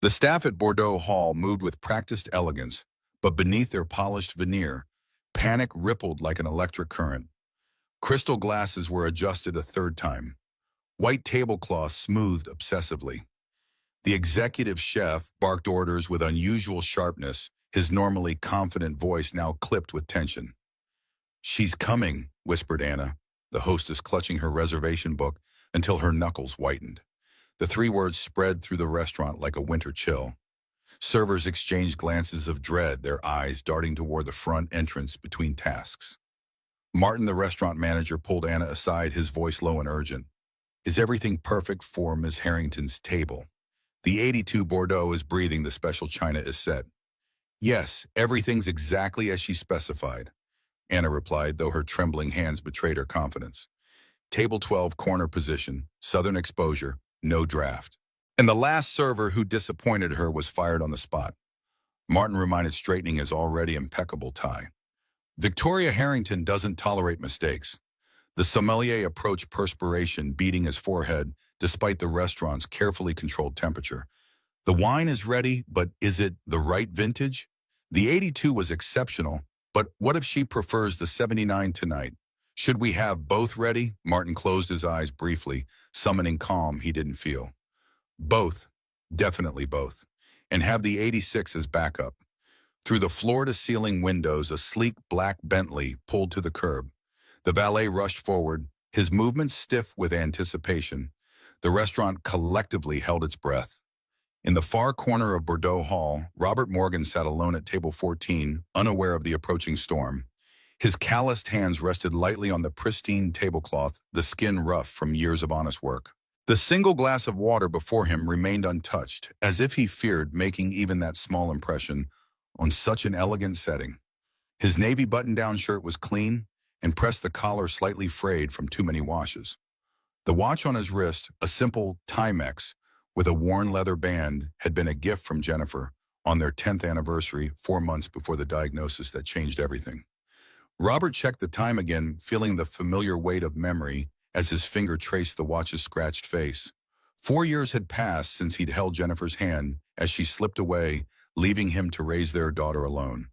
The staff at Bordeaux Hall moved with practiced elegance, but beneath their polished veneer, panic rippled like an electric current. Crystal glasses were adjusted a third time. White tablecloths smoothed obsessively. The executive chef barked orders with unusual sharpness, his normally confident voice now clipped with tension. "She's coming," whispered Anna, the hostess clutching her reservation book until her knuckles whitened. The three words spread through the restaurant like a winter chill. Servers exchanged glances of dread, their eyes darting toward the front entrance between tasks. Martin, the restaurant manager, pulled Anna aside, his voice low and urgent. "Is everything perfect for Miss Harrington's table? The 82 Bordeaux is breathing, the special china is set." "Yes, everything's exactly as she specified," Anna replied, though her trembling hands betrayed her confidence. "Table 12, corner position, southern exposure, no draft." And the last server who disappointed her was fired on the spot. Martin reminded, straightening his already impeccable tie. "Victoria Harrington doesn't tolerate mistakes." The sommelier approached, perspiration beading his forehead despite the restaurant's carefully controlled temperature. "The wine is ready, but is it the right vintage? The 82 was exceptional, but what if she prefers the 79 tonight? Should we have both ready?" Martin closed his eyes briefly, summoning calm he didn't feel. "Both. Definitely both. And have the 86 as backup." Through the floor-to-ceiling windows, a sleek black Bentley pulled to the curb. The valet rushed forward, his movements stiff with anticipation. The restaurant collectively held its breath. In the far corner of Bordeaux Hall, Robert Morgan sat alone at table 14, unaware of the approaching storm. His calloused hands rested lightly on the pristine tablecloth, the skin rough from years of honest work. The single glass of water before him remained untouched, as if he feared making even that small impression on such an elegant setting. His navy button-down shirt was clean and pressed the collar slightly frayed from too many washes. The watch on his wrist, a simple Timex with a worn leather band, had been a gift from Jennifer on their 10th anniversary 4 months before the diagnosis that changed everything. Robert checked the time again, feeling the familiar weight of memory as his finger traced the watch's scratched face. 4 years had passed since he'd held Jennifer's hand as she slipped away, leaving him to raise their daughter alone.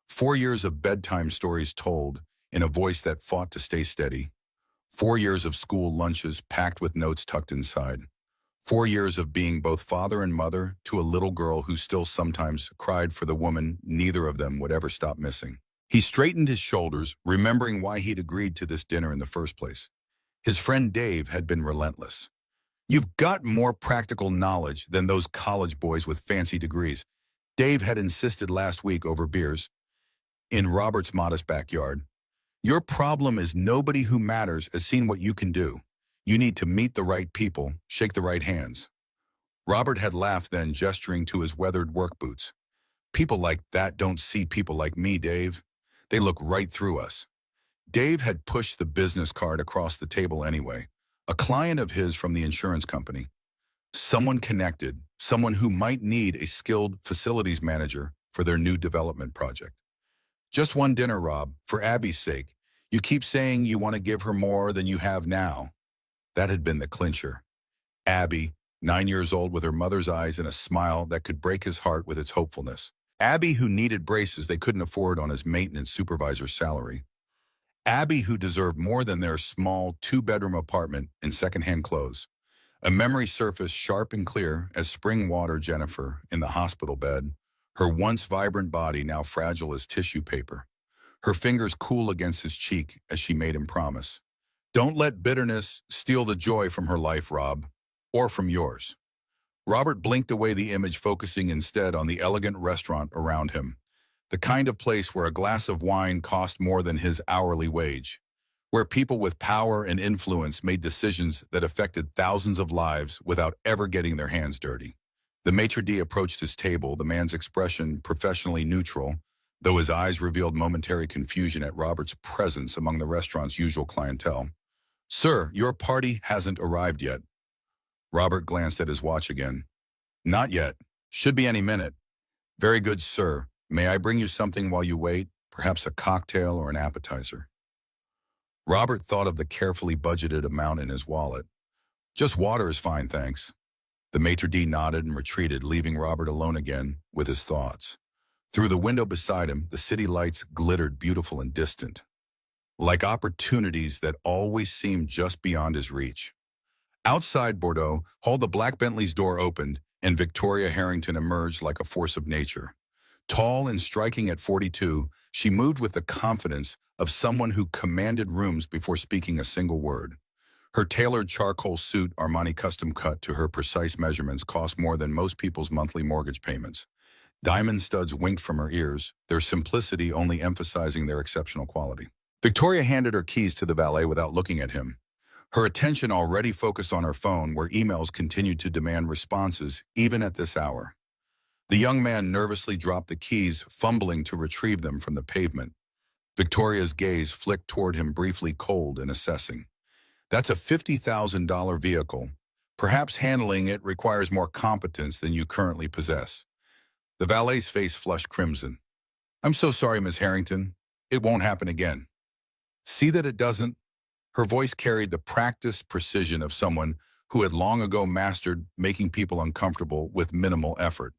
4 years of bedtime stories told in a voice that fought to stay steady. 4 years of school lunches packed with notes tucked inside. 4 years of being both father and mother to a little girl who still sometimes cried for the woman neither of them would ever stop missing. He straightened his shoulders, remembering why he'd agreed to this dinner in the first place. His friend Dave had been relentless. "You've got more practical knowledge than those college boys with fancy degrees," Dave had insisted last week over beers in Robert's modest backyard. "Your problem is nobody who matters has seen what you can do. You need to meet the right people, shake the right hands." Robert had laughed then, gesturing to his weathered work boots. "People like that don't see people like me, Dave. They look right through us." Dave had pushed the business card across the table anyway. A client of his from the insurance company. Someone connected, someone who might need a skilled facilities manager for their new development project. "Just one dinner, Rob, for Abby's sake. You keep saying you want to give her more than you have now." That had been the clincher. Abby, 9 years old, with her mother's eyes and a smile that could break his heart with its hopefulness. Abby, who needed braces they couldn't afford on his maintenance supervisor's salary. Abby, who deserved more than their small 2-bedroom apartment and secondhand clothes. A memory surfaced sharp and clear as spring water. Jennifer, in the hospital bed, her once vibrant body now fragile as tissue paper. Her fingers cool against his cheek as she made him promise. "Don't let bitterness steal the joy from her life, Rob, or from yours." Robert blinked away the image, focusing instead on the elegant restaurant around him. The kind of place where a glass of wine cost more than his hourly wage. Where people with power and influence made decisions that affected thousands of lives without ever getting their hands dirty. The maitre d' approached his table, the man's expression professionally neutral, though his eyes revealed momentary confusion at Robert's presence among the restaurant's usual clientele. "Sir, your party hasn't arrived yet." Robert glanced at his watch again. "Not yet. Should be any minute." "Very good, sir. May I bring you something while you wait? Perhaps a cocktail or an appetizer?" Robert thought of the carefully budgeted amount in his wallet. "Just water is fine, thanks." The maitre d' nodded and retreated, leaving Robert alone again with his thoughts. Through the window beside him, the city lights glittered beautiful and distant, like opportunities that always seemed just beyond his reach. Outside Bordeaux Hall, the black Bentley's door opened, and Victoria Harrington emerged like a force of nature. Tall and striking at 42, she moved with the confidence of someone who commanded rooms before speaking a single word. Her tailored charcoal suit, Armani custom cut to her precise measurements, cost more than most people's monthly mortgage payments. Diamond studs winked from her ears, their simplicity only emphasizing their exceptional quality. Victoria handed her keys to the valet without looking at him. Her attention already focused on her phone, where emails continued to demand responses even at this hour. The young man nervously dropped the keys, fumbling to retrieve them from the pavement. Victoria's gaze flicked toward him, briefly cold and assessing. That's a $50,000 vehicle. Perhaps handling it requires more competence than you currently possess. The valet's face flushed crimson. I'm so sorry, Miss Harrington. It won't happen again. See that it doesn't? Her voice carried the practiced precision of someone who had long ago mastered making people uncomfortable with minimal effort.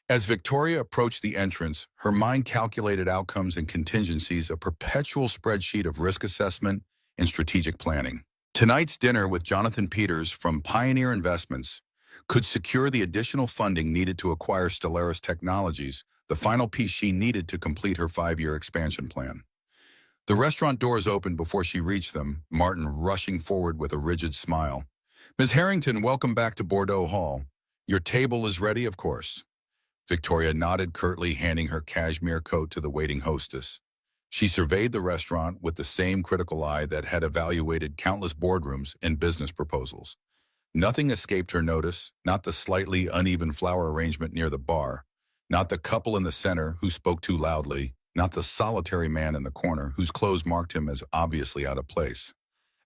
As Victoria approached the entrance, her mind calculated outcomes and contingencies, a perpetual spreadsheet of risk assessment and strategic planning. Tonight's dinner with Jonathan Peters from Pioneer Investments could secure the additional funding needed to acquire Stellaris Technologies, the final piece she needed to complete her 5-year expansion plan. The restaurant doors opened before she reached them, Martin rushing forward with a rigid smile. Ms. Harrington, welcome back to Bordeaux Hall. Your table is ready, of course. Victoria nodded curtly, handing her cashmere coat to the waiting hostess. She surveyed the restaurant with the same critical eye that had evaluated countless boardrooms and business proposals. Nothing escaped her notice, not the slightly uneven flower arrangement near the bar, not the couple in the center who spoke too loudly, not the solitary man in the corner whose clothes marked him as obviously out of place.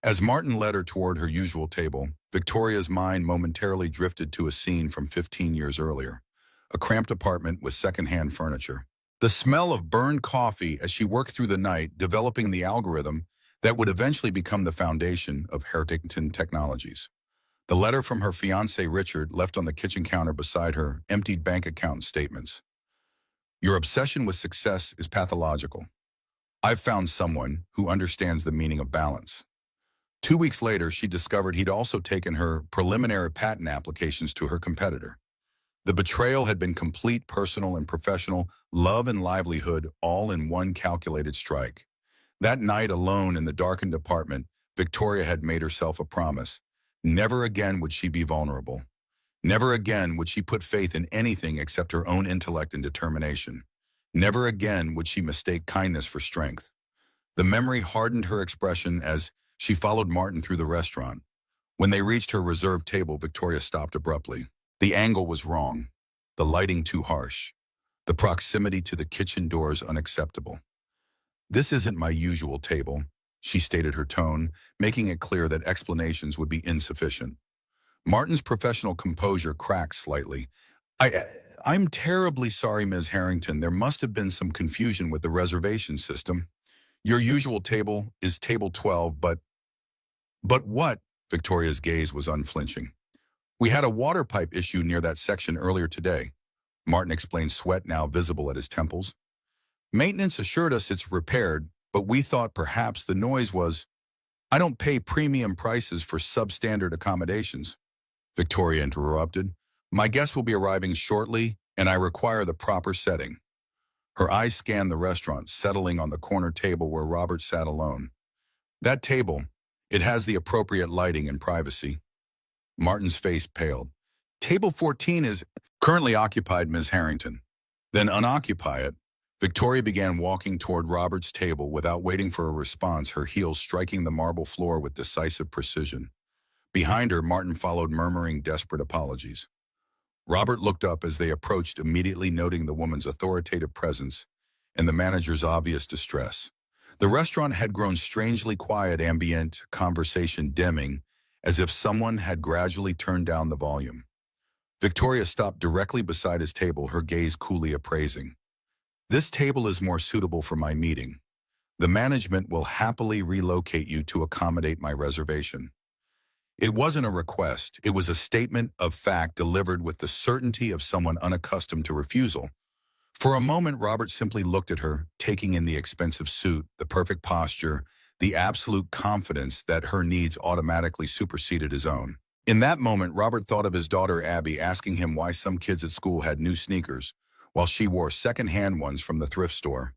As Martin led her toward her usual table, Victoria's mind momentarily drifted to a scene from 15 years earlier, a cramped apartment with secondhand furniture. The smell of burned coffee as she worked through the night, developing the algorithm that would eventually become the foundation of Harrington Technologies. The letter from her fiancé Richard, left on the kitchen counter beside her, emptied bank account statements. Your obsession with success is pathological. I've found someone who understands the meaning of balance. 2 weeks later, she discovered he'd also taken her preliminary patent applications to her competitor. The betrayal had been complete, personal and professional, love and livelihood, all in one calculated strike. That night, alone in the darkened apartment, Victoria had made herself a promise. Never again would she be vulnerable. Never again would she put faith in anything except her own intellect and determination. Never again would she mistake kindness for strength. The memory hardened her expression as she followed Martin through the restaurant. When they reached her reserved table, Victoria stopped abruptly. The angle was wrong, the lighting too harsh, the proximity to the kitchen doors unacceptable. This isn't my usual table, she stated, her tone making it clear that explanations would be insufficient. Martin's professional composure cracked slightly. I'm terribly sorry, Ms. Harrington. There must have been some confusion with the reservation system. Your usual table is table 12, but what? Victoria's gaze was unflinching. We had a water pipe issue near that section earlier today. Martin explained, sweat now visible at his temples. Maintenance assured us it's repaired, but we thought perhaps the noise was... I don't pay premium prices for substandard accommodations. Victoria interrupted. My guest will be arriving shortly, and I require the proper setting. Her eyes scanned the restaurant, settling on the corner table where Robert sat alone. That table, it has the appropriate lighting and privacy. Martin's face paled. Table 14 is currently occupied, Ms. Harrington. Then unoccupy it. Victoria began walking toward Robert's table without waiting for a response, her heels striking the marble floor with decisive precision. Behind her, Martin followed, murmuring desperate apologies. Robert looked up as they approached, immediately noting the woman's authoritative presence and the manager's obvious distress. The restaurant had grown strangely quiet, ambient conversation dimming, as if someone had gradually turned down the volume. Victoria stopped directly beside his table, her gaze coolly appraising. This table is more suitable for my meeting. The management will happily relocate you to accommodate my reservation. It wasn't a request. It was a statement of fact delivered with the certainty of someone unaccustomed to refusal. For a moment, Robert simply looked at her, taking in the expensive suit, the perfect posture, the absolute confidence that her needs automatically superseded his own. In that moment, Robert thought of his daughter Abby asking him why some kids at school had new sneakers, while she wore second-hand ones from the thrift store.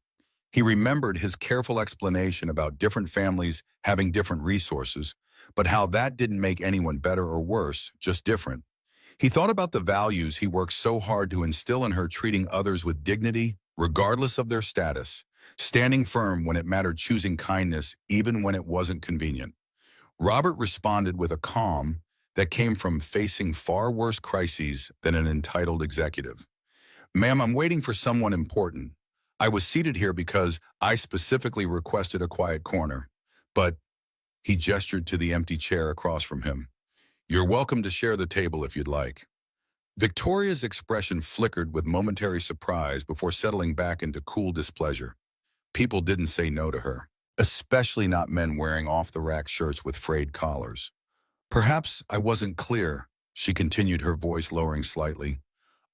He remembered his careful explanation about different families having different resources, but how that didn't make anyone better or worse, just different. He thought about the values he worked so hard to instill in her, treating others with dignity, regardless of their status, standing firm when it mattered, choosing kindness even when it wasn't convenient. Robert responded with a calm that came from facing far worse crises than an entitled executive. "Ma'am, I'm waiting for someone important. I was seated here because I specifically requested a quiet corner. But," he gestured to the empty chair across from him, "you're welcome to share the table if you'd like." Victoria's expression flickered with momentary surprise before settling back into cool displeasure. People didn't say no to her, especially not men wearing off-the-rack shirts with frayed collars. "Perhaps I wasn't clear," she continued, her voice lowering slightly.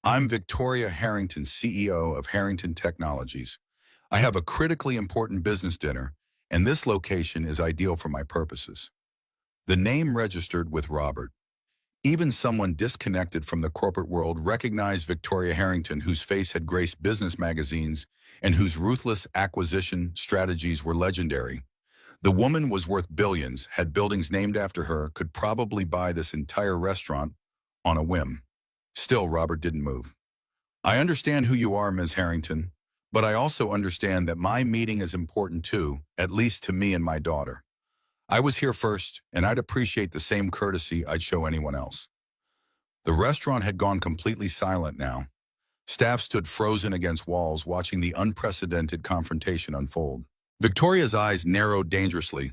"I'm Victoria Harrington, CEO of Harrington Technologies. I have a critically important business dinner, and this location is ideal for my purposes." The name registered with Robert. Even someone disconnected from the corporate world recognized Victoria Harrington, whose face had graced business magazines and whose ruthless acquisition strategies were legendary. The woman was worth billions, had buildings named after her, could probably buy this entire restaurant on a whim. Still, Robert didn't move. "I understand who you are, Ms. Harrington, but I also understand that my meeting is important too, at least to me and my daughter. I was here first, and I'd appreciate the same courtesy I'd show anyone else." The restaurant had gone completely silent now. Staff stood frozen against walls, watching the unprecedented confrontation unfold. Victoria's eyes narrowed dangerously.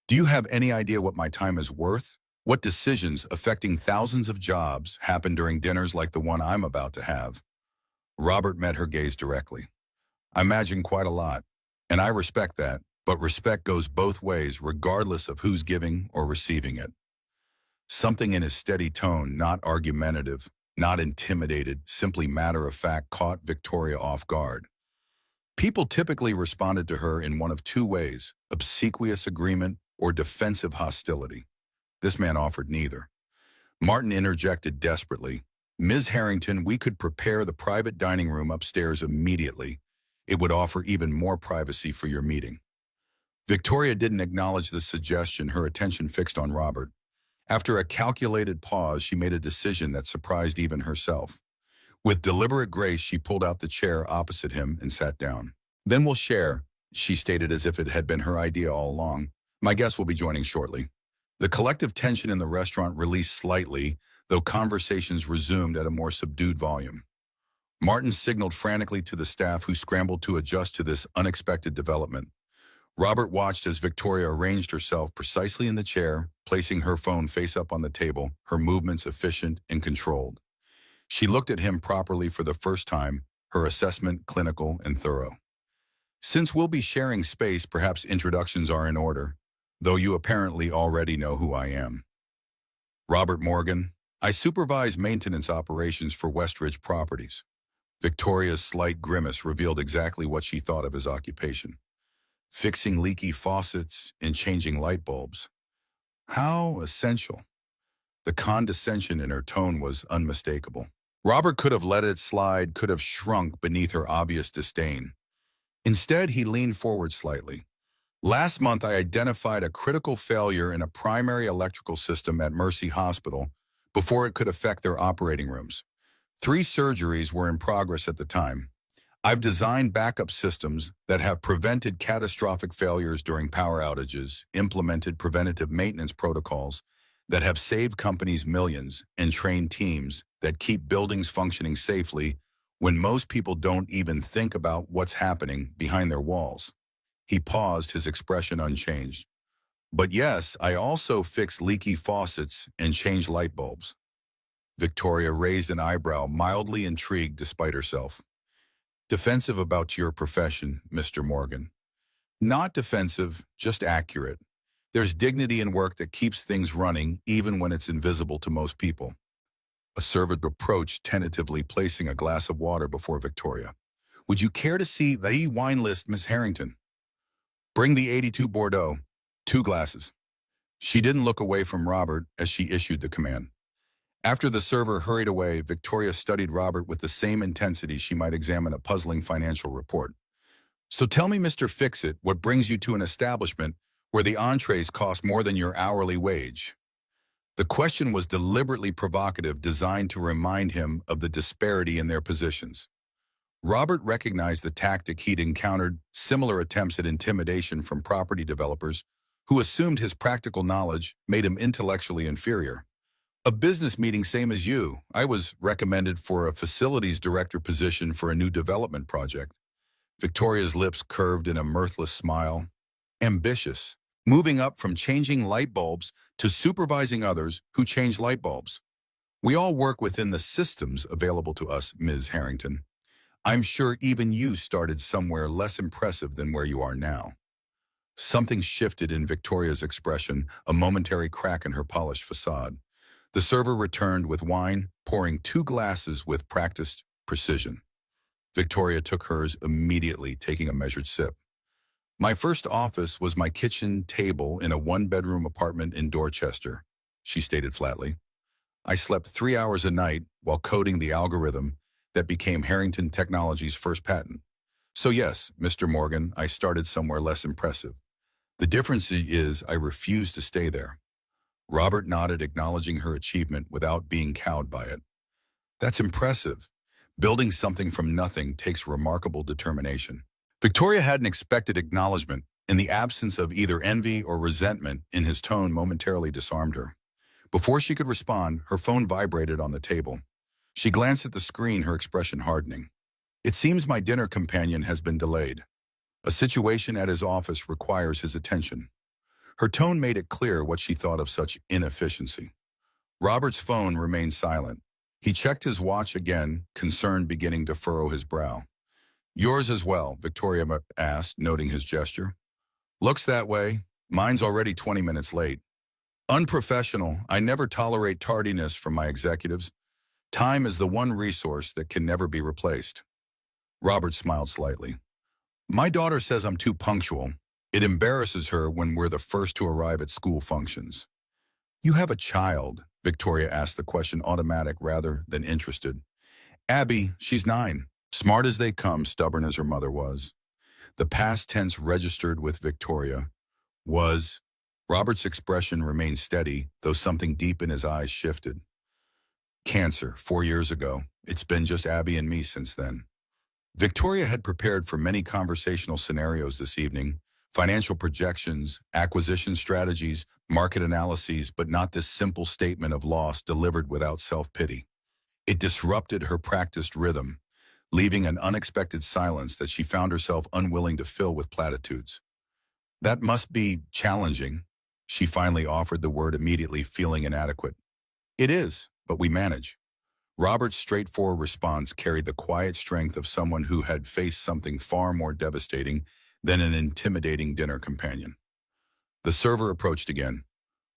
"Do you have any idea what my time is worth? What decisions affecting thousands of jobs happen during dinners like the one I'm about to have?" Robert met her gaze directly. "I imagine quite a lot, and I respect that. But respect goes both ways, regardless of who's giving or receiving it." Something in his steady tone, not argumentative, not intimidated, simply matter-of-fact, caught Victoria off guard. People typically responded to her in one of two ways: obsequious agreement or defensive hostility. This man offered neither. Martin interjected desperately. "Ms. Harrington, we could prepare the private dining room upstairs immediately. It would offer even more privacy for your meeting." Victoria didn't acknowledge the suggestion, her attention fixed on Robert. After a calculated pause, she made a decision that surprised even herself. With deliberate grace, she pulled out the chair opposite him and sat down. "Then we'll share," she stated as if it had been her idea all along. "My guests will be joining shortly." The collective tension in the restaurant released slightly, though conversations resumed at a more subdued volume. Martin signaled frantically to the staff, who scrambled to adjust to this unexpected development. Robert watched as Victoria arranged herself precisely in the chair, placing her phone face up on the table, her movements efficient and controlled. She looked at him properly for the first time, her assessment clinical and thorough. "Since we'll be sharing space, perhaps introductions are in order, though you apparently already know who I am. Robert Morgan. I supervise maintenance operations for Westridge Properties." Victoria's slight grimace revealed exactly what she thought of his occupation. Fixing leaky faucets and changing light bulbs. How essential. The condescension in her tone was unmistakable. Robert could have let it slide, could have shrunk beneath her obvious disdain. Instead, he leaned forward slightly. "Last month, I identified a critical failure in a primary electrical system at Mercy Hospital before it could affect their operating rooms. 3 surgeries were in progress at the time. I've designed backup systems that have prevented catastrophic failures during power outages, implemented preventative maintenance protocols that have saved companies millions, and trained teams that keep buildings functioning safely when most people don't even think about what's happening behind their walls." He paused, his expression unchanged. "But yes, I also fix leaky faucets and change light bulbs." Victoria raised an eyebrow, mildly intrigued despite herself. "Defensive about your profession, Mr. Morgan." "Not defensive, just accurate. There's dignity in work that keeps things running even when it's invisible to most people. A servant approached, tentatively placing a glass of water before Victoria. Would you care to see the wine list, Miss Harrington? Bring the 82 Bordeaux. 2 glasses. She didn't look away from Robert as she issued the command. After the server hurried away, Victoria studied Robert with the same intensity she might examine a puzzling financial report. So tell me, Mr. Fix-It, what brings you to an establishment where the entrees cost more than your hourly wage? The question was deliberately provocative, designed to remind him of the disparity in their positions. Robert recognized the tactic. He'd encountered similar attempts at intimidation from property developers who assumed his practical knowledge made him intellectually inferior. A business meeting, same as you. I was recommended for a facilities director position for a new development project. Victoria's lips curved in a mirthless smile. Ambitious, moving up from changing light bulbs to supervising others who change light bulbs. We all work within the systems available to us, Ms. Harrington. I'm sure even you started somewhere less impressive than where you are now. Something shifted in Victoria's expression, a momentary crack in her polished facade. The server returned with wine, pouring 2 glasses with practiced precision. Victoria took hers immediately, taking a measured sip. My first office was my kitchen table in a 1-bedroom apartment in Dorchester, she stated flatly. I slept 3 hours a night while coding the algorithm that became Harrington Technologies' first patent. So yes, Mr. Morgan, I started somewhere less impressive. The difference is I refused to stay there. Robert nodded, acknowledging her achievement without being cowed by it. That's impressive. Building something from nothing takes remarkable determination. Victoria hadn't expected acknowledgement, and the absence of either envy or resentment in his tone momentarily disarmed her. Before she could respond, her phone vibrated on the table. She glanced at the screen, her expression hardening. It seems my dinner companion has been delayed. A situation at his office requires his attention. Her tone made it clear what she thought of such inefficiency. Robert's phone remained silent. He checked his watch again, concern beginning to furrow his brow. Yours as well, Victoria asked, noting his gesture. Looks that way. Mine's already 20 minutes late. Unprofessional. I never tolerate tardiness from my executives. Time is the one resource that can never be replaced. Robert smiled slightly. My daughter says I'm too punctual. It embarrasses her when we're the first to arrive at school functions. You have a child, Victoria asked the question automatic rather than interested. Abby, she's 9. Smart as they come, stubborn as her mother was. The past tense registered with Victoria was. Robert's expression remained steady, though something deep in his eyes shifted. Cancer, 4 years ago. It's been just Abby and me since then. Victoria had prepared for many conversational scenarios this evening, financial projections, acquisition strategies, market analyses, but not this simple statement of loss delivered without self-pity. It disrupted her practiced rhythm, leaving an unexpected silence that she found herself unwilling to fill with platitudes. That must be challenging. She finally offered the word, immediately feeling inadequate. It is, but we manage. Robert's straightforward response carried the quiet strength of someone who had faced something far more devastating than an intimidating dinner companion. The server approached again.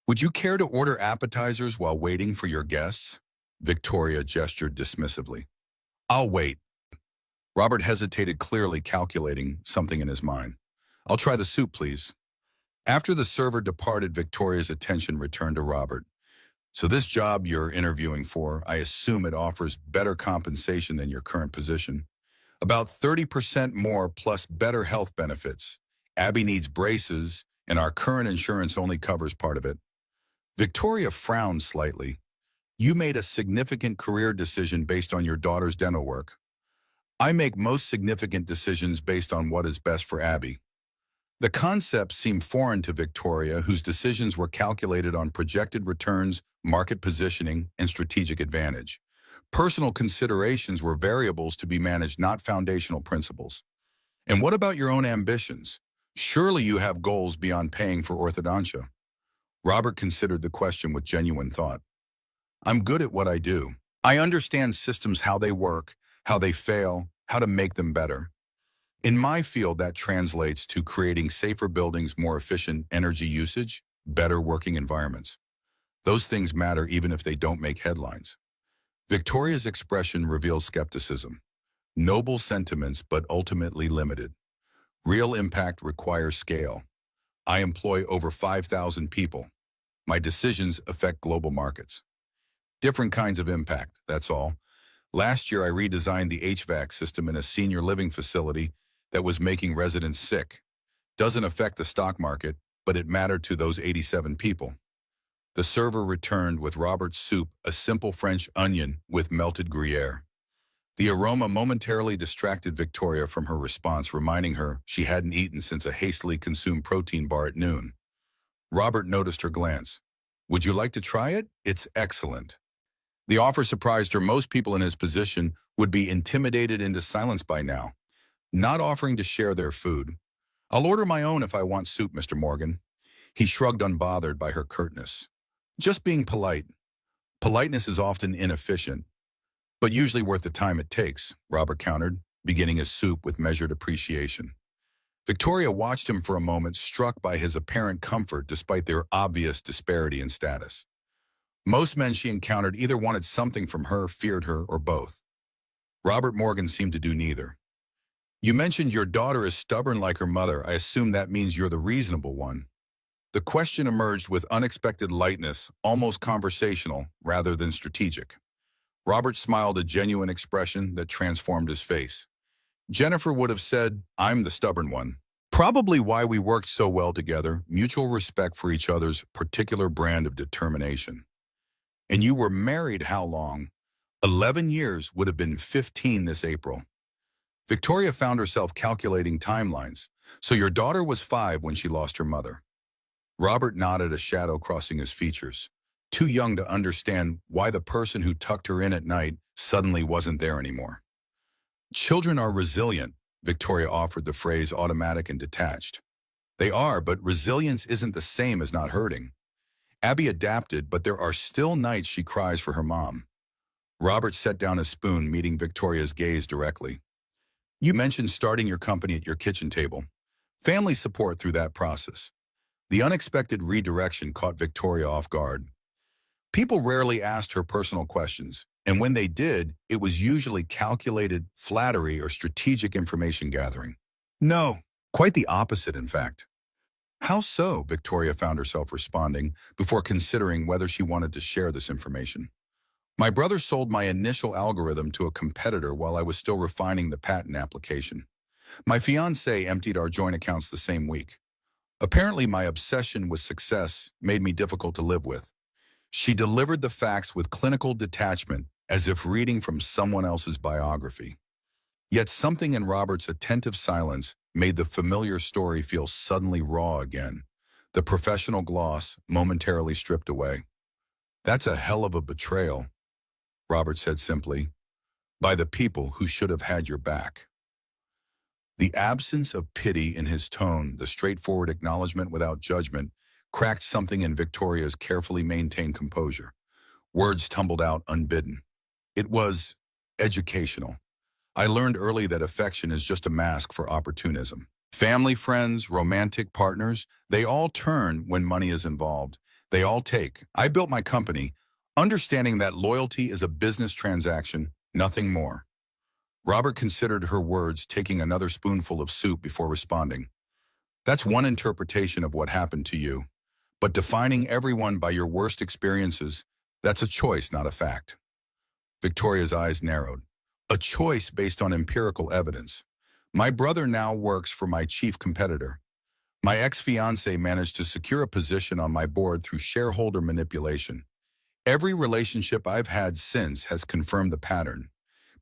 Would you care to order appetizers while waiting for your guests? Victoria gestured dismissively. I'll wait. Robert hesitated, clearly calculating something in his mind. I'll try the soup, please. After the server departed, Victoria's attention returned to Robert. So this job you're interviewing for, I assume it offers better compensation than your current position. About 30% more plus better health benefits. Abby needs braces, and our current insurance only covers part of it. Victoria frowned slightly. You made a significant career decision based on your daughter's dental work. I make most significant decisions based on what is best for Abby. The concept seemed foreign to Victoria, whose decisions were calculated on projected returns, market positioning, and strategic advantage. Personal considerations were variables to be managed, not foundational principles. And what about your own ambitions? Surely you have goals beyond paying for orthodontia. Robert considered the question with genuine thought. I'm good at what I do. I understand systems, how they work, how they fail, how to make them better. In my field, that translates to creating safer buildings, more efficient energy usage, better working environments. Those things matter even if they don't make headlines. Victoria's expression reveals skepticism. Noble sentiments, but ultimately limited. Real impact requires scale. I employ over 5,000 people. My decisions affect global markets. Different kinds of impact, that's all. Last year, I redesigned the HVAC system in a senior living facility that was making residents sick. Doesn't affect the stock market, but it mattered to those 87 people. The server returned with Robert's soup, a simple French onion with melted Gruyere. The aroma momentarily distracted Victoria from her response, reminding her she hadn't eaten since a hastily consumed protein bar at noon. Robert noticed her glance. "Would you like to try it? It's excellent." The offer surprised her. Most people in his position would be intimidated into silence by now, not offering to share their food. "I'll order my own if I want soup, Mr. Morgan." He shrugged, unbothered by her curtness. "Just being polite." "Politeness is often inefficient, but usually worth the time it takes," Robert countered, beginning his soup with measured appreciation. Victoria watched him for a moment, struck by his apparent comfort despite their obvious disparity in status. Most men she encountered either wanted something from her, feared her, or both. Robert Morgan seemed to do neither. "You mentioned your daughter is stubborn like her mother. I assume that means you're the reasonable one." The question emerged with unexpected lightness, almost conversational rather than strategic. Robert smiled, a genuine expression that transformed his face. "Jennifer would have said, I'm the stubborn one. Probably why we worked so well together, mutual respect for each other's particular brand of determination." "And you were married how long?" 11 years, would have been 15 this April. Victoria found herself calculating timelines. "So your daughter was 5 when she lost her mother." Robert nodded, a shadow crossing his features. Too young to understand why the person who tucked her in at night suddenly wasn't there anymore. "Children are resilient," Victoria offered the phrase, automatic and detached. "They are, but resilience isn't the same as not hurting. Abby adapted, but there are still nights she cries for her mom." Robert set down his spoon, meeting Victoria's gaze directly. "You mentioned starting your company at your kitchen table. Family support through that process." The unexpected redirection caught Victoria off guard. People rarely asked her personal questions, and when they did, it was usually calculated flattery or strategic information gathering. "No, quite the opposite, in fact." "How so?" Victoria found herself responding before considering whether she wanted to share this information. "My brother sold my initial algorithm to a competitor while I was still refining the patent application. My fiancée emptied our joint accounts the same week. Apparently, my obsession with success made me difficult to live with." She delivered the facts with clinical detachment, as if reading from someone else's biography. Yet something in Robert's attentive silence made the familiar story feel suddenly raw again, the professional gloss momentarily stripped away. "That's a hell of a betrayal," Robert said simply, "by the people who should have had your back." The absence of pity in his tone, the straightforward acknowledgement without judgment, cracked something in Victoria's carefully maintained composure. Words tumbled out unbidden. "It was educational. I learned early that affection is just a mask for opportunism. Family, friends, romantic partners, they all turn when money is involved. They all take. I built my company, understanding that loyalty is a business transaction, nothing more." Robert considered her words, taking another spoonful of soup before responding. "That's one interpretation of what happened to you. But defining everyone by your worst experiences, that's a choice, not a fact." Victoria's eyes narrowed. "A choice based on empirical evidence. My brother now works for my chief competitor. My ex-fiancée managed to secure a position on my board through shareholder manipulation. Every relationship I've had since has confirmed the pattern.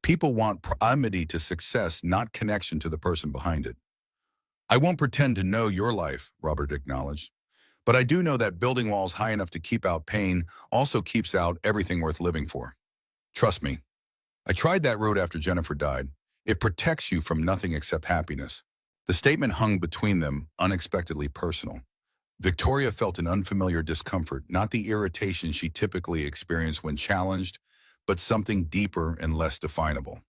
People want proximity to success, not connection to the person behind it." "I won't pretend to know your life," Robert acknowledged. "But I do know that building walls high enough to keep out pain also keeps out everything worth living for. Trust me. I tried that road after Jennifer died. It protects you from nothing except happiness." The statement hung between them, unexpectedly personal. Victoria felt an unfamiliar discomfort, not the irritation she typically experienced when challenged, but something deeper and less definable.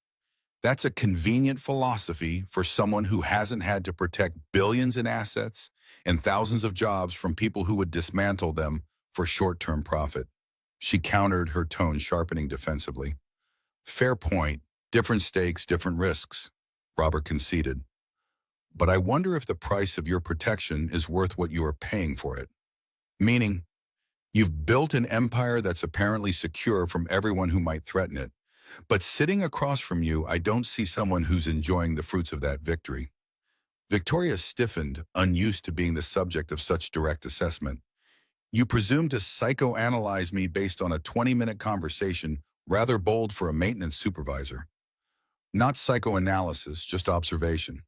That's a convenient philosophy for someone who hasn't had to protect billions in assets and thousands of jobs from people who would dismantle them for short-term profit. She countered, her tone sharpening defensively. Fair point. Different stakes, different risks, Robert conceded. But I wonder if the price of your protection is worth what you are paying for it. Meaning, you've built an empire that's apparently secure from everyone who might threaten it. But sitting across from you, I don't see someone who's enjoying the fruits of that victory. Victoria stiffened, unused to being the subject of such direct assessment. You presume to psychoanalyze me based on a 20-minute conversation, rather bold for a maintenance supervisor. Not psychoanalysis, just observation.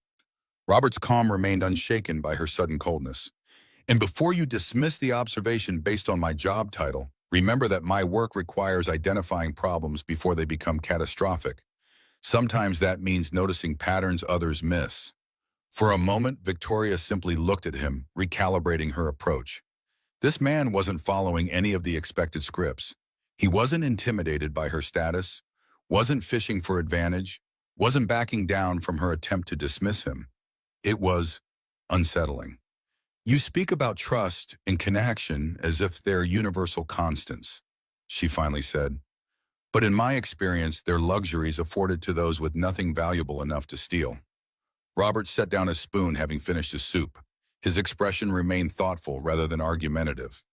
Robert's calm remained unshaken by her sudden coldness. And before you dismiss the observation based on my job title, remember that my work requires identifying problems before they become catastrophic. Sometimes that means noticing patterns others miss. For a moment, Victoria simply looked at him, recalibrating her approach. This man wasn't following any of the expected scripts. He wasn't intimidated by her status, wasn't fishing for advantage, wasn't backing down from her attempt to dismiss him. It was unsettling. You speak about trust and connection as if they're universal constants, she finally said. But in my experience, they're luxuries afforded to those with nothing valuable enough to steal. Robert set down his spoon, having finished his soup. His expression remained thoughtful rather than argumentative.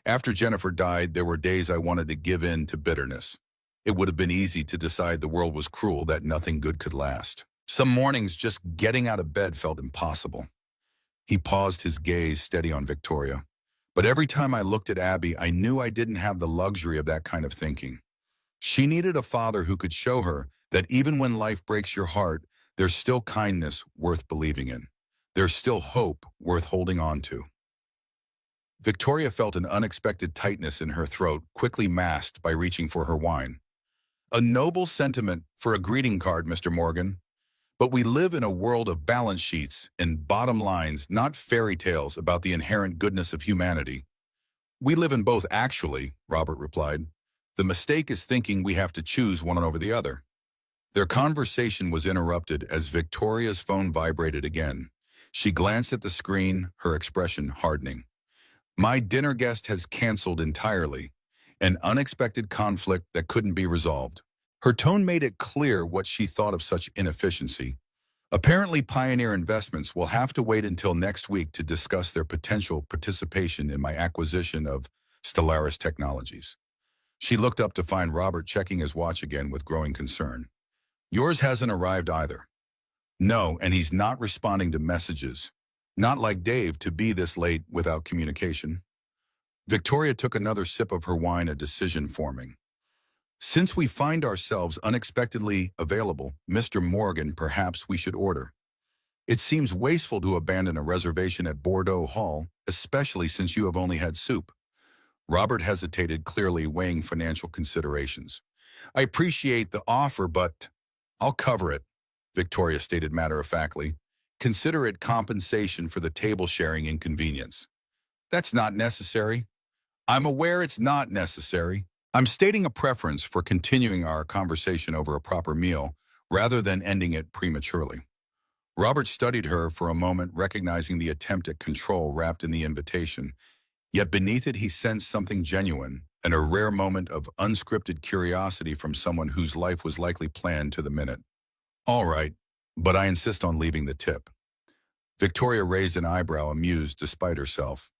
After Jennifer died, there were days I wanted to give in to bitterness. It would have been easy to decide the world was cruel, that nothing good could last. Some mornings, just getting out of bed felt impossible. He paused, his gaze steady on Victoria. But every time I looked at Abby, I knew I didn't have the luxury of that kind of thinking. She needed a father who could show her that even when life breaks your heart, there's still kindness worth believing in. There's still hope worth holding on to. Victoria felt an unexpected tightness in her throat, quickly masked by reaching for her wine. A noble sentiment for a greeting card, Mr. Morgan. But we live in a world of balance sheets and bottom lines, not fairy tales about the inherent goodness of humanity. We live in both, actually, Robert replied. The mistake is thinking we have to choose one over the other. Their conversation was interrupted as Victoria's phone vibrated again. She glanced at the screen, her expression hardening. My dinner guest has canceled entirely. An unexpected conflict that couldn't be resolved. Her tone made it clear what she thought of such inefficiency. Apparently, Pioneer Investments will have to wait until next week to discuss their potential participation in my acquisition of Stellaris Technologies. She looked up to find Robert checking his watch again with growing concern. Yours hasn't arrived either. No, and he's not responding to messages. Not like Dave to be this late without communication. Victoria took another sip of her wine, a decision forming. Since we find ourselves unexpectedly available, Mr. Morgan, perhaps we should order. It seems wasteful to abandon a reservation at Bordeaux Hall, especially since you have only had soup. Robert hesitated, clearly weighing financial considerations. I appreciate the offer, but I'll cover it, Victoria stated matter-of-factly. Consider it compensation for the table-sharing inconvenience. That's not necessary. I'm aware it's not necessary. I'm stating a preference for continuing our conversation over a proper meal rather than ending it prematurely. Robert studied her for a moment, recognizing the attempt at control wrapped in the invitation. Yet beneath it he sensed something genuine, and a rare moment of unscripted curiosity from someone whose life was likely planned to the minute. All right, but I insist on leaving the tip. Victoria raised an eyebrow, amused despite herself.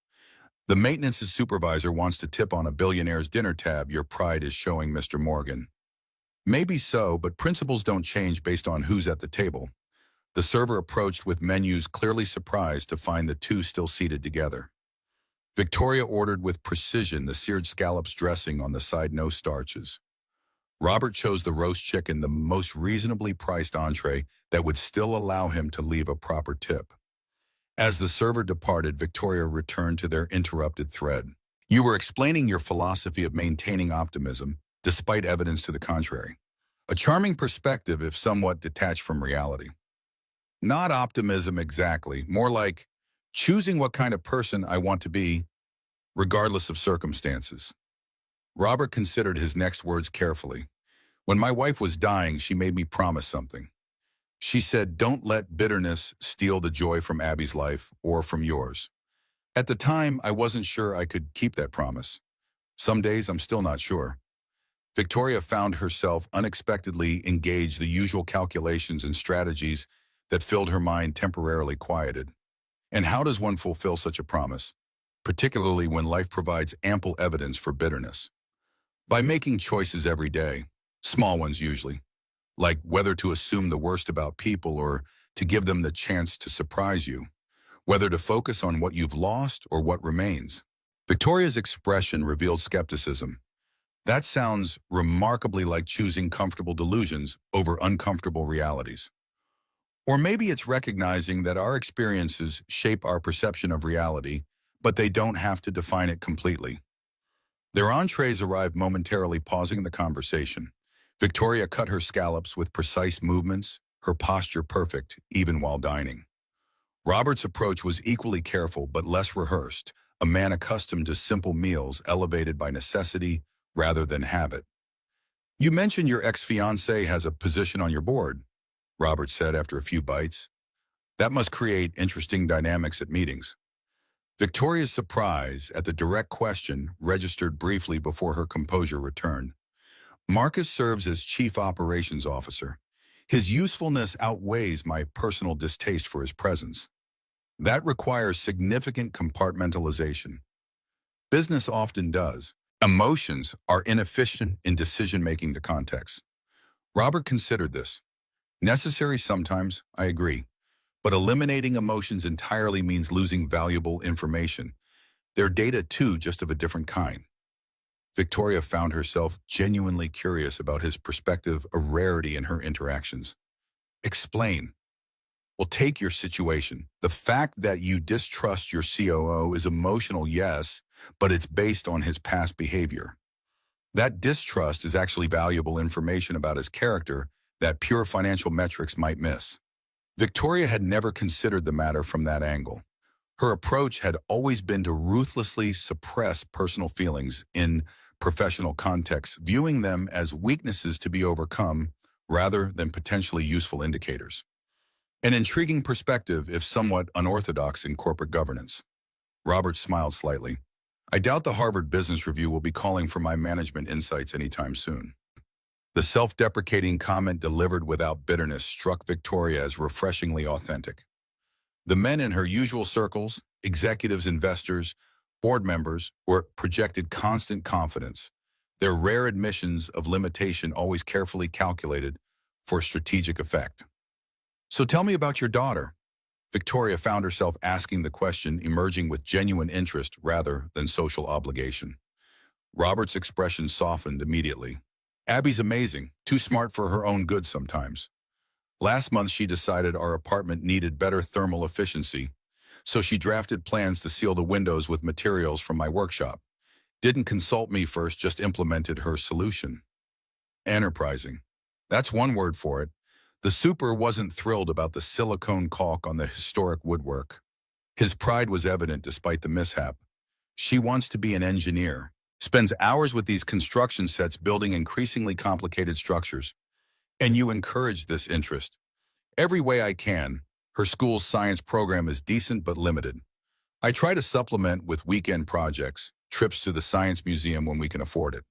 The maintenance supervisor wants to tip on a billionaire's dinner tab. Your pride is showing, Mr. Morgan. Maybe so, but principles don't change based on who's at the table. The server approached with menus, clearly surprised to find the two still seated together. Victoria ordered with precision the seared scallops dressing on the side, no starches. Robert chose the roast chicken, the most reasonably priced entree that would still allow him to leave a proper tip. As the server departed, Victoria returned to their interrupted thread. You were explaining your philosophy of maintaining optimism, despite evidence to the contrary. A charming perspective if somewhat detached from reality. Not optimism exactly, more like choosing what kind of person I want to be, regardless of circumstances. Robert considered his next words carefully. When my wife was dying, she made me promise something. She said, don't let bitterness steal the joy from Abby's life or from yours. At the time, I wasn't sure I could keep that promise. Some days I'm still not sure. Victoria found herself unexpectedly engaged the usual calculations and strategies that filled her mind temporarily quieted. And how does one fulfill such a promise, particularly when life provides ample evidence for bitterness? By making choices every day, small ones usually, like whether to assume the worst about people or to give them the chance to surprise you, whether to focus on what you've lost or what remains. Victoria's expression revealed skepticism. That sounds remarkably like choosing comfortable delusions over uncomfortable realities. Or maybe it's recognizing that our experiences shape our perception of reality, but they don't have to define it completely. Their entrees arrived momentarily pausing the conversation. Victoria cut her scallops with precise movements, her posture perfect, even while dining. Robert's approach was equally careful but less rehearsed, a man accustomed to simple meals elevated by necessity rather than habit. You mentioned your ex-fiancé has a position on your board, Robert said after a few bites. That must create interesting dynamics at meetings. Victoria's surprise at the direct question registered briefly before her composure returned. Marcus serves as Chief Operations Officer. His usefulness outweighs my personal distaste for his presence. That requires significant compartmentalization. Business often does. Emotions are inefficient in decision-making to context. Robert considered this. Necessary sometimes, I agree. But eliminating emotions entirely means losing valuable information. They're data too, just of a different kind. Victoria found herself genuinely curious about his perspective, a rarity in her interactions. Explain. Well, take your situation. The fact that you distrust your COO is emotional, yes, but it's based on his past behavior. That distrust is actually valuable information about his character that pure financial metrics might miss. Victoria had never considered the matter from that angle. Her approach had always been to ruthlessly suppress personal feelings in professional contexts, viewing them as weaknesses to be overcome rather than potentially useful indicators. An intriguing perspective, if somewhat unorthodox in corporate governance. Robert smiled slightly. I doubt the Harvard Business Review will be calling for my management insights anytime soon. The self-deprecating comment delivered without bitterness struck Victoria as refreshingly authentic. The men in her usual circles, executives, investors, board members, were projected constant confidence, their rare admissions of limitation always carefully calculated for strategic effect. So tell me about your daughter. Victoria found herself asking the question, emerging with genuine interest rather than social obligation. Robert's expression softened immediately. Abby's amazing, too smart for her own good sometimes. Last month she decided our apartment needed better thermal efficiency, so she drafted plans to seal the windows with materials from my workshop. Didn't consult me first, just implemented her solution. Enterprising. That's one word for it. The super wasn't thrilled about the silicone caulk on the historic woodwork. His pride was evident despite the mishap. She wants to be an engineer, spends hours with these construction sets building increasingly complicated structures. And you encourage this interest. Every way I can. Her school's science program is decent but limited. I try to supplement with weekend projects, trips to the science museum when we can afford it.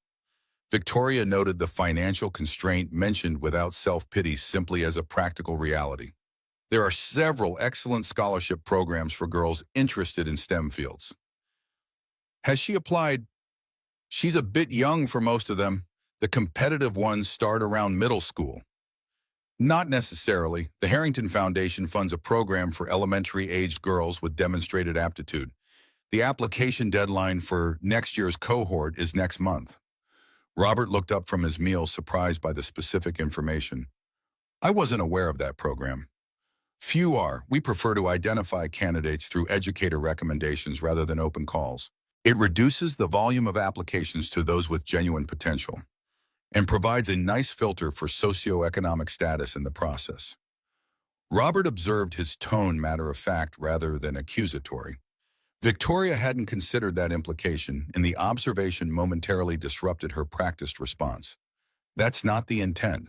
Victoria noted the financial constraint mentioned without self-pity, simply as a practical reality. There are several excellent scholarship programs for girls interested in STEM fields. Has she applied? She's a bit young for most of them. The competitive ones start around middle school. Not necessarily. The Harrington Foundation funds a program for elementary-aged girls with demonstrated aptitude. The application deadline for next year's cohort is next month. Robert looked up from his meal, surprised by the specific information. I wasn't aware of that program. Few are. We prefer to identify candidates through educator recommendations rather than open calls. It reduces the volume of applications to those with genuine potential and provides a nice filter for socioeconomic status in the process. Robert observed his tone matter-of-fact rather than accusatory. Victoria hadn't considered that implication, and the observation momentarily disrupted her practiced response. That's not the intent.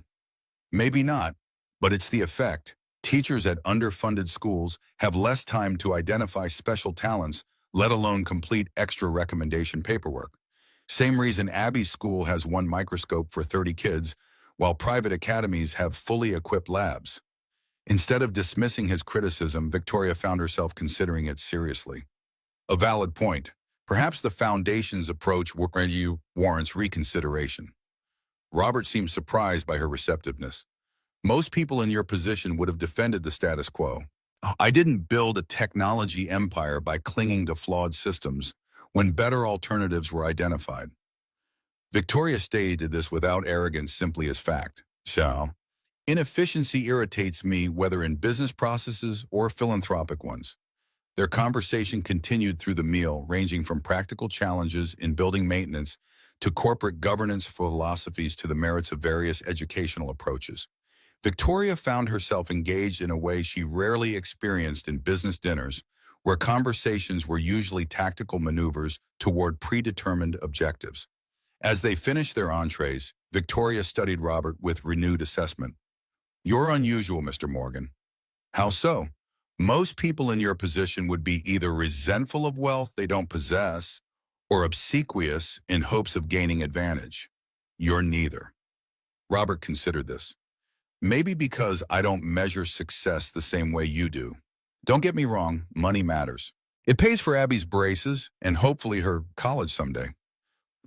Maybe not, but it's the effect. Teachers at underfunded schools have less time to identify special talents, let alone complete extra recommendation paperwork. Same reason Abby's school has one microscope for 30 kids, while private academies have fully equipped labs. Instead of dismissing his criticism, Victoria found herself considering it seriously. A valid point. Perhaps the Foundation's approach warrants reconsideration. Robert seemed surprised by her receptiveness. Most people in your position would have defended the status quo. I didn't build a technology empire by clinging to flawed systems when better alternatives were identified. Victoria stated this without arrogance, simply as fact. So, inefficiency irritates me whether in business processes or philanthropic ones. Their conversation continued through the meal, ranging from practical challenges in building maintenance to corporate governance philosophies to the merits of various educational approaches. Victoria found herself engaged in a way she rarely experienced in business dinners, where conversations were usually tactical maneuvers toward predetermined objectives. As they finished their entrees, Victoria studied Robert with renewed assessment. "You're unusual, Mr. Morgan." "How so?" "Most people in your position would be either resentful of wealth they don't possess or obsequious in hopes of gaining advantage. You're neither." Robert considered this. "Maybe because I don't measure success the same way you do. Don't get me wrong, money matters. It pays for Abby's braces and hopefully her college someday.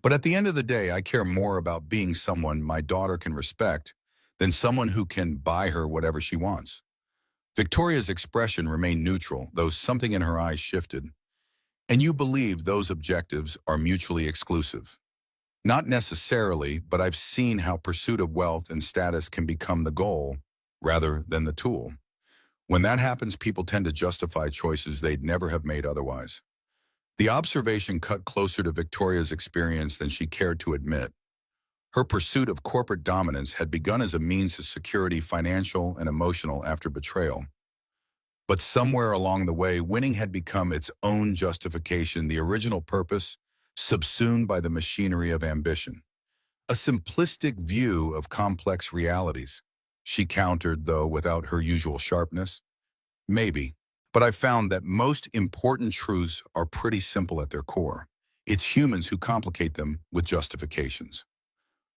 But at the end of the day, I care more about being someone my daughter can respect than someone who can buy her whatever she wants." Victoria's expression remained neutral, though something in her eyes shifted. "And you believe those objectives are mutually exclusive?" "Not necessarily, but I've seen how pursuit of wealth and status can become the goal rather than the tool. When that happens, people tend to justify choices they'd never have made otherwise." The observation cut closer to Victoria's experience than she cared to admit. Her pursuit of corporate dominance had begun as a means of security, financial and emotional, after betrayal. But somewhere along the way, winning had become its own justification, the original purpose subsumed by the machinery of ambition. A simplistic view of complex realities, she countered, though without her usual sharpness. "Maybe, but I've found that most important truths are pretty simple at their core. It's humans who complicate them with justifications."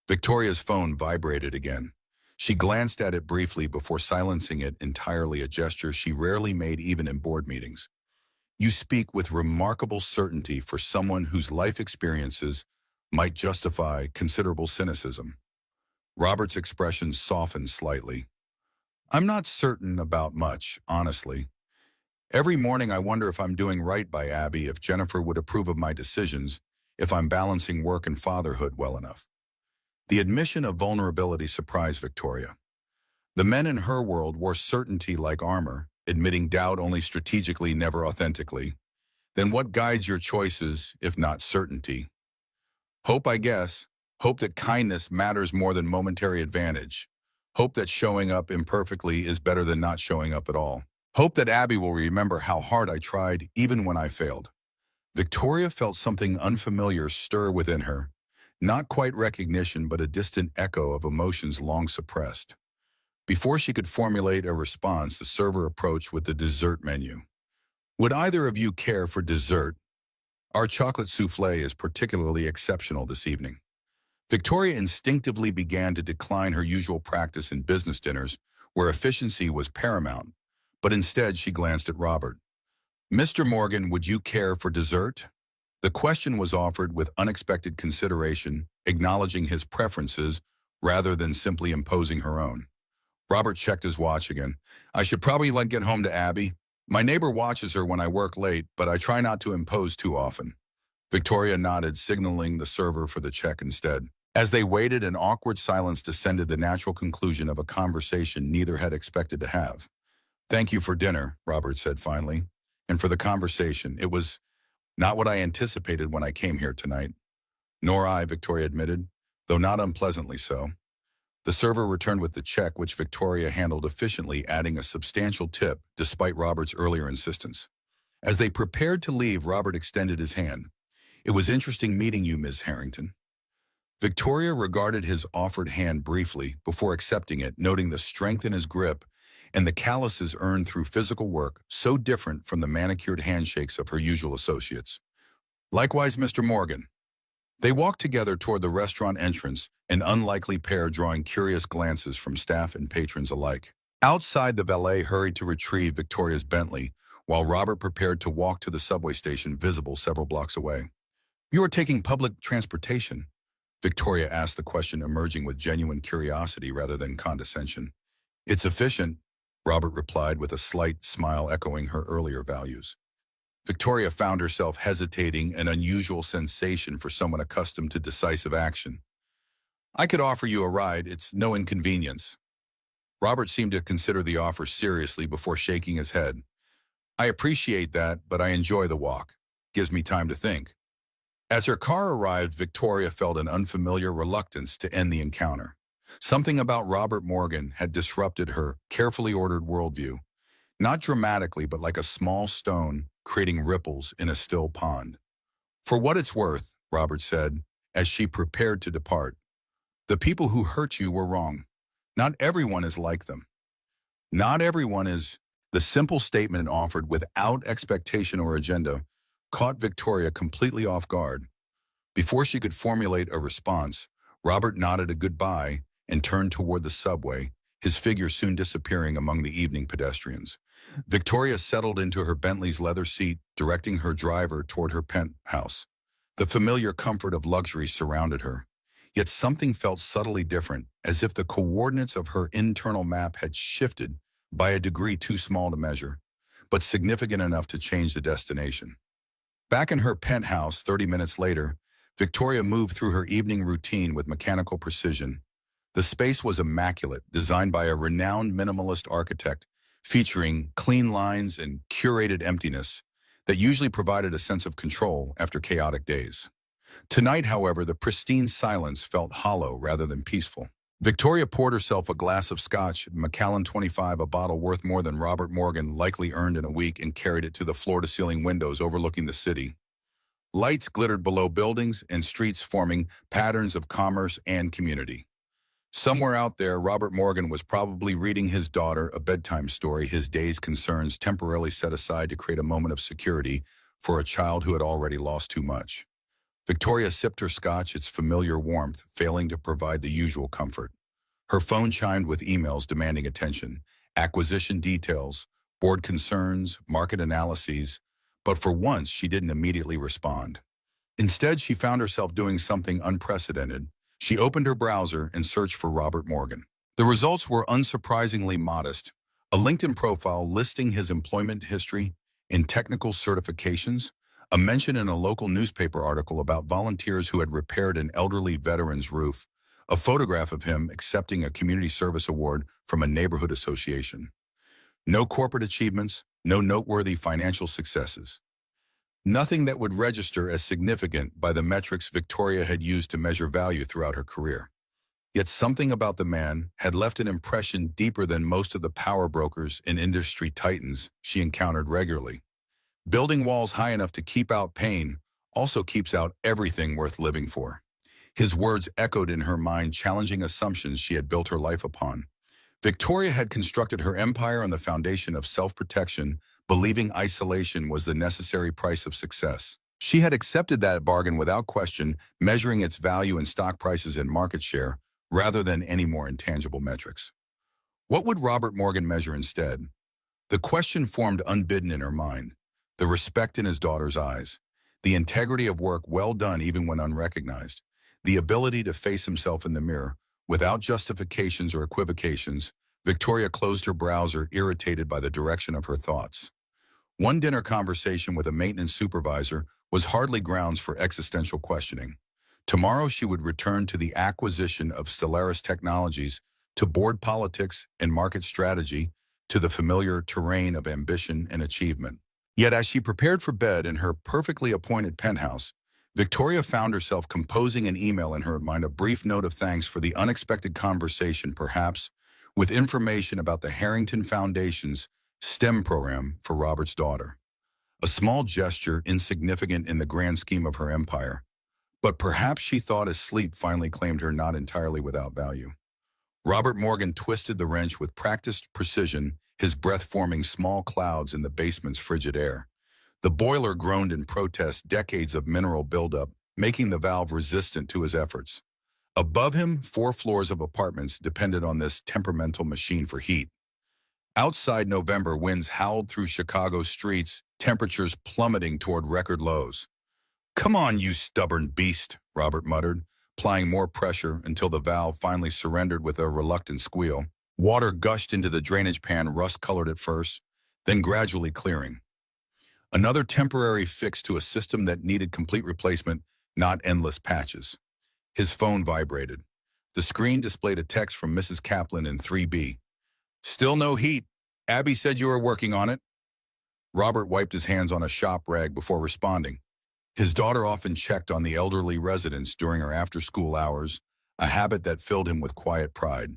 Victoria's phone vibrated again. She glanced at it briefly before silencing it entirely, a gesture she rarely made even in board meetings. "You speak with remarkable certainty for someone whose life experiences might justify considerable cynicism." Robert's expression softened slightly. "I'm not certain about much, honestly. Every morning I wonder if I'm doing right by Abby, if Jennifer would approve of my decisions, if I'm balancing work and fatherhood well enough." The admission of vulnerability surprised Victoria. The men in her world wore certainty like armor, admitting doubt only strategically, never authentically. Then what guides your choices, if not certainty? "Hope, I guess. Hope that kindness matters more than momentary advantage. Hope that showing up imperfectly is better than not showing up at all. Hope that Abby will remember how hard I tried, even when I failed." Victoria felt something unfamiliar stir within her. Not quite recognition, but a distant echo of emotions long suppressed. Before she could formulate a response, the server approached with the dessert menu. "Would either of you care for dessert? Our chocolate souffle is particularly exceptional this evening." Victoria instinctively began to decline her usual practice in business dinners, where efficiency was paramount, but instead she glanced at Robert. "Mr. Morgan, would you care for dessert?" The question was offered with unexpected consideration, acknowledging his preferences rather than simply imposing her own. Robert checked his watch again. "I should probably get home to Abby. My neighbor watches her when I work late, but I try not to impose too often." Victoria nodded, signaling the server for the check instead. As they waited, an awkward silence descended, the natural conclusion of a conversation neither had expected to have. "Thank you for dinner," Robert said finally, "and for the conversation. It was not what I anticipated when I came here tonight." "Nor I," Victoria admitted, though not unpleasantly so. The server returned with the check, which Victoria handled efficiently, adding a substantial tip despite Robert's earlier insistence. As they prepared to leave, Robert extended his hand. "It was interesting meeting you, Ms. Harrington." Victoria regarded his offered hand briefly before accepting it, noting the strength in his grip and the calluses earned through physical work so different from the manicured handshakes of her usual associates. Likewise, Mr. Morgan. They walked together toward the restaurant entrance, an unlikely pair drawing curious glances from staff and patrons alike. Outside, the valet hurried to retrieve Victoria's Bentley, while Robert prepared to walk to the subway station visible several blocks away. "You are taking public transportation?" Victoria asked the question, emerging with genuine curiosity rather than condescension. "It's efficient," Robert replied with a slight smile echoing her earlier values. Victoria found herself hesitating, an unusual sensation for someone accustomed to decisive action. "I could offer you a ride. It's no inconvenience." Robert seemed to consider the offer seriously before shaking his head. "I appreciate that, but I enjoy the walk. Gives me time to think." As her car arrived, Victoria felt an unfamiliar reluctance to end the encounter. Something about Robert Morgan had disrupted her carefully ordered worldview, not dramatically, but like a small stone creating ripples in a still pond. "For what it's worth," Robert said, as she prepared to depart, "the people who hurt you were wrong. Not everyone is like them. Not everyone is." The simple statement offered without expectation or agenda caught Victoria completely off guard. Before she could formulate a response, Robert nodded a goodbye and turned toward the subway, his figure soon disappearing among the evening pedestrians. Victoria settled into her Bentley's leather seat, directing her driver toward her penthouse. The familiar comfort of luxury surrounded her. Yet something felt subtly different, as if the coordinates of her internal map had shifted by a degree too small to measure, but significant enough to change the destination. Back in her penthouse 30 minutes later, Victoria moved through her evening routine with mechanical precision. The space was immaculate, designed by a renowned minimalist architect, featuring clean lines and curated emptiness that usually provided a sense of control after chaotic days. Tonight, however, the pristine silence felt hollow rather than peaceful. Victoria poured herself a glass of scotch, Macallan 25, a bottle worth more than Robert Morgan likely earned in a week, and carried it to the floor-to-ceiling windows overlooking the city. Lights glittered below buildings and streets, forming patterns of commerce and community. Somewhere out there, Robert Morgan was probably reading his daughter a bedtime story, his day's concerns temporarily set aside to create a moment of security for a child who had already lost too much. Victoria sipped her scotch, its familiar warmth failing to provide the usual comfort. Her phone chimed with emails demanding attention, acquisition details, board concerns, market analyses, but for once she didn't immediately respond. Instead, she found herself doing something unprecedented. She opened her browser and searched for Robert Morgan. The results were unsurprisingly modest. A LinkedIn profile listing his employment history and technical certifications, a mention in a local newspaper article about volunteers who had repaired an elderly veteran's roof, a photograph of him accepting a community service award from a neighborhood association. No corporate achievements, no noteworthy financial successes. Nothing that would register as significant by the metrics Victoria had used to measure value throughout her career. Yet something about the man had left an impression deeper than most of the power brokers and industry titans she encountered regularly. Building walls high enough to keep out pain also keeps out everything worth living for. His words echoed in her mind, challenging assumptions she had built her life upon. Victoria had constructed her empire on the foundation of self-protection, believing isolation was the necessary price of success. She had accepted that bargain without question, measuring its value in stock prices and market share, rather than any more intangible metrics. What would Robert Morgan measure instead? The question formed unbidden in her mind. The respect in his daughter's eyes, the integrity of work well done even when unrecognized, the ability to face himself in the mirror. Without justifications or equivocations, Victoria closed her browser, irritated by the direction of her thoughts. One dinner conversation with a maintenance supervisor was hardly grounds for existential questioning. Tomorrow she would return to the acquisition of Stellaris Technologies, to board politics and market strategy, to the familiar terrain of ambition and achievement. Yet as she prepared for bed in her perfectly appointed penthouse, Victoria found herself composing an email in her mind, a brief note of thanks for the unexpected conversation, perhaps with information about the Harrington Foundation's STEM program for Robert's daughter. A small gesture, insignificant in the grand scheme of her empire, But perhaps she thought his sleep finally claimed her not entirely without value. Robert Morgan twisted the wrench with practiced precision, his breath forming small clouds in the basement's frigid air. The boiler groaned in protest, decades of mineral buildup, making the valve resistant to his efforts. Above him, 4 floors of apartments depended on this temperamental machine for heat. Outside, November winds howled through Chicago's streets, temperatures plummeting toward record lows. "Come on, you stubborn beast," Robert muttered, applying more pressure until the valve finally surrendered with a reluctant squeal. Water gushed into the drainage pan, rust-colored at first, then gradually clearing. Another temporary fix to a system that needed complete replacement, not endless patches. His phone vibrated. The screen displayed a text from Mrs. Kaplan in 3B. "Still no heat. Abby said you were working on it." Robert wiped his hands on a shop rag before responding. His daughter often checked on the elderly residents during her after-school hours, a habit that filled him with quiet pride.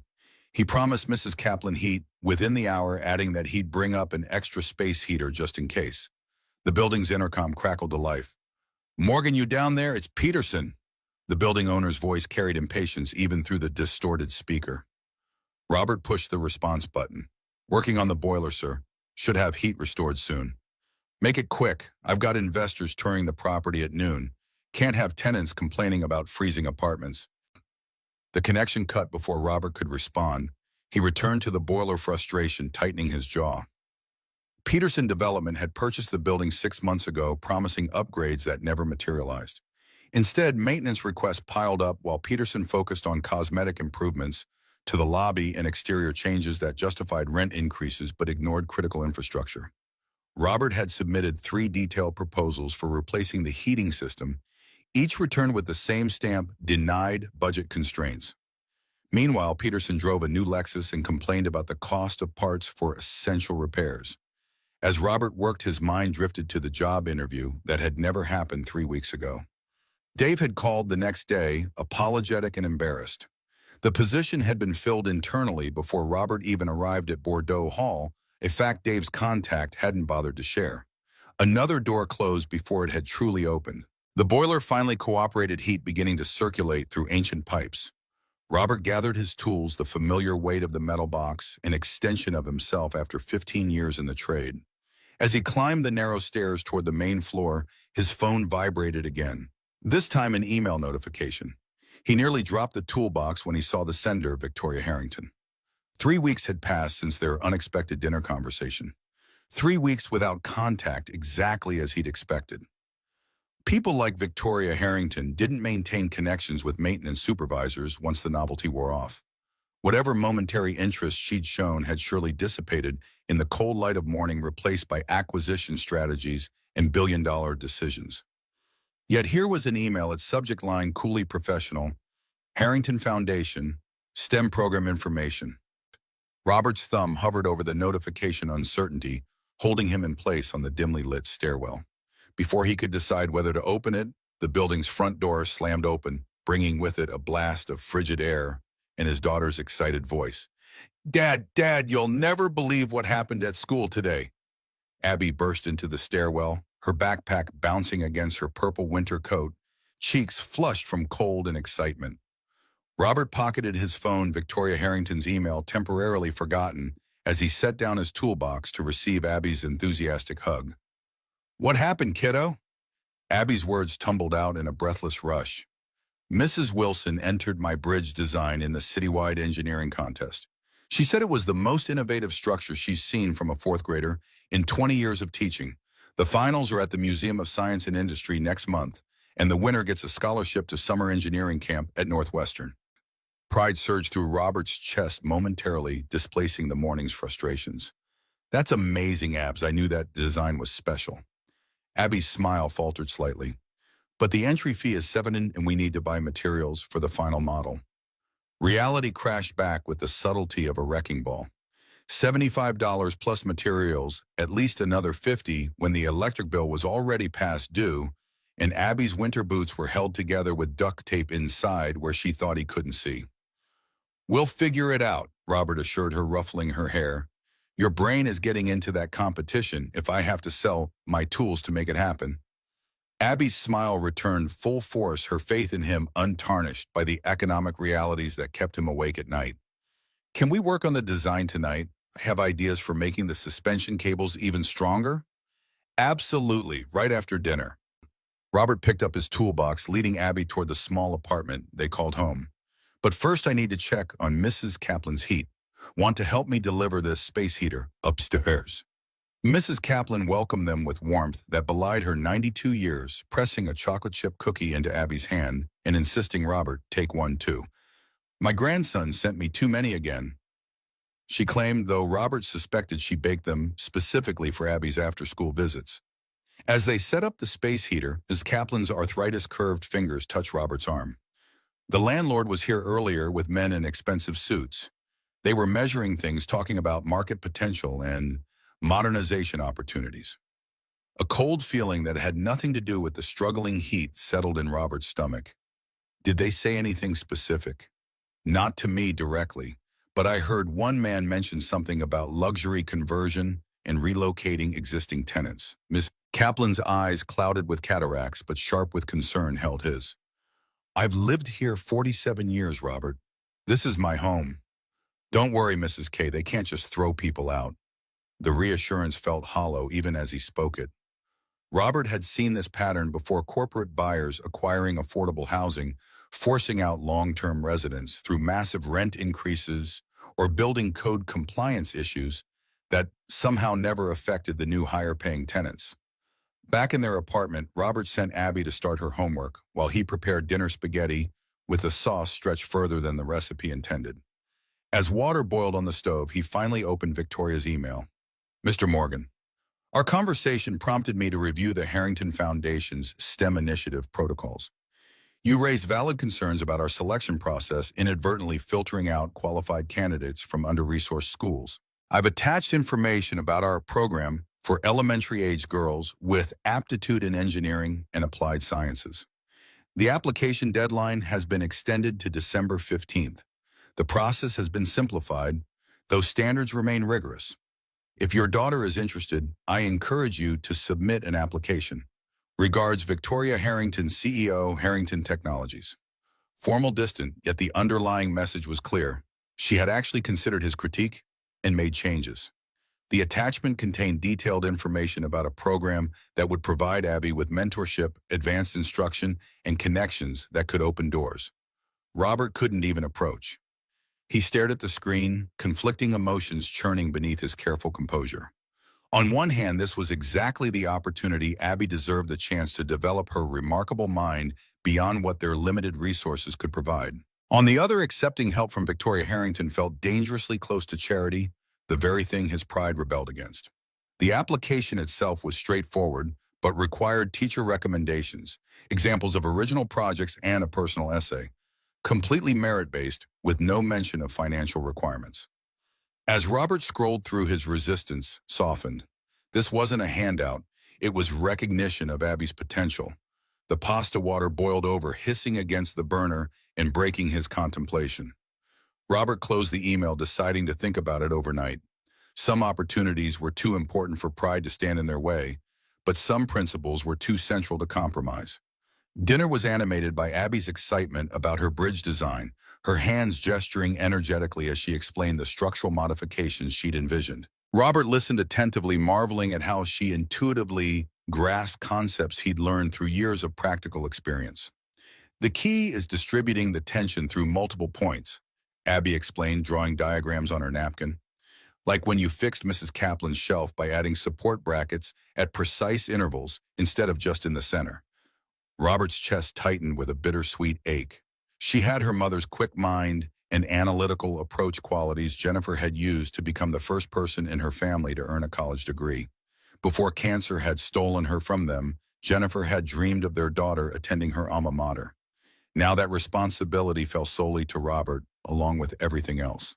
He promised Mrs. Kaplan heat within the hour, adding that he'd bring up an extra space heater just in case. The building's intercom crackled to life. "Morgan, you down there? It's Peterson." The building owner's voice carried impatience even through the distorted speaker. Robert pushed the response button. "Working on the boiler, sir. Should have heat restored soon." "Make it quick. I've got investors touring the property at noon. Can't have tenants complaining about freezing apartments." The connection cut before Robert could respond. He returned to the boiler, frustration tightening his jaw. Peterson Development had purchased the building 6 months ago, promising upgrades that never materialized. Instead, maintenance requests piled up while Peterson focused on cosmetic improvements to the lobby and exterior changes that justified rent increases but ignored critical infrastructure. Robert had submitted 3 detailed proposals for replacing the heating system, each returned with the same stamp: denied budget constraints. Meanwhile, Peterson drove a new Lexus and complained about the cost of parts for essential repairs. As Robert worked, his mind drifted to the job interview that had never happened 3 weeks ago. Dave had called the next day, apologetic and embarrassed. The position had been filled internally before Robert even arrived at Bordeaux Hall, a fact Dave's contact hadn't bothered to share. Another door closed before it had truly opened. The boiler finally cooperated, heat beginning to circulate through ancient pipes. Robert gathered his tools, the familiar weight of the metal box, an extension of himself after 15 years in the trade. As he climbed the narrow stairs toward the main floor, his phone vibrated again, this time an email notification. He nearly dropped the toolbox when he saw the sender, Victoria Harrington. 3 weeks had passed since their unexpected dinner conversation. 3 weeks without contact, exactly as he'd expected. People like Victoria Harrington didn't maintain connections with maintenance supervisors once the novelty wore off. Whatever momentary interest she'd shown had surely dissipated in the cold light of morning, replaced by acquisition strategies and billion-dollar decisions. Yet here was an email, its subject line coolly professional: Harrington Foundation, STEM program information. Robert's thumb hovered over the notification, uncertainty holding him in place on the dimly lit stairwell. Before he could decide whether to open it, the building's front door slammed open, bringing with it a blast of frigid air and his daughter's excited voice. Dad, you'll never believe what happened at school today." Abby burst into the stairwell, her backpack bouncing against her purple winter coat, cheeks flushed from cold and excitement. Robert pocketed his phone, Victoria Harrington's email temporarily forgotten, as he set down his toolbox to receive Abby's enthusiastic hug. "What happened, kiddo?" Abby's words tumbled out in a breathless rush. "Mrs. Wilson entered my bridge design in the citywide engineering contest. She said it was the most innovative structure she's seen from a 4th grader in 20 years of teaching. The finals are at the Museum of Science and Industry next month, and the winner gets a scholarship to summer engineering camp at Northwestern." Pride surged through Robert's chest, momentarily displacing the morning's frustrations. "That's amazing, Abs. I knew that design was special." Abby's smile faltered slightly. "But the entry fee is $7 and we need to buy materials for the final model." Reality crashed back with the subtlety of a wrecking ball. $75 plus materials, at least another $50 when the electric bill was already past due, and Abby's winter boots were held together with duct tape inside where she thought he couldn't see. "We'll figure it out," Robert assured her, ruffling her hair. "Your brain is getting into that competition if I have to sell my tools to make it happen." Abby's smile returned full force, her faith in him untarnished by the economic realities that kept him awake at night. Can we work on the design tonight? I have ideas for making the suspension cables even stronger. Absolutely, right after dinner. Robert picked up his toolbox, leading Abby toward the small apartment they called home. But first I need to check on Mrs. Kaplan's heat. Want to help me deliver this space heater upstairs? Mrs. Kaplan welcomed them with warmth that belied her 92 years, pressing a chocolate chip cookie into Abby's hand and insisting Robert take one too. My grandson sent me too many again, she claimed, though Robert suspected she baked them specifically for Abby's after-school visits. As they set up the space heater, Ms. Kaplan's arthritis-curved fingers touched Robert's arm. The landlord was here earlier with men in expensive suits. They were measuring things, talking about market potential and modernization opportunities. A cold feeling that had nothing to do with the struggling heat settled in Robert's stomach. Did they say anything specific? Not to me directly, but I heard one man mention something about luxury conversion and relocating existing tenants. Miss Kaplan's eyes, clouded with cataracts but sharp with concern, held his. I've lived here 47 years, Robert. This is my home. Don't worry, Mrs. K, they can't just throw people out. The reassurance felt hollow even as he spoke it. Robert had seen this pattern before: corporate buyers acquiring affordable housing, forcing out long-term residents through massive rent increases or building code compliance issues that somehow never affected the new higher-paying tenants. Back in their apartment, Robert sent Abby to start her homework while he prepared dinner spaghetti with the sauce stretched further than the recipe intended. As water boiled on the stove, he finally opened Victoria's email. Mr. Morgan, our conversation prompted me to review the Harrington Foundation's STEM initiative protocols. You raised valid concerns about our selection process inadvertently filtering out qualified candidates from under-resourced schools. I've attached information about our program for elementary-age girls with aptitude in engineering and applied sciences. The application deadline has been extended to December 15th. The process has been simplified, though standards remain rigorous. If your daughter is interested, I encourage you to submit an application. Regards, Victoria Harrington, CEO, Harrington Technologies. Formal, distant, yet the underlying message was clear. She had actually considered his critique and made changes. The attachment contained detailed information about a program that would provide Abby with mentorship, advanced instruction, and connections that could open doors Robert couldn't even approach. He stared at the screen, conflicting emotions churning beneath his careful composure. On one hand, this was exactly the opportunity Abby deserved, the chance to develop her remarkable mind beyond what their limited resources could provide. On the other, accepting help from Victoria Harrington felt dangerously close to charity, the very thing his pride rebelled against. The application itself was straightforward, but required teacher recommendations, examples of original projects, and a personal essay. Completely merit-based, with no mention of financial requirements. As Robert scrolled through, his resistance softened. This wasn't a handout, it was recognition of Abby's potential. The pasta water boiled over, hissing against the burner and breaking his contemplation. Robert closed the email, deciding to think about it overnight. Some opportunities were too important for pride to stand in their way, but some principles were too central to compromise. Dinner was animated by Abby's excitement about her bridge design, her hands gesturing energetically as she explained the structural modifications she'd envisioned. Robert listened attentively, marveling at how she intuitively grasped concepts he'd learned through years of practical experience. The key is distributing the tension through multiple points, Abby explained, drawing diagrams on her napkin. Like when you fixed Mrs. Kaplan's shelf by adding support brackets at precise intervals instead of just in the center. Robert's chest tightened with a bittersweet ache. She had her mother's quick mind and analytical approach, qualities Jennifer had used to become the first person in her family to earn a college degree. Before cancer had stolen her from them, Jennifer had dreamed of their daughter attending her alma mater. Now that responsibility fell solely to Robert, along with everything else.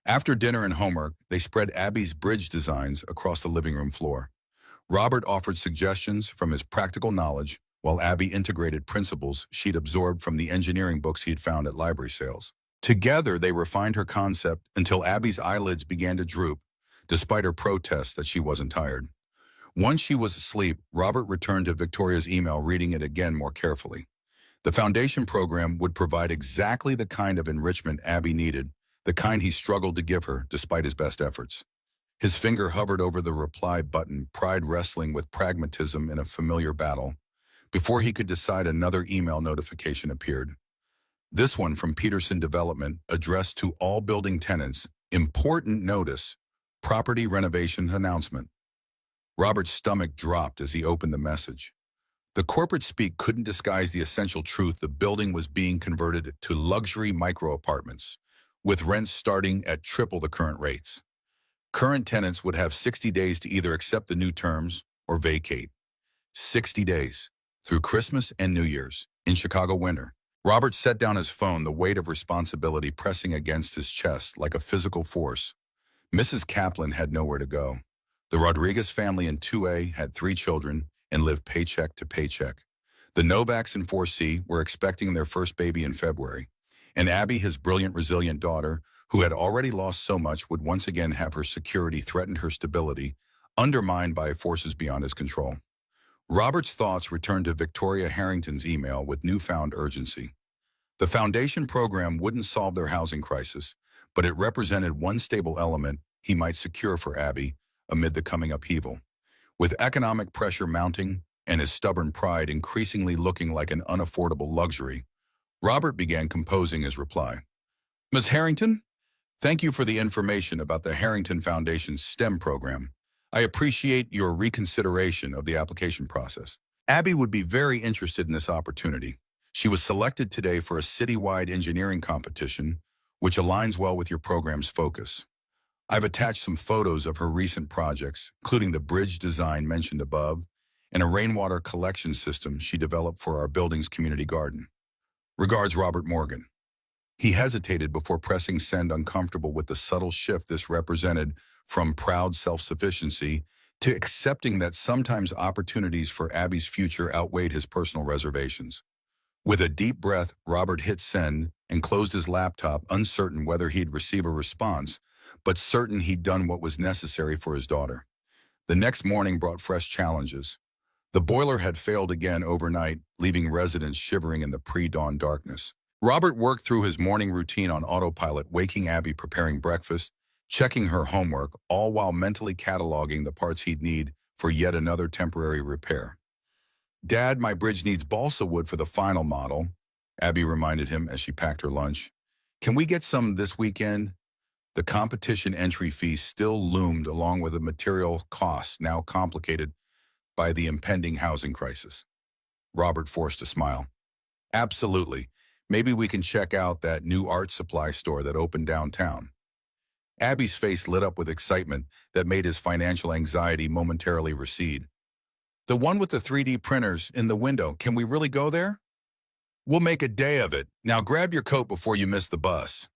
After dinner and homework, they spread Abby's bridge designs across the living room floor. Robert offered suggestions from his practical knowledge, while Abby integrated principles she'd absorbed from the engineering books he'd found at library sales. Together, they refined her concept until Abby's eyelids began to droop, despite her protests that she wasn't tired. Once she was asleep, Robert returned to Victoria's email, reading it again more carefully. The foundation program would provide exactly the kind of enrichment Abby needed, the kind he struggled to give her despite his best efforts. His finger hovered over the reply button, pride wrestling with pragmatism in a familiar battle. Before he could decide, another email notification appeared. This one from Peterson Development, addressed to all building tenants. Important notice. Property renovation announcement. Robert's stomach dropped as he opened the message. The corporate speak couldn't disguise the essential truth: the building was being converted to luxury micro-apartments, with rents starting at triple the current rates. Current tenants would have 60 days to either accept the new terms or vacate. 60 days, through Christmas and New Year's, in Chicago winter. Robert set down his phone, the weight of responsibility pressing against his chest like a physical force. Mrs. Kaplan had nowhere to go. The Rodriguez family in 2A had 3 children and lived paycheck to paycheck. The Novaks in 4C were expecting their first baby in February, and Abby, his brilliant, resilient daughter, who had already lost so much, would once again have her security threaten, her stability undermined by forces beyond his control. Robert's thoughts returned to Victoria Harrington's email with newfound urgency. The foundation program wouldn't solve their housing crisis, but it represented one stable element he might secure for Abby amid the coming upheaval. With economic pressure mounting and his stubborn pride increasingly looking like an unaffordable luxury, Robert began composing his reply. Ms. Harrington, thank you for the information about the Harrington Foundation's STEM program. I appreciate your reconsideration of the application process. Abby would be very interested in this opportunity. She was selected today for a citywide engineering competition, which aligns well with your program's focus. I've attached some photos of her recent projects, including the bridge design mentioned above and a rainwater collection system she developed for our building's community garden. Regards, Robert Morgan. He hesitated before pressing send, uncomfortable with the subtle shift this represented from proud self-sufficiency to accepting that sometimes opportunities for Abby's future outweighed his personal reservations. With a deep breath, Robert hit send and closed his laptop, uncertain whether he'd receive a response, but certain he'd done what was necessary for his daughter. The next morning brought fresh challenges. The boiler had failed again overnight, leaving residents shivering in the pre-dawn darkness. Robert worked through his morning routine on autopilot, waking Abby, preparing breakfast, checking her homework, all while mentally cataloging the parts he'd need for yet another temporary repair. Dad, my bridge needs balsa wood for the final model, Abby reminded him as she packed her lunch. Can we get some this weekend? The competition entry fee still loomed, along with the material costs now complicated by the impending housing crisis. Robert forced a smile. Absolutely. Maybe we can check out that new art supply store that opened downtown. Abby's face lit up with excitement that made his financial anxiety momentarily recede. The one with the 3D printers in the window, can we really go there? We'll make a day of it. Now grab your coat before you miss the bus.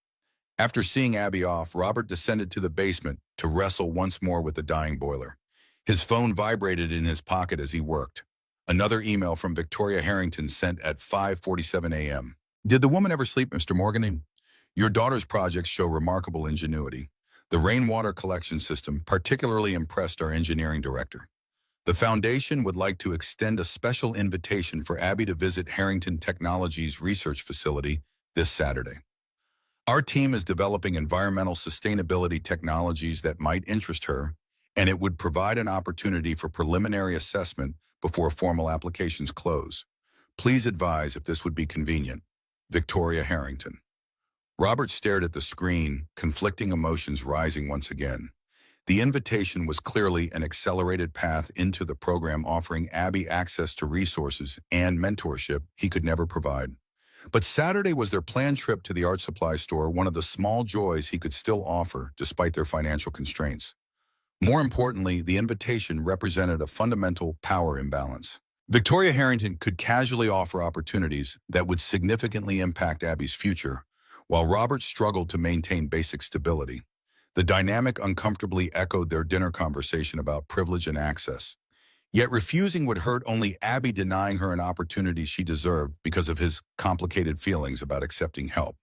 After seeing Abby off, Robert descended to the basement to wrestle once more with the dying boiler. His phone vibrated in his pocket as he worked. Another email from Victoria Harrington sent at 5:47 a.m. Did the woman ever sleep, Mr. Morgan? Your daughter's projects show remarkable ingenuity. The rainwater collection system particularly impressed our engineering director. The foundation would like to extend a special invitation for Abby to visit Harrington Technologies research facility this Saturday. Our team is developing environmental sustainability technologies that might interest her, and it would provide an opportunity for preliminary assessment before formal applications close. Please advise if this would be convenient. Victoria Harrington. Robert stared at the screen, conflicting emotions rising once again. The invitation was clearly an accelerated path into the program, offering Abby access to resources and mentorship he could never provide. But Saturday was their planned trip to the art supply store, one of the small joys he could still offer despite their financial constraints. More importantly, the invitation represented a fundamental power imbalance. Victoria Harrington could casually offer opportunities that would significantly impact Abby's future, while Robert struggled to maintain basic stability. The dynamic uncomfortably echoed their dinner conversation about privilege and access. Yet refusing would hurt only Abby, denying her an opportunity she deserved because of his complicated feelings about accepting help.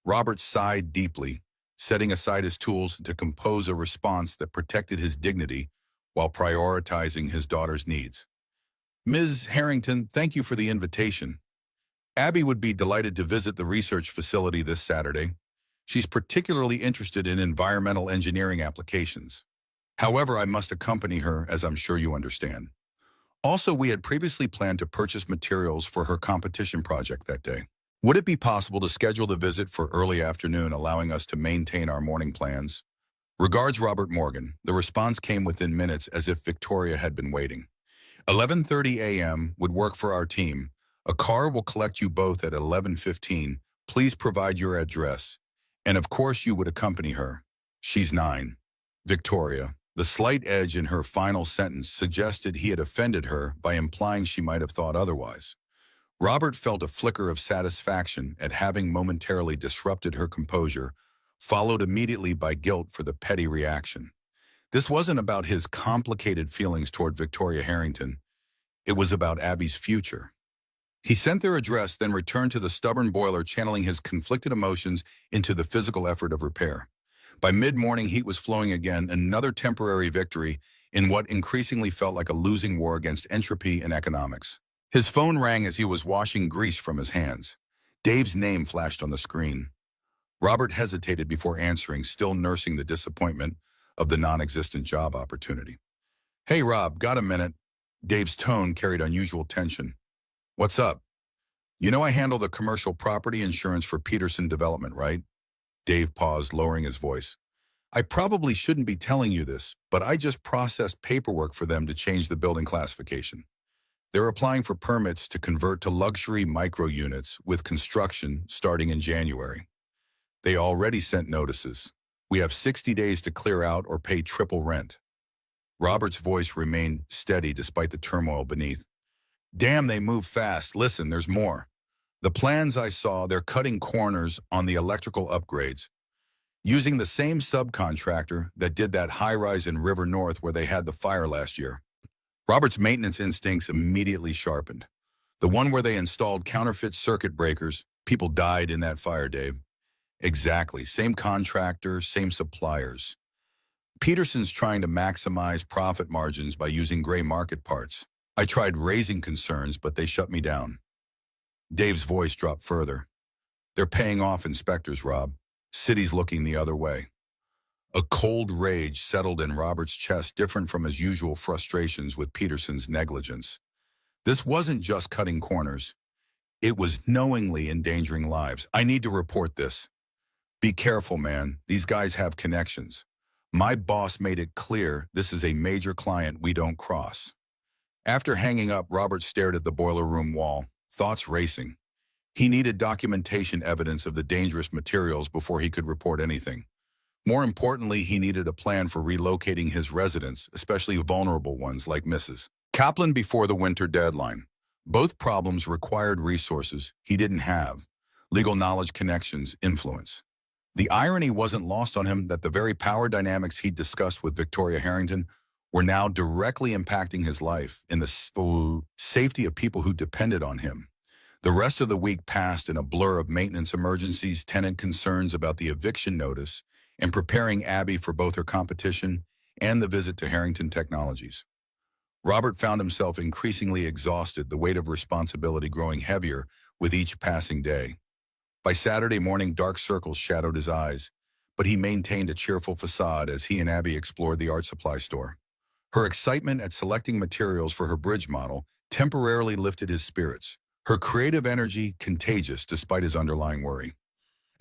Robert sighed deeply, setting aside his tools to compose a response that protected his dignity while prioritizing his daughter's needs. Ms. Harrington, thank you for the invitation. Abby would be delighted to visit the research facility this Saturday. She's particularly interested in environmental engineering applications. However, I must accompany her, as I'm sure you understand. Also, we had previously planned to purchase materials for her competition project that day. Would it be possible to schedule the visit for early afternoon, allowing us to maintain our morning plans? Regards, Robert Morgan. The response came within minutes as if Victoria had been waiting. 11:30 a.m. would work for our team. A car will collect you both at 11:15. Please provide your address. And of course you would accompany her. She's 9. Victoria. The slight edge in her final sentence suggested he had offended her by implying she might have thought otherwise. Robert felt a flicker of satisfaction at having momentarily disrupted her composure, followed immediately by guilt for the petty reaction. This wasn't about his complicated feelings toward Victoria Harrington. It was about Abby's future. He sent their address, then returned to the stubborn boiler, channeling his conflicted emotions into the physical effort of repair. By mid-morning, heat was flowing again, another temporary victory in what increasingly felt like a losing war against entropy and economics. His phone rang as he was washing grease from his hands. Dave's name flashed on the screen. Robert hesitated before answering, still nursing the disappointment of the non-existent job opportunity. "Hey, Rob, got a minute?" Dave's tone carried unusual tension. "What's up?" "You know I handle the commercial property insurance for Peterson Development, right?" Dave paused, lowering his voice. "I probably shouldn't be telling you this, but I just processed paperwork for them to change the building classification. They're applying for permits to convert to luxury micro units with construction starting in January. They already sent notices. We have 60 days to clear out or pay triple rent." Robert's voice remained steady despite the turmoil beneath. "Damn, they move fast. Listen, there's more. The plans I saw, they're cutting corners on the electrical upgrades, using the same subcontractor that did that high-rise in River North where they had the fire last year." Robert's maintenance instincts immediately sharpened. "The one where they installed counterfeit circuit breakers. People died in that fire, Dave." "Exactly. Same contractor, same suppliers. Peterson's trying to maximize profit margins by using gray market parts. I tried raising concerns, but they shut me down." Dave's voice dropped further. "They're paying off inspectors, Rob. City's looking the other way." A cold rage settled in Robert's chest, different from his usual frustrations with Peterson's negligence. This wasn't just cutting corners. It was knowingly endangering lives. "I need to report this." "Be careful, man. These guys have connections. My boss made it clear this is a major client we don't cross." After hanging up, Robert stared at the boiler room wall, thoughts racing. He needed documentation evidence of the dangerous materials before he could report anything. More importantly, he needed a plan for relocating his residents, especially vulnerable ones like Mrs. Kaplan, before the winter deadline. Both problems required resources he didn't have: legal knowledge, connections, influence. The irony wasn't lost on him that the very power dynamics he'd discussed with Victoria Harrington were now directly impacting his life and the safety of people who depended on him. The rest of the week passed in a blur of maintenance emergencies, tenant concerns about the eviction notice, and preparing Abby for both her competition and the visit to Harrington Technologies. Robert found himself increasingly exhausted, the weight of responsibility growing heavier with each passing day. By Saturday morning, dark circles shadowed his eyes, but he maintained a cheerful facade as he and Abby explored the art supply store. Her excitement at selecting materials for her bridge model temporarily lifted his spirits, her creative energy contagious despite his underlying worry.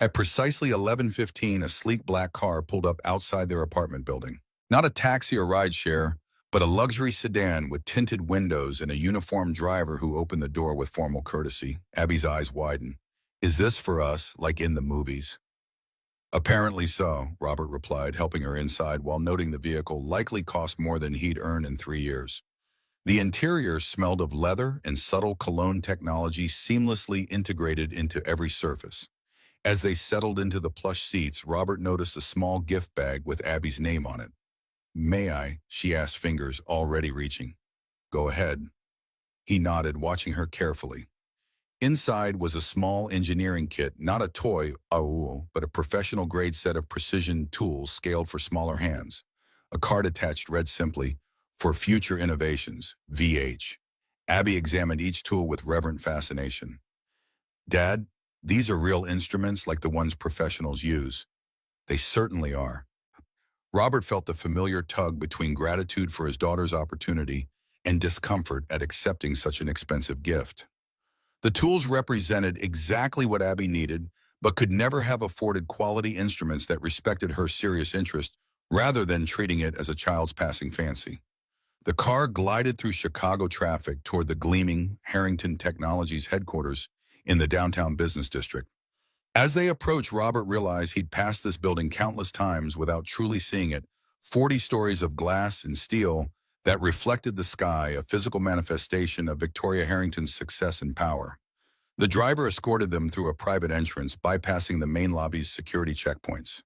At precisely 11:15, a sleek black car pulled up outside their apartment building. Not a taxi or rideshare, but a luxury sedan with tinted windows and a uniformed driver who opened the door with formal courtesy. Abby's eyes widened. "Is this for us, like in the movies?" "Apparently so," Robert replied, helping her inside while noting the vehicle likely cost more than he'd earned in 3 years. The interior smelled of leather and subtle cologne technology seamlessly integrated into every surface. As they settled into the plush seats, Robert noticed a small gift bag with Abby's name on it. "May I?" she asked, fingers already reaching. "Go ahead." He nodded, watching her carefully. Inside was a small engineering kit, not a toy, but a professional-grade set of precision tools scaled for smaller hands. A card attached read simply, For future innovations, VH. Abby examined each tool with reverent fascination. Dad, these are real instruments like the ones professionals use. They certainly are. Robert felt the familiar tug between gratitude for his daughter's opportunity and discomfort at accepting such an expensive gift. The tools represented exactly what Abby needed, but could never have afforded quality instruments that respected her serious interest rather than treating it as a child's passing fancy. The car glided through Chicago traffic toward the gleaming Harrington Technologies headquarters in the downtown business district. As they approached, Robert realized he'd passed this building countless times without truly seeing it. 40 stories of glass and steel that reflected the sky, a physical manifestation of Victoria Harrington's success and power. The driver escorted them through a private entrance, bypassing the main lobby's security checkpoints.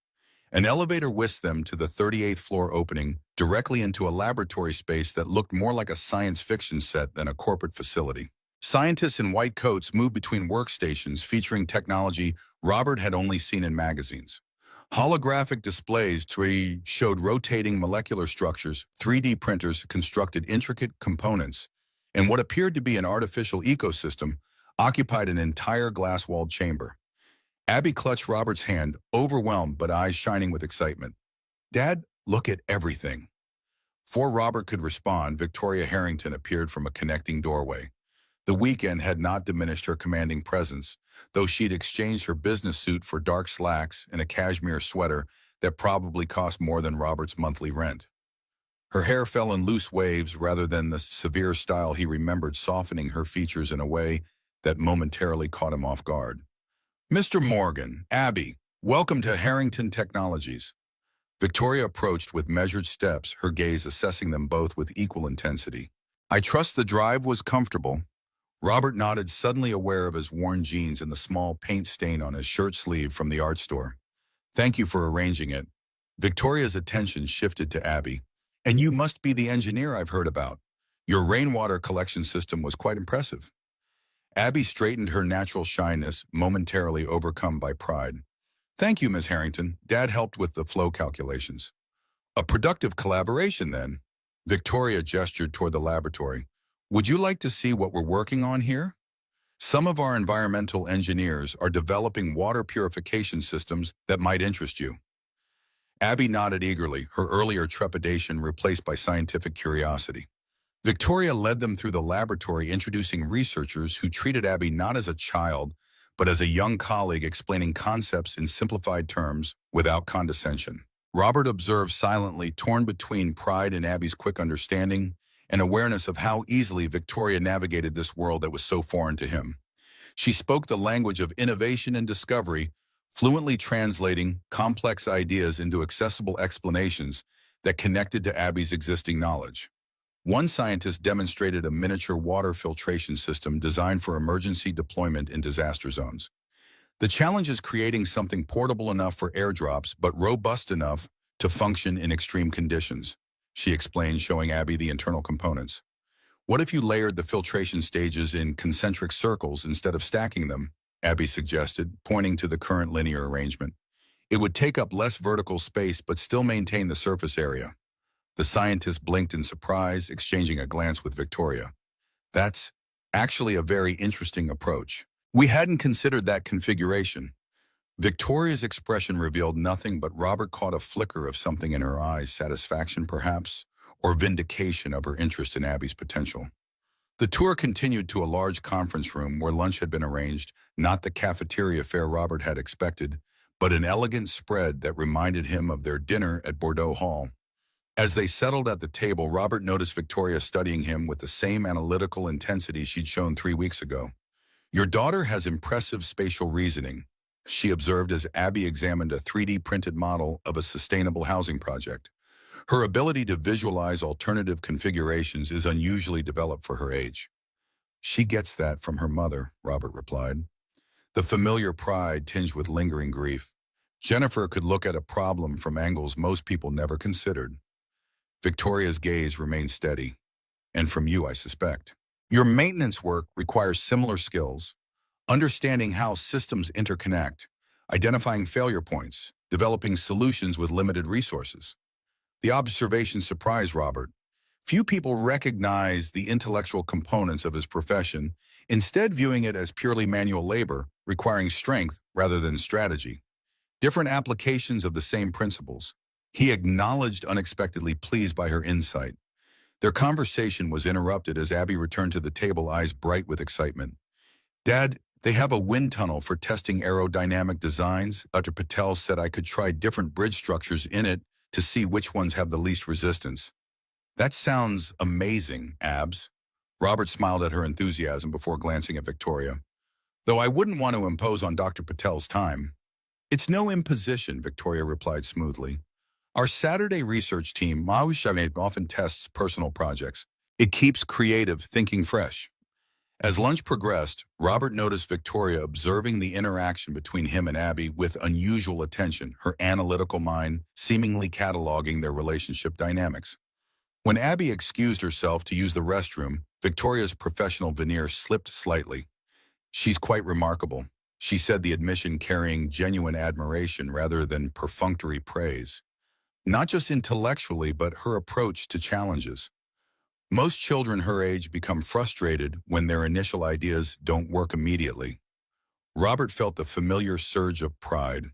An elevator whisked them to the 38th floor opening, directly into a laboratory space that looked more like a science fiction set than a corporate facility. Scientists in white coats moved between workstations featuring technology Robert had only seen in magazines. Holographic displays showed rotating molecular structures, 3D printers constructed intricate components, and what appeared to be an artificial ecosystem occupied an entire glass-walled chamber. Abby clutched Robert's hand, overwhelmed but eyes shining with excitement. Dad, look at everything. Before Robert could respond, Victoria Harrington appeared from a connecting doorway. The weekend had not diminished her commanding presence, though she'd exchanged her business suit for dark slacks and a cashmere sweater that probably cost more than Robert's monthly rent. Her hair fell in loose waves rather than the severe style he remembered, softening her features in a way that momentarily caught him off guard. Mr. Morgan, Abby, welcome to Harrington Technologies. Victoria approached with measured steps, her gaze assessing them both with equal intensity. I trust the drive was comfortable. Robert nodded, suddenly aware of his worn jeans and the small paint stain on his shirt sleeve from the art store. Thank you for arranging it. Victoria's attention shifted to Abby. And you must be the engineer I've heard about. Your rainwater collection system was quite impressive. Abby straightened her natural shyness, momentarily overcome by pride. Thank you, Ms. Harrington. Dad helped with the flow calculations. A productive collaboration, then. Victoria gestured toward the laboratory. Would you like to see what we're working on here? Some of our environmental engineers are developing water purification systems that might interest you. Abby nodded eagerly, her earlier trepidation replaced by scientific curiosity. Victoria led them through the laboratory, introducing researchers who treated Abby not as a child, but as a young colleague explaining concepts in simplified terms without condescension. Robert observed silently, torn between pride in Abby's quick understanding and awareness of how easily Victoria navigated this world that was so foreign to him. She spoke the language of innovation and discovery, fluently translating complex ideas into accessible explanations that connected to Abby's existing knowledge. One scientist demonstrated a miniature water filtration system designed for emergency deployment in disaster zones. The challenge is creating something portable enough for airdrops but robust enough to function in extreme conditions, she explained, showing Abby the internal components. What if you layered the filtration stages in concentric circles instead of stacking them? Abby suggested, pointing to the current linear arrangement. It would take up less vertical space but still maintain the surface area. The scientist blinked in surprise, exchanging a glance with Victoria. That's actually a very interesting approach. We hadn't considered that configuration. Victoria's expression revealed nothing, but Robert caught a flicker of something in her eyes, satisfaction perhaps, or vindication of her interest in Abby's potential. The tour continued to a large conference room where lunch had been arranged, not the cafeteria fare Robert had expected, but an elegant spread that reminded him of their dinner at Bordeaux Hall. As they settled at the table, Robert noticed Victoria studying him with the same analytical intensity she'd shown 3 weeks ago. Your daughter has impressive spatial reasoning, she observed as Abby examined a 3D printed model of a sustainable housing project. Her ability to visualize alternative configurations is unusually developed for her age. She gets that from her mother, Robert replied. The familiar pride tinged with lingering grief. Jennifer could look at a problem from angles most people never considered. Victoria's gaze remained steady. And from you, I suspect. Your maintenance work requires similar skills. Understanding how systems interconnect, identifying failure points, developing solutions with limited resources. The observation surprised Robert. Few people recognize the intellectual components of his profession, instead viewing it as purely manual labor, requiring strength rather than strategy. Different applications of the same principles. He acknowledged, unexpectedly pleased by her insight. Their conversation was interrupted as Abby returned to the table, eyes bright with excitement. Dad, they have a wind tunnel for testing aerodynamic designs. Dr. Patel said I could try different bridge structures in it to see which ones have the least resistance. That sounds amazing, Abs. Robert smiled at her enthusiasm before glancing at Victoria. Though I wouldn't want to impose on Dr. Patel's time. It's no imposition, Victoria replied smoothly. Our Saturday research team often tests personal projects. It keeps creative thinking fresh. As lunch progressed, Robert noticed Victoria observing the interaction between him and Abby with unusual attention, her analytical mind seemingly cataloging their relationship dynamics. When Abby excused herself to use the restroom, Victoria's professional veneer slipped slightly. She's quite remarkable, she said, the admission carrying genuine admiration rather than perfunctory praise. Not just intellectually, but her approach to challenges. Most children her age become frustrated when their initial ideas don't work immediately. Robert felt the familiar surge of pride.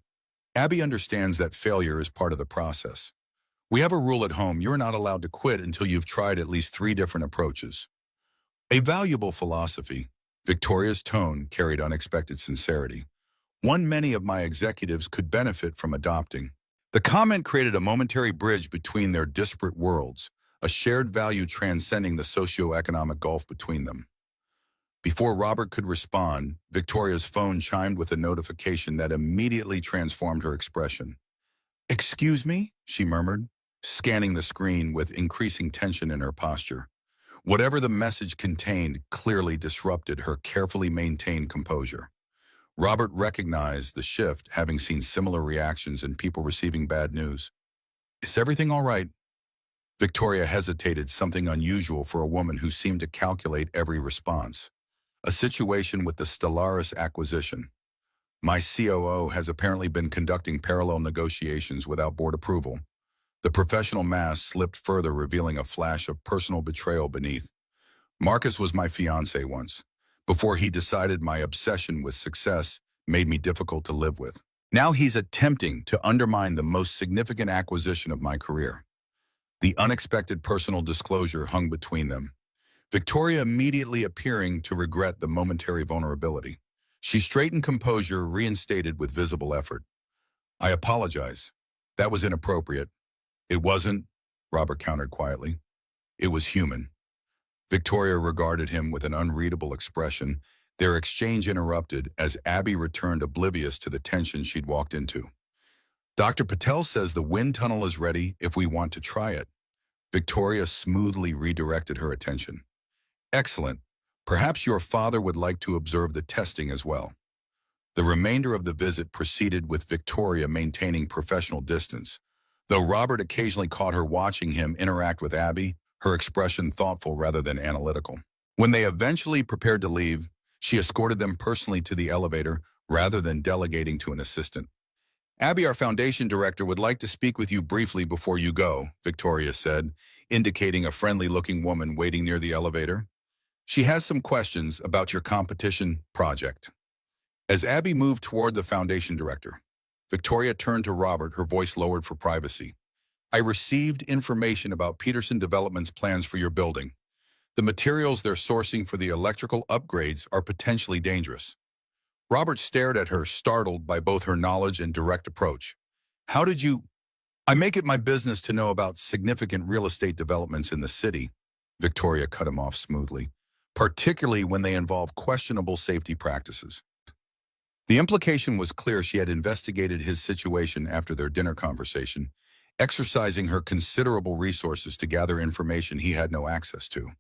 Abby understands that failure is part of the process. We have a rule at home: you're not allowed to quit until you've tried at least 3 different approaches. A valuable philosophy. Victoria's tone carried unexpected sincerity. One many of my executives could benefit from adopting. The comment created a momentary bridge between their disparate worlds, a shared value transcending the socio-economic gulf between them. Before Robert could respond, Victoria's phone chimed with a notification that immediately transformed her expression. "Excuse me?" she murmured, scanning the screen with increasing tension in her posture. Whatever the message contained clearly disrupted her carefully maintained composure. Robert recognized the shift, having seen similar reactions in people receiving bad news. "Is everything all right?" Victoria hesitated, something unusual for a woman who seemed to calculate every response. A situation with the Stellaris acquisition. My COO has apparently been conducting parallel negotiations without board approval. The professional mask slipped further, revealing a flash of personal betrayal beneath. Marcus was my fiancé once, before he decided my obsession with success made me difficult to live with. Now he's attempting to undermine the most significant acquisition of my career. The unexpected personal disclosure hung between them, Victoria immediately appearing to regret the momentary vulnerability. She straightened composure, reinstated with visible effort. "I apologize. That was inappropriate." "It wasn't," Robert countered quietly. "It was human." Victoria regarded him with an unreadable expression. Their exchange interrupted as Abby returned, oblivious to the tension she'd walked into. "Dr. Patel says the wind tunnel is ready if we want to try it." Victoria smoothly redirected her attention. "Excellent. Perhaps your father would like to observe the testing as well." The remainder of the visit proceeded with Victoria maintaining professional distance. Though Robert occasionally caught her watching him interact with Abby, her expression thoughtful rather than analytical. When they eventually prepared to leave, she escorted them personally to the elevator rather than delegating to an assistant. "Abby, our foundation director, would like to speak with you briefly before you go," Victoria said, indicating a friendly-looking woman waiting near the elevator. "She has some questions about your competition project." As Abby moved toward the foundation director, Victoria turned to Robert, her voice lowered for privacy. "I received information about Peterson Development's plans for your building. The materials they're sourcing for the electrical upgrades are potentially dangerous." Robert stared at her, startled by both her knowledge and direct approach. "How did you—" "I make it my business to know about significant real estate developments in the city," Victoria cut him off smoothly, "particularly when they involve questionable safety practices." The implication was clear. She had investigated his situation after their dinner conversation, exercising her considerable resources to gather information he had no access to.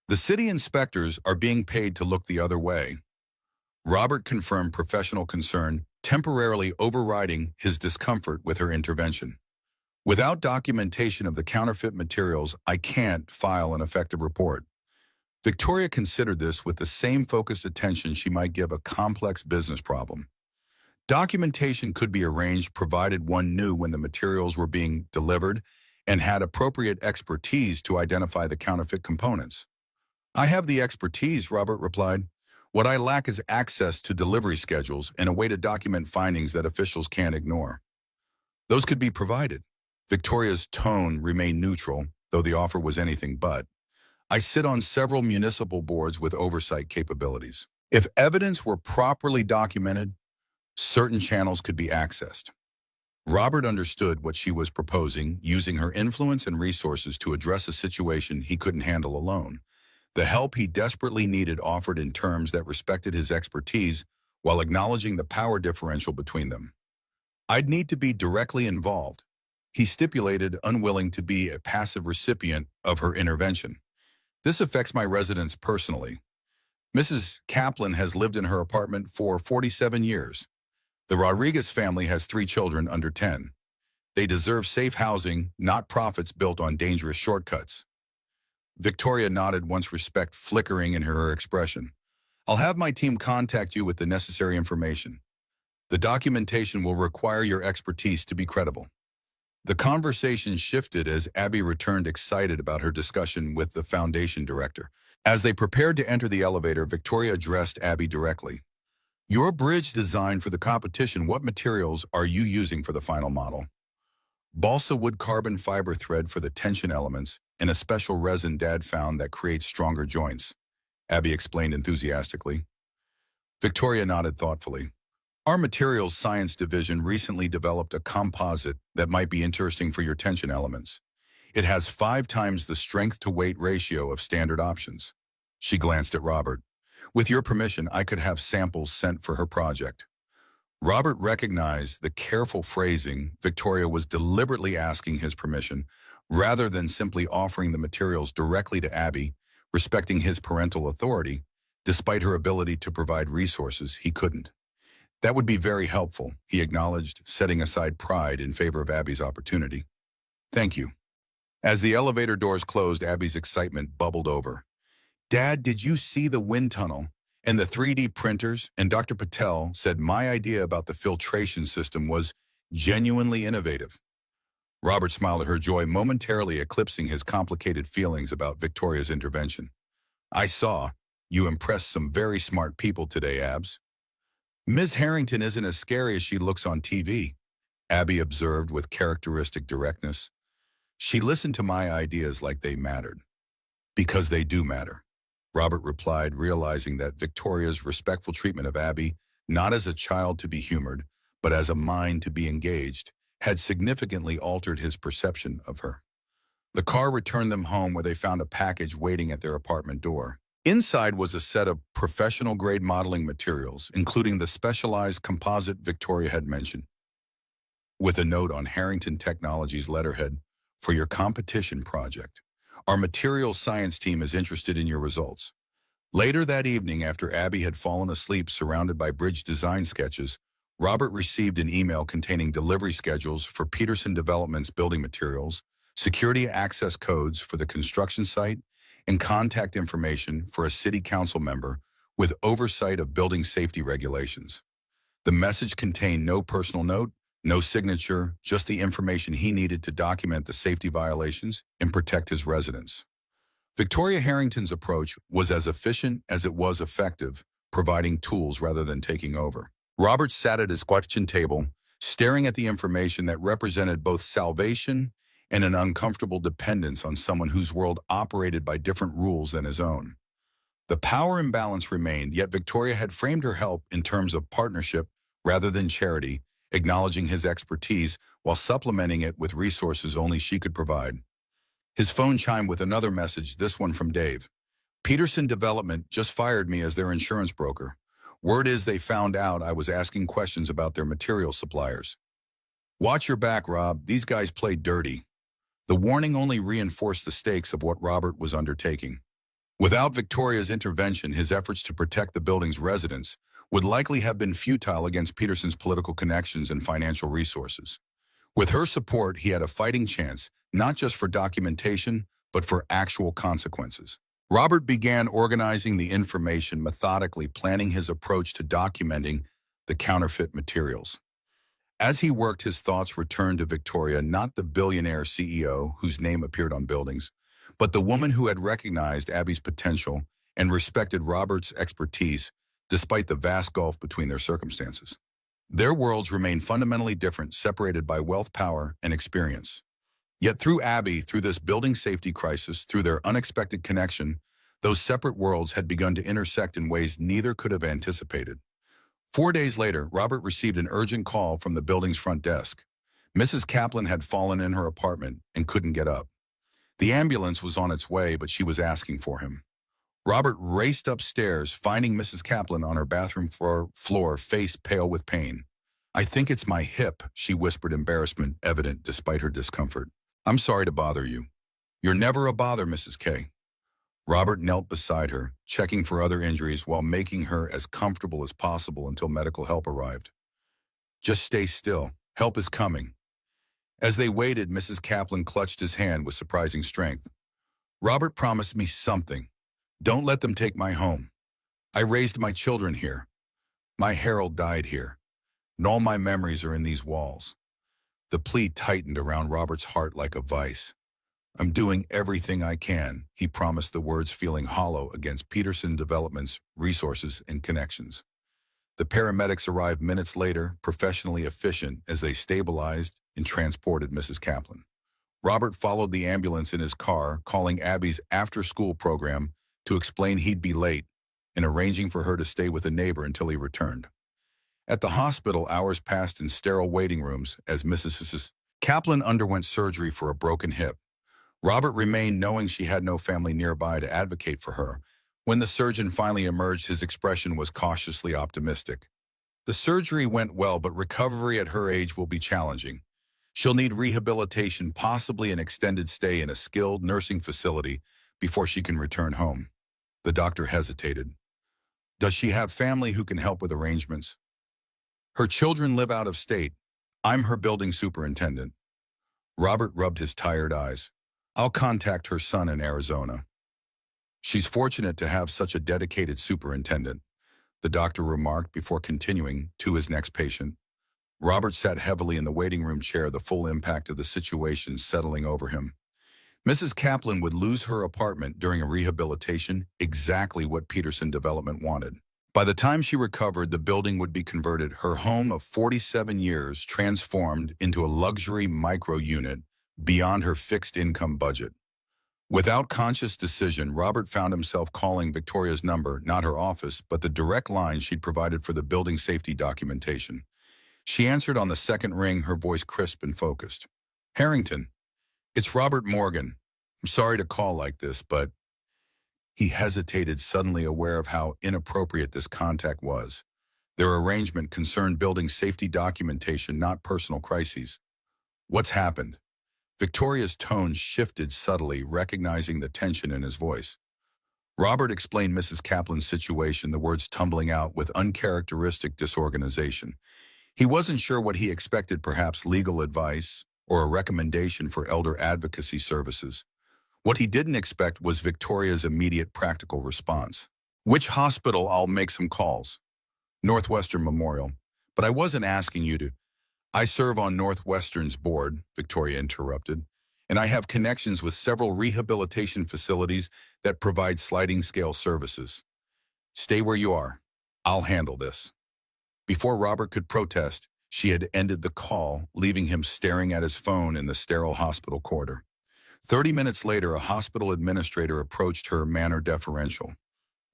"The city inspectors are being paid to look the other way." Robert confirmed professional concern, temporarily overriding his discomfort with her intervention. "Without documentation of the counterfeit materials, I can't file an effective report." Victoria considered this with the same focused attention she might give a complex business problem. Documentation could be arranged provided one knew when the materials were being delivered and had appropriate expertise to identify the counterfeit components. I have the expertise, Robert replied. What I lack is access to delivery schedules and a way to document findings that officials can't ignore. Those could be provided. Victoria's tone remained neutral, though the offer was anything but. I sit on several municipal boards with oversight capabilities. If evidence were properly documented, certain channels could be accessed. Robert understood what she was proposing, using her influence and resources to address a situation he couldn't handle alone. The help he desperately needed offered in terms that respected his expertise while acknowledging the power differential between them. I'd need to be directly involved, he stipulated, unwilling to be a passive recipient of her intervention. This affects my residents personally. Mrs. Kaplan has lived in her apartment for 47 years. The Rodriguez family has 3 children under 10. They deserve safe housing, not profits built on dangerous shortcuts. Victoria nodded, once respect flickering in her expression. I'll have my team contact you with the necessary information. The documentation will require your expertise to be credible. The conversation shifted as Abby returned, excited about her discussion with the foundation director. As they prepared to enter the elevator, Victoria addressed Abby directly. Your bridge designed for the competition, what materials are you using for the final model? Balsa wood carbon fiber thread for the tension elements and a special resin Dad found that creates stronger joints, Abby explained enthusiastically. Victoria nodded thoughtfully. Our materials science division recently developed a composite that might be interesting for your tension elements. It has 5 times the strength-to-weight ratio of standard options. She glanced at Robert. With your permission, I could have samples sent for her project. Robert recognized the careful phrasing. Victoria was deliberately asking his permission, rather than simply offering the materials directly to Abby, respecting his parental authority, despite her ability to provide resources he couldn't. That would be very helpful, he acknowledged, setting aside pride in favor of Abby's opportunity. Thank you. As the elevator doors closed, Abby's excitement bubbled over. Dad, did you see the wind tunnel and the 3D printers? And Dr. Patel said my idea about the filtration system was genuinely innovative. Robert smiled at her joy, momentarily eclipsing his complicated feelings about Victoria's intervention. I saw. You impressed some very smart people today, Abs. Ms. Harrington isn't as scary as she looks on TV, Abby observed with characteristic directness. She listened to my ideas like they mattered. Because they do matter, Robert replied, realizing that Victoria's respectful treatment of Abby, not as a child to be humored, but as a mind to be engaged, had significantly altered his perception of her. The car returned them home, where they found a package waiting at their apartment door. Inside was a set of professional-grade modeling materials, including the specialized composite Victoria had mentioned, with a note on Harrington Technologies letterhead, for your competition project. Our materials science team is interested in your results. Later that evening, after Abby had fallen asleep surrounded by bridge design sketches, Robert received an email containing delivery schedules for Peterson Development's building materials, security access codes for the construction site, and contact information for a city council member with oversight of building safety regulations. The message contained no personal note, no signature, just the information he needed to document the safety violations and protect his residents. Victoria Harrington's approach was as efficient as it was effective, providing tools rather than taking over. Robert sat at his question table, staring at the information that represented both salvation and an uncomfortable dependence on someone whose world operated by different rules than his own. The power imbalance remained, yet Victoria had framed her help in terms of partnership rather than charity, acknowledging his expertise while supplementing it with resources only she could provide. His phone chimed with another message, this one from Dave. Peterson Development just fired me as their insurance broker. Word is they found out I was asking questions about their material suppliers. Watch your back, Rob. These guys played dirty. The warning only reinforced the stakes of what Robert was undertaking. Without Victoria's intervention, his efforts to protect the building's residents would likely have been futile against Peterson's political connections and financial resources. With her support, he had a fighting chance, not just for documentation, but for actual consequences. Robert began organizing the information, methodically planning his approach to documenting the counterfeit materials. As he worked, his thoughts returned to Victoria, not the billionaire CEO whose name appeared on buildings, but the woman who had recognized Abby's potential and respected Robert's expertise despite the vast gulf between their circumstances. Their worlds remained fundamentally different, separated by wealth, power, and experience. Yet through Abby, through this building safety crisis, through their unexpected connection, those separate worlds had begun to intersect in ways neither could have anticipated. 4 days later, Robert received an urgent call from the building's front desk. Mrs. Kaplan had fallen in her apartment and couldn't get up. The ambulance was on its way, but she was asking for him. Robert raced upstairs, finding Mrs. Kaplan on her bathroom floor, face pale with pain. "I think it's my hip," she whispered, embarrassment evident despite her discomfort. "I'm sorry to bother you." "You're never a bother, Mrs. K." Robert knelt beside her, checking for other injuries while making her as comfortable as possible until medical help arrived. "Just stay still. Help is coming." As they waited, Mrs. Kaplan clutched his hand with surprising strength. "Robert promised me something. Don't let them take my home. I raised my children here. My Harold died here. And all my memories are in these walls." The plea tightened around Robert's heart like a vice. "I'm doing everything I can," he promised, the words feeling hollow against Peterson Development's resources and connections. The paramedics arrived minutes later, professionally efficient as they stabilized and transported Mrs. Kaplan. Robert followed the ambulance in his car, calling Abby's after-school program to explain he'd be late and arranging for her to stay with a neighbor until he returned. At the hospital, hours passed in sterile waiting rooms as Mrs. Kaplan underwent surgery for a broken hip. Robert remained, knowing she had no family nearby to advocate for her. When the surgeon finally emerged, his expression was cautiously optimistic. "The surgery went well, but recovery at her age will be challenging. She'll need rehabilitation, possibly an extended stay in a skilled nursing facility before she can return home." The doctor hesitated. "Does she have family who can help with arrangements?" "Her children live out of state. I'm her building superintendent." Robert rubbed his tired eyes. "I'll contact her son in Arizona." "She's fortunate to have such a dedicated superintendent," the doctor remarked before continuing to his next patient. Robert sat heavily in the waiting room chair, the full impact of the situation settling over him. Mrs. Kaplan would lose her apartment during a rehabilitation, exactly what Peterson Development wanted. By the time she recovered, the building would be converted, her home of 47 years transformed into a luxury micro-unit beyond her fixed income budget. Without conscious decision, Robert found himself calling Victoria's number, not her office, but the direct line she'd provided for the building safety documentation. She answered on the second ring, her voice crisp and focused. "Harrington, it's Robert Morgan. I'm sorry to call like this, but..." He hesitated, suddenly aware of how inappropriate this contact was. Their arrangement concerned building safety documentation, not personal crises. "What's happened?" Victoria's tone shifted subtly, recognizing the tension in his voice. Robert explained Mrs. Kaplan's situation, the words tumbling out with uncharacteristic disorganization. He wasn't sure what he expected, perhaps legal advice or a recommendation for elder advocacy services. What he didn't expect was Victoria's immediate practical response. "Which hospital? I'll make some calls." "Northwestern Memorial. But I wasn't asking you to..." "I serve on Northwestern's board," Victoria interrupted, "and I have connections with several rehabilitation facilities that provide sliding scale services. Stay where you are. I'll handle this." Before Robert could protest, she had ended the call, leaving him staring at his phone in the sterile hospital corridor. 30 minutes later, a hospital administrator approached her, manner deferential.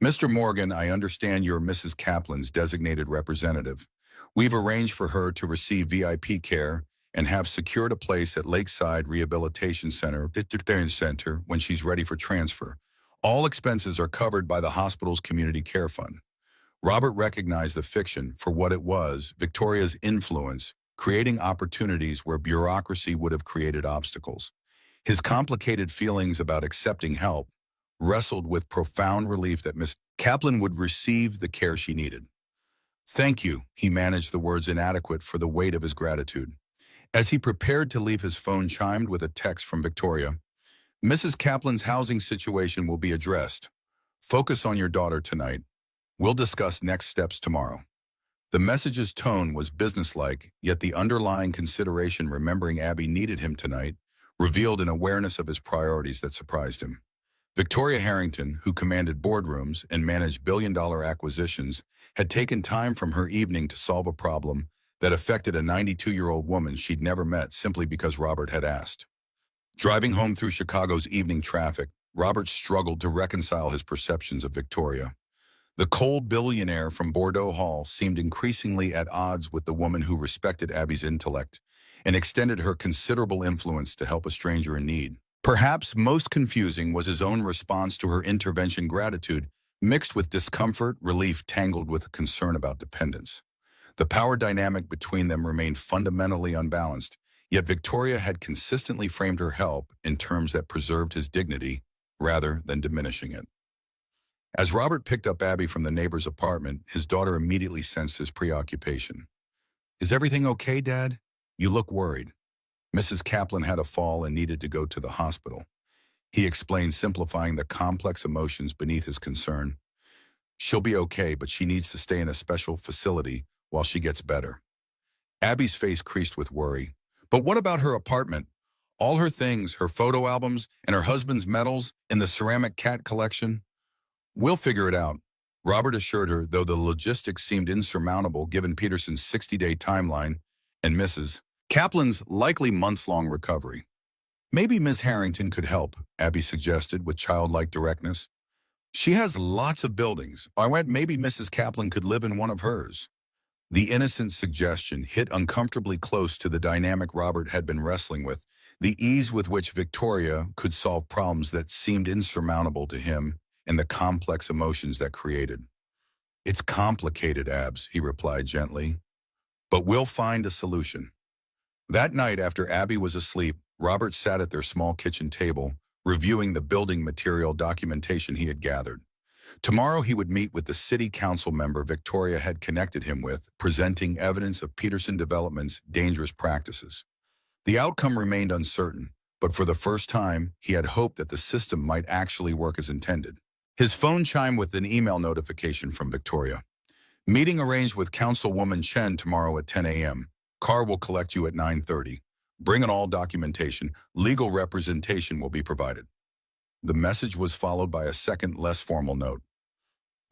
"Mr. Morgan, I understand you're Mrs. Kaplan's designated representative. We've arranged for her to receive VIP care and have secured a place at Lakeside Rehabilitation Center when she's ready for transfer. All expenses are covered by the hospital's community care fund." Robert recognized the fiction for what it was, Victoria's influence, creating opportunities where bureaucracy would have created obstacles. His complicated feelings about accepting help wrestled with profound relief that Miss Kaplan would receive the care she needed. "Thank you," he managed, the words inadequate for the weight of his gratitude. As he prepared to leave, his phone chimed with a text from Victoria. "Mrs. Kaplan's housing situation will be addressed. Focus on your daughter tonight. We'll discuss next steps tomorrow." The message's tone was businesslike, yet the underlying consideration remembering Abby needed him tonight revealed an awareness of his priorities that surprised him. Victoria Harrington, who commanded boardrooms and managed billion-dollar acquisitions, had taken time from her evening to solve a problem that affected a 92-year-old woman she'd never met simply because Robert had asked. Driving home through Chicago's evening traffic, Robert struggled to reconcile his perceptions of Victoria. The cold billionaire from Bordeaux Hall seemed increasingly at odds with the woman who respected Abby's intellect and extended her considerable influence to help a stranger in need. Perhaps most confusing was his own response to her intervention gratitude, mixed with discomfort, relief tangled with concern about dependence. The power dynamic between them remained fundamentally unbalanced, yet Victoria had consistently framed her help in terms that preserved his dignity rather than diminishing it. As Robert picked up Abby from the neighbor's apartment, his daughter immediately sensed his preoccupation. "Is everything okay, Dad? You look worried." Mrs. Kaplan had a fall and needed to go to the hospital. He explained, simplifying the complex emotions beneath his concern. "She'll be okay, but she needs to stay in a special facility while she gets better." Abby's face creased with worry. "But what about her apartment? All her things, her photo albums, and her husband's medals, and the ceramic cat collection?" "We'll figure it out," Robert assured her, though the logistics seemed insurmountable given Peterson's 60-day timeline and Mrs. Kaplan's likely months-long recovery. "Maybe Miss Harrington could help," Abby suggested with childlike directness. "She has lots of buildings. I went maybe Mrs. Kaplan could live in one of hers." The innocent suggestion hit uncomfortably close to the dynamic Robert had been wrestling with, the ease with which Victoria could solve problems that seemed insurmountable to him, and the complex emotions that created. "It's complicated, Abs," he replied gently, "but we'll find a solution." That night, after Abby was asleep, Robert sat at their small kitchen table, reviewing the building material documentation he had gathered. Tomorrow he would meet with the city council member Victoria had connected him with, presenting evidence of Peterson Development's dangerous practices. The outcome remained uncertain, but for the first time, he had hoped that the system might actually work as intended. His phone chimed with an email notification from Victoria. "Meeting arranged with Councilwoman Chen tomorrow at 10 a.m. Car will collect you at 9:30. Bring in all documentation. Legal representation will be provided." The message was followed by a second, less formal note.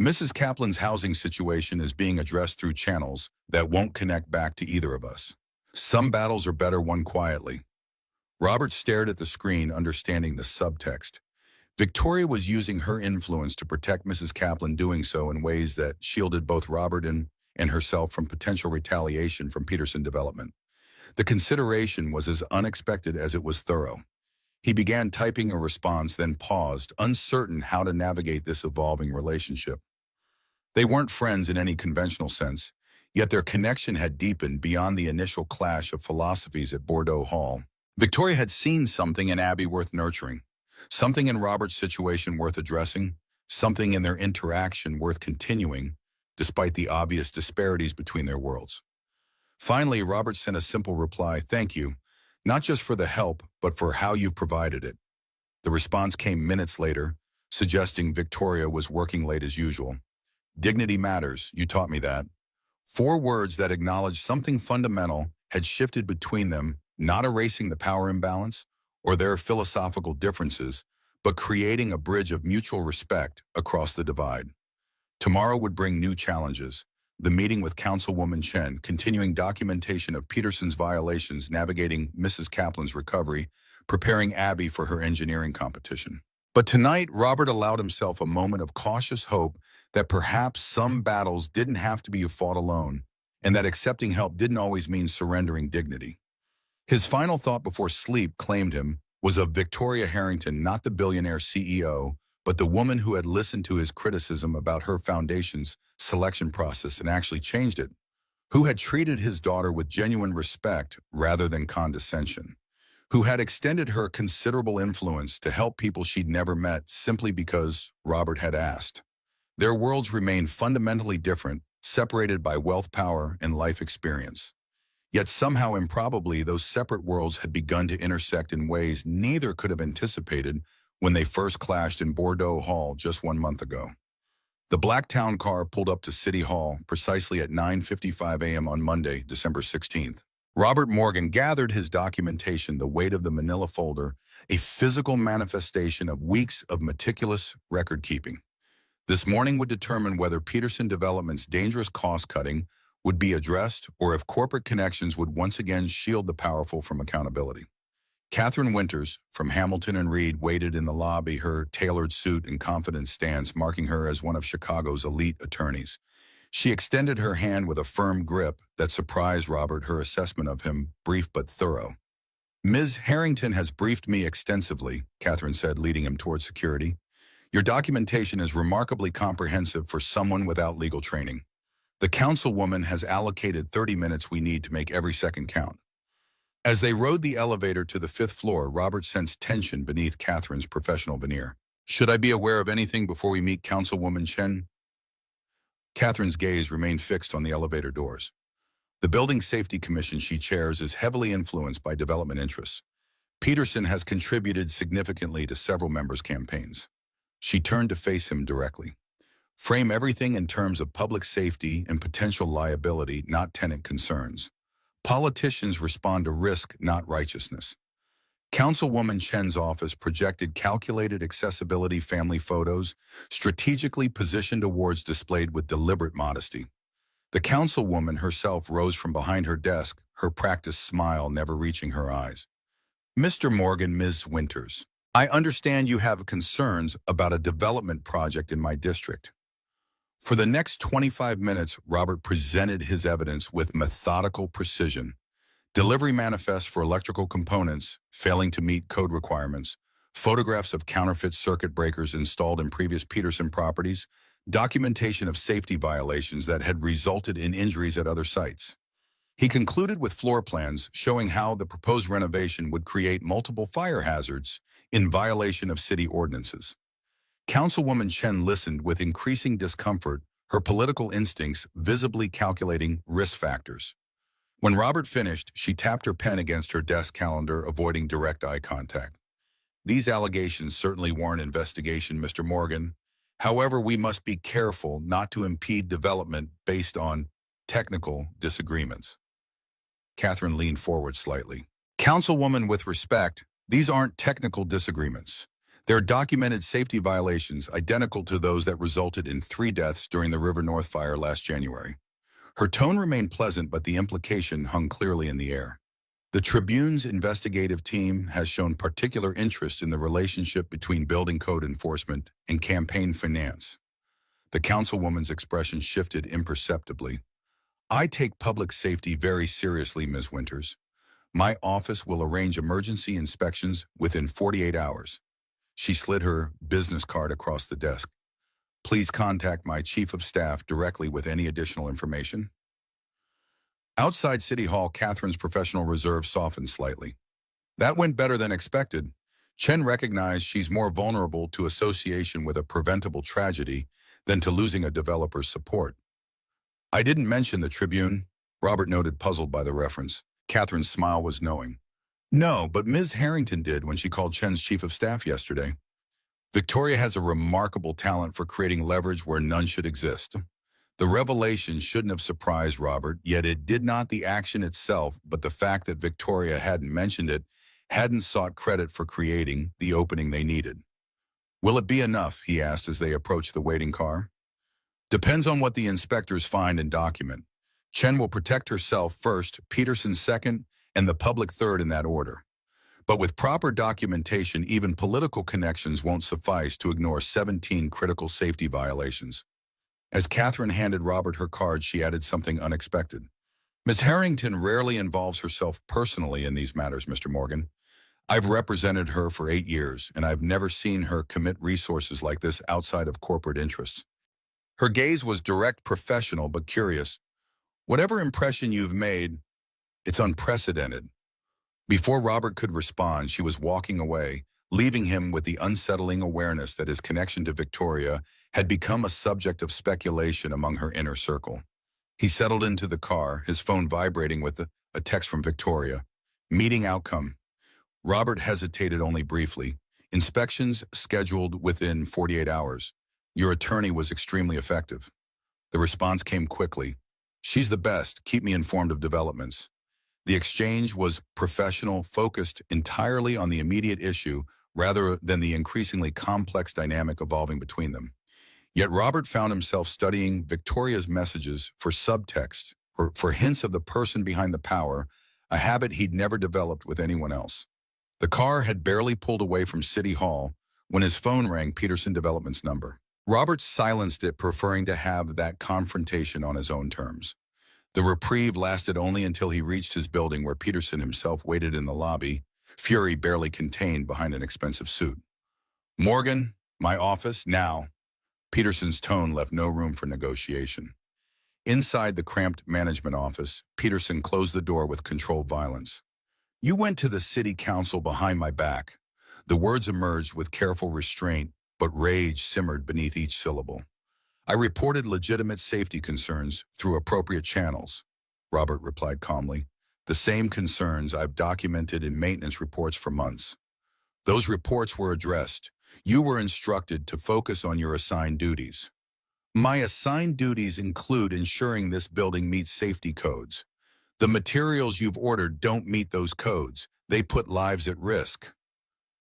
"Mrs. Kaplan's housing situation is being addressed through channels that won't connect back to either of us. Some battles are better won quietly." Robert stared at the screen, understanding the subtext. Victoria was using her influence to protect Mrs. Kaplan, doing so in ways that shielded both Robert and herself from potential retaliation from Peterson Development. The consideration was as unexpected as it was thorough. He began typing a response, then paused, uncertain how to navigate this evolving relationship. They weren't friends in any conventional sense, yet their connection had deepened beyond the initial clash of philosophies at Bordeaux Hall. Victoria had seen something in Abby worth nurturing. Something in Robert's situation worth addressing, something in their interaction worth continuing, despite the obvious disparities between their worlds. Finally, Robert sent a simple reply, "Thank you, not just for the help, but for how you've provided it." The response came minutes later, suggesting Victoria was working late as usual. "Dignity matters, you taught me that." 4 words that acknowledged something fundamental had shifted between them, not erasing the power imbalance or their philosophical differences, but creating a bridge of mutual respect across the divide. Tomorrow would bring new challenges. The meeting with Councilwoman Chen, continuing documentation of Peterson's violations, navigating Mrs. Kaplan's recovery, preparing Abby for her engineering competition. But tonight, Robert allowed himself a moment of cautious hope that perhaps some battles didn't have to be fought alone, and that accepting help didn't always mean surrendering dignity. His final thought before sleep claimed him was of Victoria Harrington, not the billionaire CEO, but the woman who had listened to his criticism about her foundation's selection process and actually changed it, who had treated his daughter with genuine respect rather than condescension, who had extended her considerable influence to help people she'd never met simply because Robert had asked. Their worlds remained fundamentally different, separated by wealth, power, and life experience. Yet somehow improbably, those separate worlds had begun to intersect in ways neither could have anticipated when they first clashed in Bordeaux Hall just 1 month ago. The black town car pulled up to City Hall precisely at 9:55 a.m. on Monday, December 16th. Robert Morgan gathered his documentation, the weight of the manila folder, a physical manifestation of weeks of meticulous record-keeping. This morning would determine whether Peterson Development's dangerous cost-cutting would be addressed or if corporate connections would once again shield the powerful from accountability. Catherine Winters from Hamilton and Reed waited in the lobby, her tailored suit and confident stance marking her as one of Chicago's elite attorneys. She extended her hand with a firm grip that surprised Robert, her assessment of him brief but thorough. "Ms. Harrington has briefed me extensively," Catherine said, leading him toward security. "Your documentation is remarkably comprehensive for someone without legal training. The councilwoman has allocated 30 minutes we need to make every second count." As they rode the elevator to the 5th floor, Robert sensed tension beneath Catherine's professional veneer. "Should I be aware of anything before we meet Councilwoman Chen?" Catherine's gaze remained fixed on the elevator doors. The Building Safety Commission she chairs is heavily influenced by development interests. Peterson has contributed significantly to several members' campaigns. She turned to face him directly. "Frame everything in terms of public safety and potential liability, not tenant concerns. Politicians respond to risk, not righteousness." Councilwoman Chen's office projected calculated accessibility family photos, strategically positioned awards displayed with deliberate modesty. The councilwoman herself rose from behind her desk, her practiced smile never reaching her eyes. "Mr. Morgan, Ms. Winters, I understand you have concerns about a development project in my district." For the next 25 minutes, Robert presented his evidence with methodical precision. Delivery manifests for electrical components failing to meet code requirements, photographs of counterfeit circuit breakers installed in previous Peterson properties, documentation of safety violations that had resulted in injuries at other sites. He concluded with floor plans showing how the proposed renovation would create multiple fire hazards in violation of city ordinances. Councilwoman Chen listened with increasing discomfort, her political instincts visibly calculating risk factors. When Robert finished, she tapped her pen against her desk calendar, avoiding direct eye contact. "These allegations certainly warrant investigation, Mr. Morgan. However, we must be careful not to impede development based on technical disagreements." Catherine leaned forward slightly. "Councilwoman, with respect, these aren't technical disagreements. There are documented safety violations identical to those that resulted in 3 deaths during the River North fire last January." Her tone remained pleasant, but the implication hung clearly in the air. "The Tribune's investigative team has shown particular interest in the relationship between building code enforcement and campaign finance." The councilwoman's expression shifted imperceptibly. "I take public safety very seriously, Ms. Winters. My office will arrange emergency inspections within 48 hours. She slid her business card across the desk. "Please contact my chief of staff directly with any additional information." Outside City Hall, Catherine's professional reserve softened slightly. "That went better than expected." Chen recognized she's more vulnerable to association with a preventable tragedy than to losing a developer's support. "I didn't mention the Tribune," Robert noted, puzzled by the reference. Catherine's smile was knowing. "No, but Ms. Harrington did when she called Chen's chief of staff yesterday. Victoria has a remarkable talent for creating leverage where none should exist." The revelation shouldn't have surprised Robert, yet it did not the action itself, but the fact that Victoria hadn't mentioned it, hadn't sought credit for creating the opening they needed. "Will it be enough?" he asked as they approached the waiting car. "Depends on what the inspectors find and document. Chen will protect herself first, Peterson second, and the public third in that order. But with proper documentation, even political connections won't suffice to ignore 17 critical safety violations." As Catherine handed Robert her card, she added something unexpected. "Ms. Harrington rarely involves herself personally in these matters, Mr. Morgan. I've represented her for 8 years, and I've never seen her commit resources like this outside of corporate interests." Her gaze was direct, professional, but curious. "Whatever impression you've made, it's unprecedented." Before Robert could respond, she was walking away, leaving him with the unsettling awareness that his connection to Victoria had become a subject of speculation among her inner circle. He settled into the car, his phone vibrating with a text from Victoria. "Meeting outcome." Robert hesitated only briefly. "Inspections scheduled within 48 hours. Your attorney was extremely effective. The response came quickly. She's the best. Keep me informed of developments. The exchange was professional, focused entirely on the immediate issue rather than the increasingly complex dynamic evolving between them. Yet Robert found himself studying Victoria's messages for subtext, for hints of the person behind the power, a habit he'd never developed with anyone else. The car had barely pulled away from City Hall when his phone rang Peterson Development's number. Robert silenced it, preferring to have that confrontation on his own terms. The reprieve lasted only until he reached his building where Peterson himself waited in the lobby, fury barely contained behind an expensive suit. "Morgan, my office, now." Peterson's tone left no room for negotiation. Inside the cramped management office, Peterson closed the door with controlled violence. "You went to the city council behind my back." The words emerged with careful restraint, but rage simmered beneath each syllable. "I reported legitimate safety concerns through appropriate channels," Robert replied calmly. "The same concerns I've documented in maintenance reports for months. Those reports were addressed. You were instructed to focus on your assigned duties." "My assigned duties include ensuring this building meets safety codes. The materials you've ordered don't meet those codes. They put lives at risk."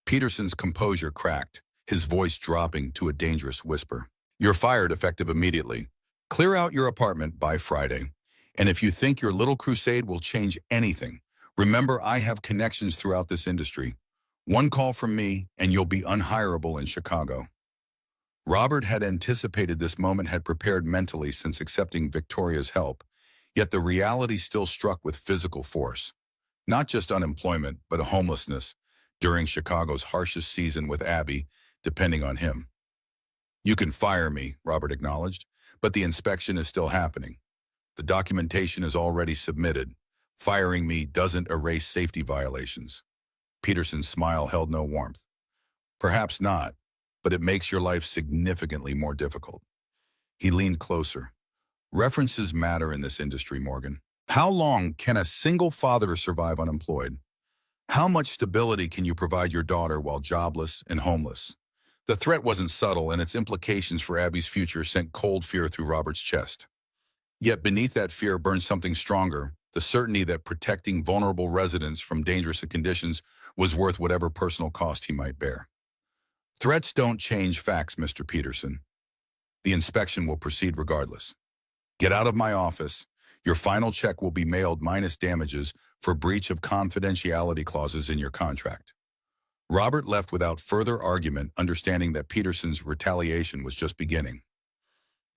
Peterson's composure cracked, his voice dropping to a dangerous whisper. "You're fired effective immediately. Clear out your apartment by Friday. And if you think your little crusade will change anything, remember I have connections throughout this industry. One call from me, and you'll be unhireable in Chicago." Robert had anticipated this moment, had prepared mentally since accepting Victoria's help, yet the reality still struck with physical force. Not just unemployment, but homelessness during Chicago's harshest season, with Abby depending on him. "You can fire me," Robert acknowledged, "but the inspection is still happening. The documentation is already submitted. Firing me doesn't erase safety violations." Peterson's smile held no warmth. "Perhaps not, but it makes your life significantly more difficult." He leaned closer. "References matter in this industry, Morgan. How long can a single father survive unemployed? How much stability can you provide your daughter while jobless and homeless?" The threat wasn't subtle, and its implications for Abby's future sent cold fear through Robert's chest. Yet beneath that fear burned something stronger, the certainty that protecting vulnerable residents from dangerous conditions was worth whatever personal cost he might bear. "Threats don't change facts, Mr. Peterson. The inspection will proceed regardless. Get out of my office. Your final check will be mailed minus damages for breach of confidentiality clauses in your contract." Robert left without further argument, understanding that Peterson's retaliation was just beginning.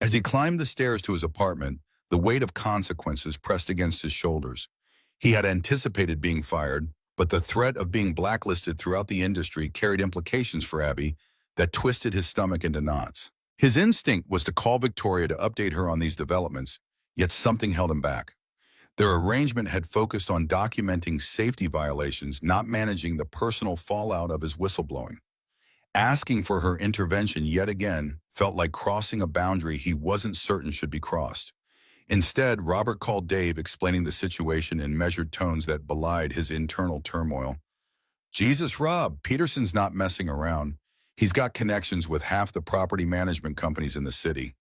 As he climbed the stairs to his apartment, the weight of consequences pressed against his shoulders. He had anticipated being fired, but the threat of being blacklisted throughout the industry carried implications for Abby that twisted his stomach into knots. His instinct was to call Victoria to update her on these developments, yet something held him back. Their arrangement had focused on documenting safety violations, not managing the personal fallout of his whistleblowing. Asking for her intervention yet again felt like crossing a boundary he wasn't certain should be crossed. Instead, Robert called Dave, explaining the situation in measured tones that belied his internal turmoil. "Jesus, Rob, Peterson's not messing around. He's got connections with half the property management companies in the city."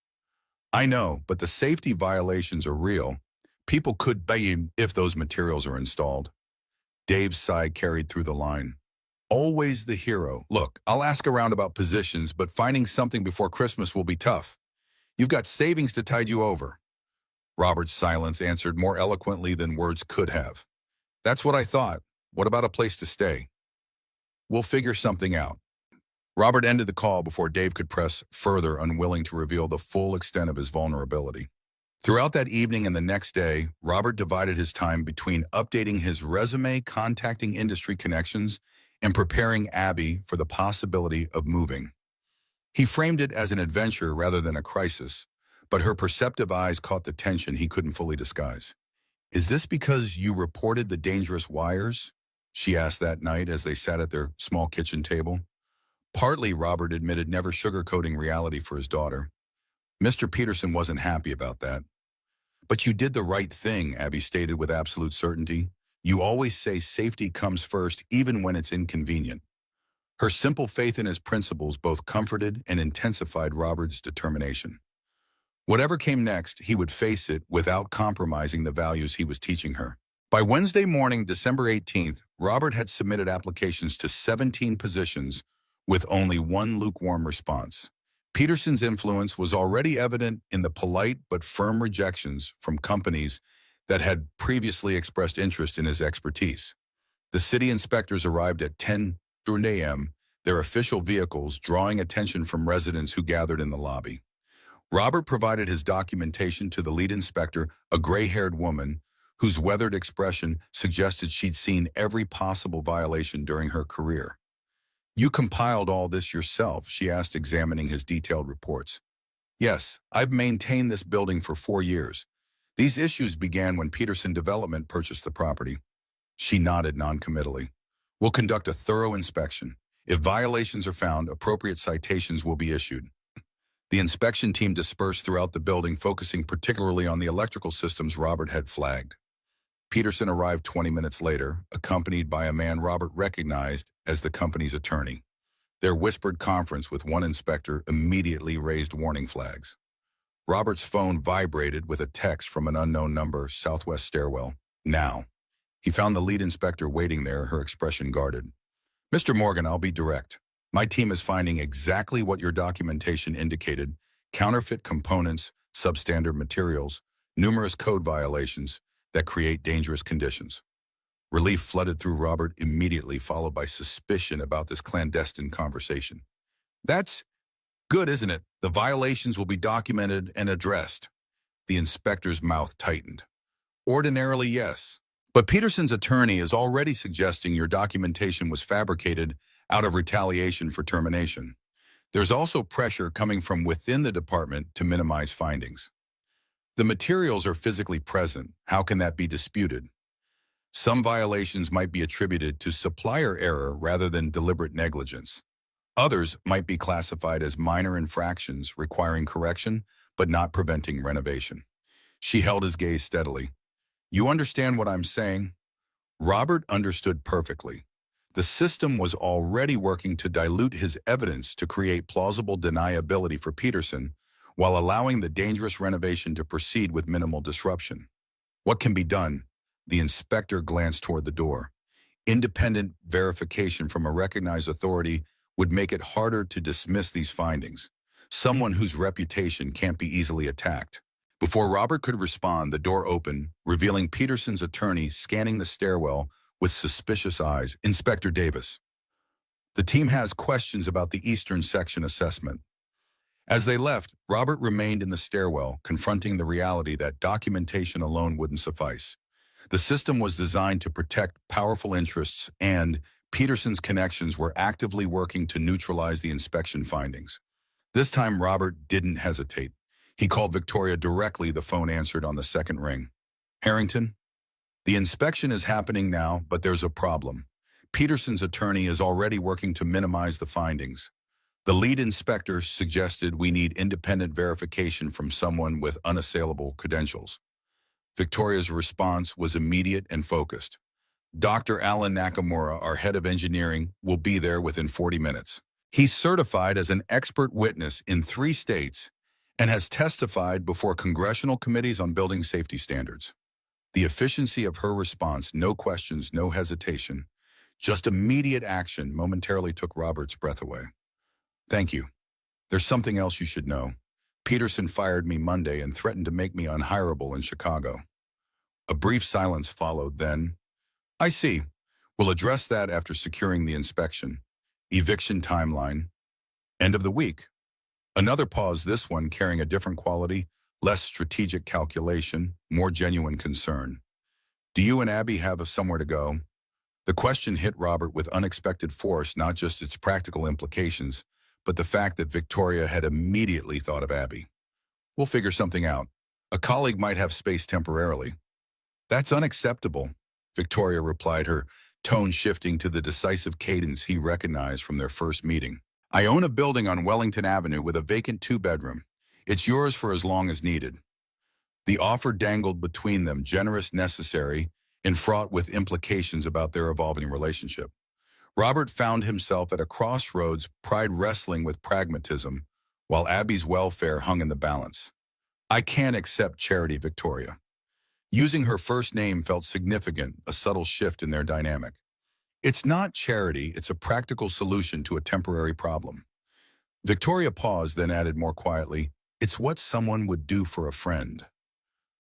"I know, but the safety violations are real. People could pay him if those materials are installed." Dave's sigh carried through the line. "Always the hero. Look, I'll ask around about positions, but finding something before Christmas will be tough. You've got savings to tide you over." Robert's silence answered more eloquently than words could have. "That's what I thought. What about a place to stay?" "We'll figure something out." Robert ended the call before Dave could press further, unwilling to reveal the full extent of his vulnerability. Throughout that evening and the next day, Robert divided his time between updating his resume, contacting industry connections, and preparing Abby for the possibility of moving. He framed it as an adventure rather than a crisis, but her perceptive eyes caught the tension he couldn't fully disguise. "Is this because you reported the dangerous wires?" she asked that night as they sat at their small kitchen table. "Partly," Robert admitted, never sugarcoating reality for his daughter. Mr. Peterson wasn't happy about that. "But you did the right thing," Abby stated with absolute certainty. "You always say safety comes first, even when it's inconvenient." Her simple faith in his principles both comforted and intensified Robert's determination. Whatever came next, he would face it without compromising the values he was teaching her. By Wednesday morning, December 18th, Robert had submitted applications to 17 positions with only one lukewarm response. Peterson's influence was already evident in the polite but firm rejections from companies that had previously expressed interest in his expertise. The city inspectors arrived at 10 a.m., their official vehicles drawing attention from residents who gathered in the lobby. Robert provided his documentation to the lead inspector, a gray-haired woman whose weathered expression suggested she'd seen every possible violation during her career. "You compiled all this yourself?" she asked, examining his detailed reports. "Yes, I've maintained this building for 4 years. These issues began when Peterson Development purchased the property." She nodded noncommittally. "We'll conduct a thorough inspection. If violations are found, appropriate citations will be issued." The inspection team dispersed throughout the building, focusing particularly on the electrical systems Robert had flagged. Peterson arrived 20 minutes later, accompanied by a man Robert recognized as the company's attorney. Their whispered conference with one inspector immediately raised warning flags. Robert's phone vibrated with a text from an unknown number, Southwest Stairwell. Now. He found the lead inspector waiting there, her expression guarded. "Mr. Morgan, I'll be direct. My team is finding exactly what your documentation indicated: counterfeit components, substandard materials, numerous code violations that create dangerous conditions." Relief flooded through Robert immediately, followed by suspicion about this clandestine conversation. "That's good, isn't it? The violations will be documented and addressed." The inspector's mouth tightened. "Ordinarily, yes. But Peterson's attorney is already suggesting your documentation was fabricated out of retaliation for termination. There's also pressure coming from within the department to minimize findings. The materials are physically present. How can that be disputed? Some violations might be attributed to supplier error rather than deliberate negligence. Others might be classified as minor infractions requiring correction but not preventing renovation." She held his gaze steadily. "You understand what I'm saying?" Robert understood perfectly. The system was already working to dilute his evidence to create plausible deniability for Peterson, while allowing the dangerous renovation to proceed with minimal disruption. "What can be done?" The inspector glanced toward the door. "Independent verification from a recognized authority would make it harder to dismiss these findings. Someone whose reputation can't be easily attacked." Before Robert could respond, the door opened, revealing Peterson's attorney scanning the stairwell with suspicious eyes. "Inspector Davis." "The team has questions about the Eastern Section assessment." As they left, Robert remained in the stairwell, confronting the reality that documentation alone wouldn't suffice. The system was designed to protect powerful interests, and Peterson's connections were actively working to neutralize the inspection findings. This time, Robert didn't hesitate. He called Victoria directly. The phone answered on the second ring. "Harrington? The inspection is happening now, but there's a problem. Peterson's attorney is already working to minimize the findings. The lead inspector suggested we need independent verification from someone with unassailable credentials." Victoria's response was immediate and focused. "Dr. Alan Nakamura, our head of engineering, will be there within 40 minutes. He's certified as an expert witness in 3 states and has testified before congressional committees on building safety standards." The efficiency of her response, no questions, no hesitation, just immediate action, momentarily took Robert's breath away. "Thank you. There's something else you should know. Peterson fired me Monday and threatened to make me unhireable in Chicago." A brief silence followed, then, "I see. We'll address that after securing the inspection. Eviction timeline. End of the week." Another pause, this one carrying a different quality, less strategic calculation, more genuine concern. "Do you and Abby have somewhere to go?" The question hit Robert with unexpected force, not just its practical implications, but the fact that Victoria had immediately thought of Abby. "We'll figure something out. A colleague might have space temporarily." "That's unacceptable," Victoria replied, her tone shifting to the decisive cadence he recognized from their first meeting. "I own a building on Wellington Avenue with a vacant 2-bedroom. It's yours for as long as needed." The offer dangled between them, generous, necessary, and fraught with implications about their evolving relationship. Robert found himself at a crossroads, pride wrestling with pragmatism, while Abby's welfare hung in the balance. I can't accept Charity, Victoria. Using her first name felt significant, a subtle shift in their dynamic. It's not charity, it's a practical solution to a temporary problem. Victoria paused, then added more quietly, it's what someone would do for a friend.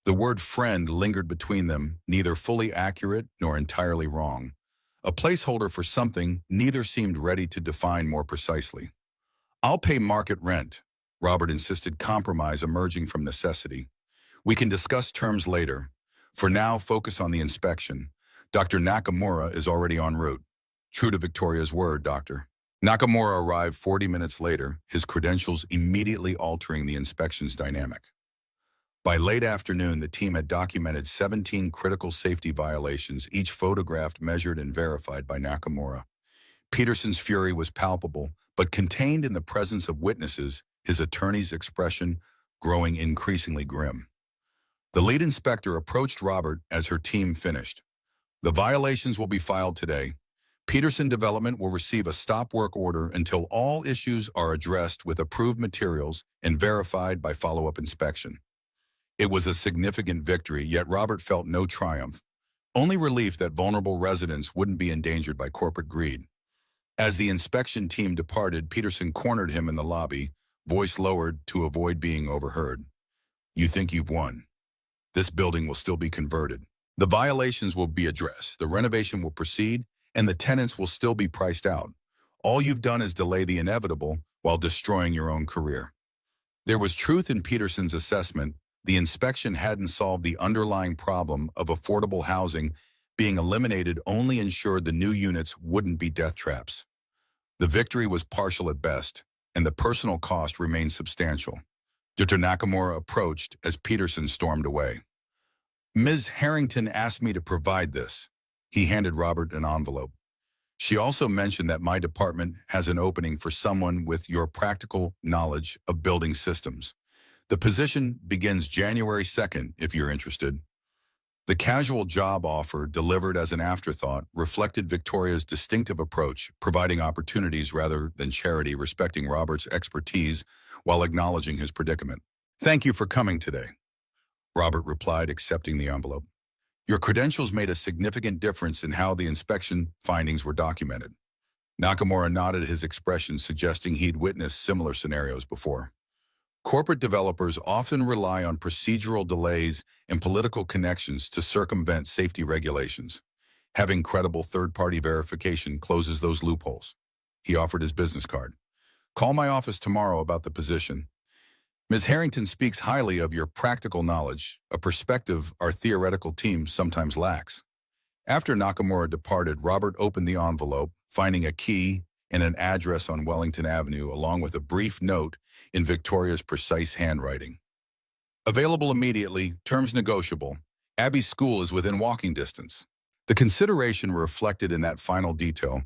The word friend lingered between them, neither fully accurate nor entirely wrong. A placeholder for something neither seemed ready to define more precisely. I'll pay market rent, Robert insisted, compromise emerging from necessity. We can discuss terms later. For now, focus on the inspection. Dr. Nakamura is already en route. True to Victoria's word, Doctor. Nakamura arrived 40 minutes later, his credentials immediately altering the inspection's dynamic. By late afternoon, the team had documented 17 critical safety violations, each photographed, measured, and verified by Nakamura. Peterson's fury was palpable, but contained in the presence of witnesses, his attorney's expression growing increasingly grim. The lead inspector approached Robert as her team finished. The violations will be filed today. Peterson Development will receive a stop work order until all issues are addressed with approved materials and verified by follow-up inspection. It was a significant victory, yet Robert felt no triumph, only relief that vulnerable residents wouldn't be endangered by corporate greed. As the inspection team departed, Peterson cornered him in the lobby, voice lowered to avoid being overheard. You think you've won. This building will still be converted. The violations will be addressed, the renovation will proceed, and the tenants will still be priced out. All you've done is delay the inevitable while destroying your own career. There was truth in Peterson's assessment. The inspection hadn't solved the underlying problem of affordable housing. Being eliminated only ensured the new units wouldn't be death traps. The victory was partial at best, and the personal cost remained substantial. Dr. Nakamura approached as Peterson stormed away. Ms. Harrington asked me to provide this. He handed Robert an envelope. She also mentioned that my department has an opening for someone with your practical knowledge of building systems. The position begins January 2nd, if you're interested. The casual job offer, delivered as an afterthought, reflected Victoria's distinctive approach, providing opportunities rather than charity, respecting Robert's expertise while acknowledging his predicament. Thank you for coming today, Robert replied, accepting the envelope. Your credentials made a significant difference in how the inspection findings were documented. Nakamura nodded, his expression suggesting he'd witnessed similar scenarios before. Corporate developers often rely on procedural delays and political connections to circumvent safety regulations. Having credible third-party verification closes those loopholes. He offered his business card. Call my office tomorrow about the position. Ms. Harrington speaks highly of your practical knowledge, a perspective our theoretical team sometimes lacks. After Nakamura departed, Robert opened the envelope, finding a key and an address on Wellington Avenue, along with a brief note in Victoria's precise handwriting. Available immediately, terms negotiable. Abby's school is within walking distance. The consideration reflected in that final detail.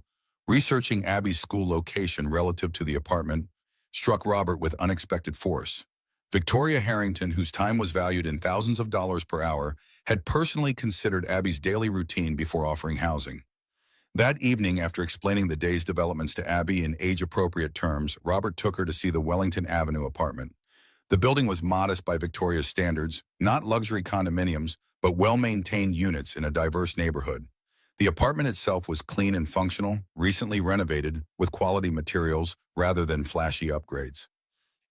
Researching Abby's school location relative to the apartment struck Robert with unexpected force. Victoria Harrington, whose time was valued in thousands of dollars per hour, had personally considered Abby's daily routine before offering housing. That evening, after explaining the day's developments to Abby in age-appropriate terms, Robert took her to see the Wellington Avenue apartment. The building was modest by Victoria's standards, not luxury condominiums, but well-maintained units in a diverse neighborhood. The apartment itself was clean and functional, recently renovated, with quality materials rather than flashy upgrades.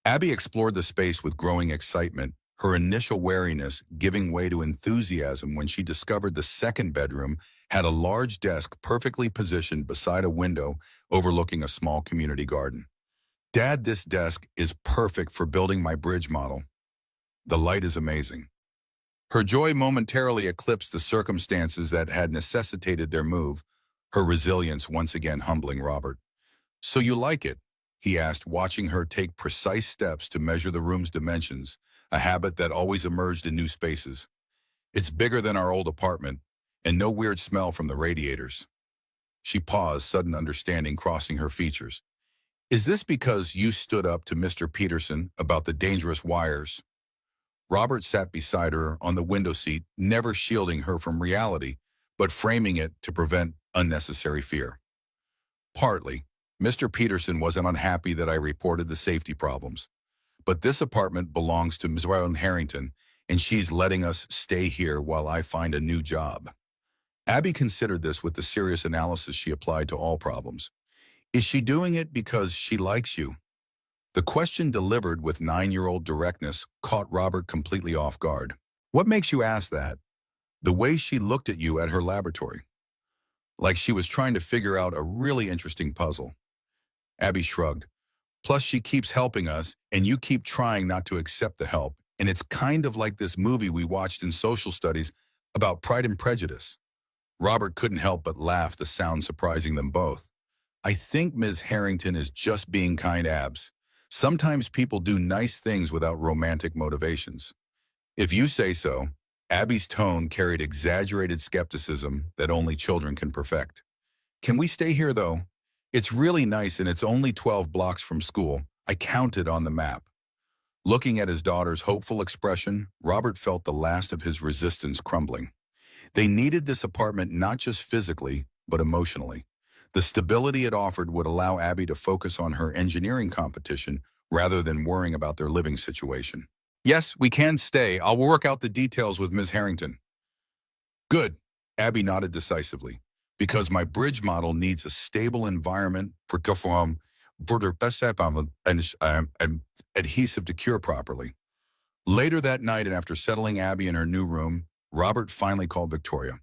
Abby explored the space with growing excitement, her initial wariness giving way to enthusiasm when she discovered the second bedroom had a large desk perfectly positioned beside a window overlooking a small community garden. Dad, this desk is perfect for building my bridge model. The light is amazing. Her joy momentarily eclipsed the circumstances that had necessitated their move, her resilience once again humbling Robert. So you like it? He asked, watching her take precise steps to measure the room's dimensions, a habit that always emerged in new spaces. It's bigger than our old apartment, and no weird smell from the radiators. She paused, sudden understanding crossing her features. Is this because you stood up to Mr. Peterson about the dangerous wires? Robert sat beside her on the window seat, never shielding her from reality, but framing it to prevent unnecessary fear. Partly. Mr. Peterson wasn't unhappy that I reported the safety problems. But this apartment belongs to Ms. Ryan Harrington, and she's letting us stay here while I find a new job. Abby considered this with the serious analysis she applied to all problems. Is she doing it because she likes you? The question delivered with 9-year-old directness caught Robert completely off guard. What makes you ask that? The way she looked at you at her laboratory. Like she was trying to figure out a really interesting puzzle. Abby shrugged. Plus, she keeps helping us, and you keep trying not to accept the help. And it's kind of like this movie we watched in social studies about Pride and Prejudice. Robert couldn't help but laugh, the sound surprising them both. I think Ms. Harrington is just being kind, Abs. Sometimes people do nice things without romantic motivations. If you say so. Abby's tone carried exaggerated skepticism that only children can perfect. Can we stay here, though? It's really nice and it's only 12 blocks from school. I counted on the map. Looking at his daughter's hopeful expression, Robert felt the last of his resistance crumbling. They needed this apartment not just physically, but emotionally. The stability it offered would allow Abby to focus on her engineering competition rather than worrying about their living situation. Yes, we can stay. I'll work out the details with Ms. Harrington. Good, Abby nodded decisively, because my bridge model needs a stable environment for and adhesive to cure properly. Later that night, and after settling Abby in her new room, Robert finally called Victoria.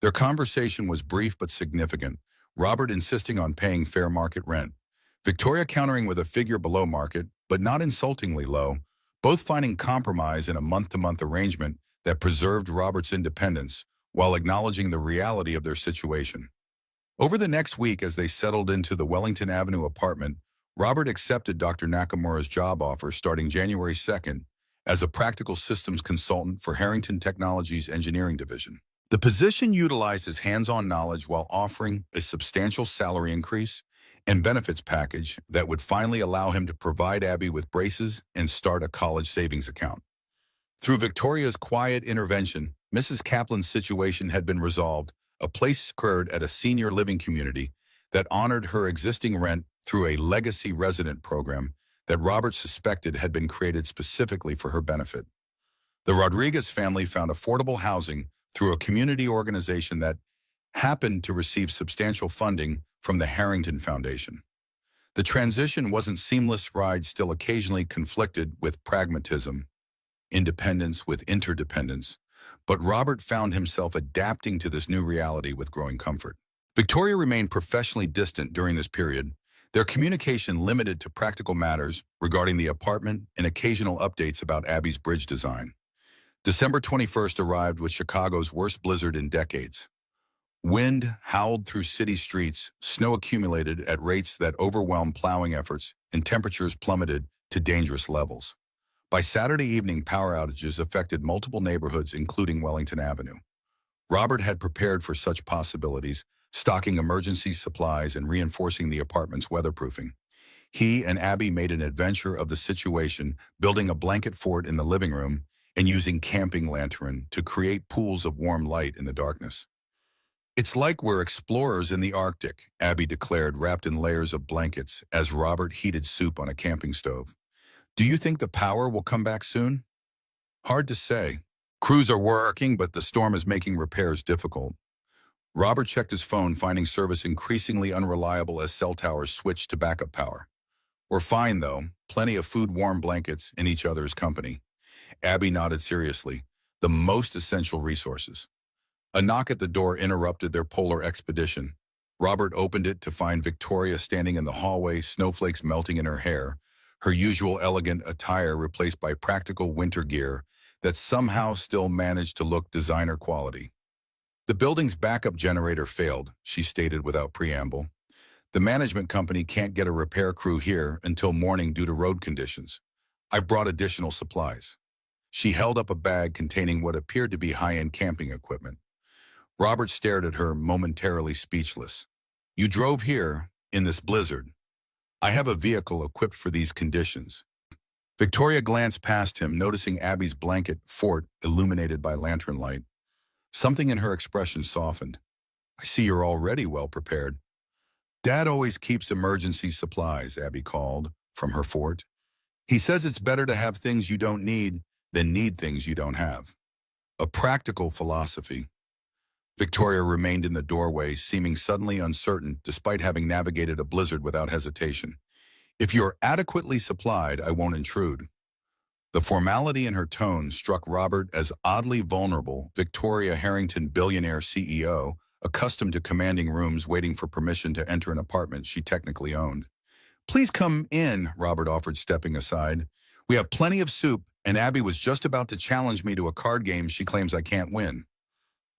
Their conversation was brief but significant, Robert insisting on paying fair market rent, Victoria countering with a figure below market, but not insultingly low, both finding compromise in a month-to-month arrangement that preserved Robert's independence while acknowledging the reality of their situation. Over the next week, as they settled into the Wellington Avenue apartment, Robert accepted Dr. Nakamura's job offer starting January 2nd as a practical systems consultant for Harrington Technologies Engineering Division. The position utilized his hands-on knowledge while offering a substantial salary increase and benefits package that would finally allow him to provide Abby with braces and start a college savings account. Through Victoria's quiet intervention, Mrs. Kaplan's situation had been resolved, a place secured at a senior living community that honored her existing rent through a legacy resident program that Robert suspected had been created specifically for her benefit. The Rodriguez family found affordable housing through a community organization that happened to receive substantial funding from the Harrington Foundation. The transition wasn't seamless, ride still occasionally conflicted with pragmatism, independence with interdependence, but Robert found himself adapting to this new reality with growing comfort. Victoria remained professionally distant during this period, their communication limited to practical matters regarding the apartment and occasional updates about Abby's bridge design. December 21st arrived with Chicago's worst blizzard in decades. Wind howled through city streets, snow accumulated at rates that overwhelmed plowing efforts, and temperatures plummeted to dangerous levels. By Saturday evening, power outages affected multiple neighborhoods, including Wellington Avenue. Robert had prepared for such possibilities, stocking emergency supplies and reinforcing the apartment's weatherproofing. He and Abby made an adventure of the situation, building a blanket fort in the living room and using camping lantern to create pools of warm light in the darkness. It's like we're explorers in the Arctic, Abby declared, wrapped in layers of blankets as Robert heated soup on a camping stove. Do you think the power will come back soon? Hard to say. Crews are working, but the storm is making repairs difficult. Robert checked his phone, finding service increasingly unreliable as cell towers switched to backup power. We're fine, though. Plenty of food, warm blankets, in each other's company. Abby nodded seriously. The most essential resources. A knock at the door interrupted their polar expedition. Robert opened it to find Victoria standing in the hallway, snowflakes melting in her hair, her usual elegant attire replaced by practical winter gear that somehow still managed to look designer quality. The building's backup generator failed, she stated without preamble. The management company can't get a repair crew here until morning due to road conditions. I've brought additional supplies. She held up a bag containing what appeared to be high-end camping equipment. Robert stared at her, momentarily speechless. You drove here, in this blizzard. I have a vehicle equipped for these conditions. Victoria glanced past him, noticing Abby's blanket fort illuminated by lantern light. Something in her expression softened. I see you're already well prepared. Dad always keeps emergency supplies, Abby called from her fort. He says it's better to have things you don't need than need things you don't have. A practical philosophy. Victoria remained in the doorway, seeming suddenly uncertain despite having navigated a blizzard without hesitation. If you're adequately supplied, I won't intrude. The formality in her tone struck Robert as oddly vulnerable. Victoria Harrington, billionaire CEO, accustomed to commanding rooms waiting for permission to enter an apartment she technically owned. Please come in, Robert offered, stepping aside. We have plenty of soup, and Abby was just about to challenge me to a card game she claims I can't win.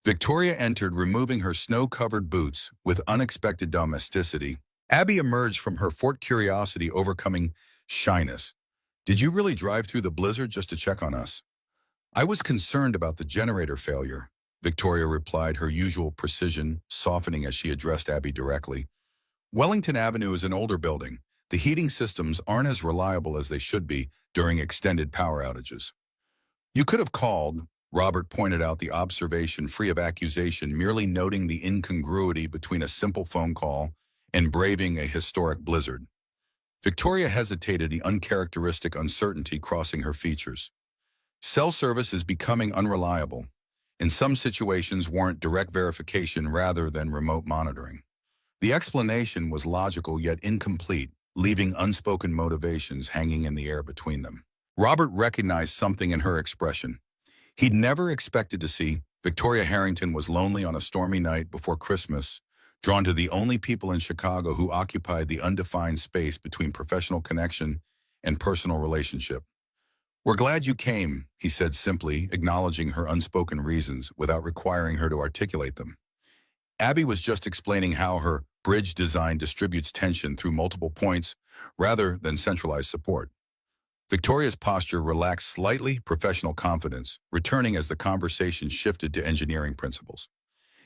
Victoria entered, removing her snow-covered boots with unexpected domesticity. Abby emerged from her fort curiosity, overcoming shyness. Did you really drive through the blizzard just to check on us? I was concerned about the generator failure, Victoria replied, her usual precision softening as she addressed Abby directly. Wellington Avenue is an older building. The heating systems aren't as reliable as they should be during extended power outages. You could have called, Robert pointed out the observation free of accusation, merely noting the incongruity between a simple phone call and braving a historic blizzard. Victoria hesitated, the uncharacteristic uncertainty crossing her features. Cell service is becoming unreliable. In some situations warrant direct verification rather than remote monitoring. The explanation was logical yet incomplete, leaving unspoken motivations hanging in the air between them. Robert recognized something in her expression. He'd never expected to see Victoria Harrington was lonely on a stormy night before Christmas, drawn to the only people in Chicago who occupied the undefined space between professional connection and personal relationship. We're glad you came, he said simply, acknowledging her unspoken reasons without requiring her to articulate them. Abby was just explaining how her bridge design distributes tension through multiple points rather than centralized support. Victoria's posture relaxed slightly, professional confidence, returning as the conversation shifted to engineering principles.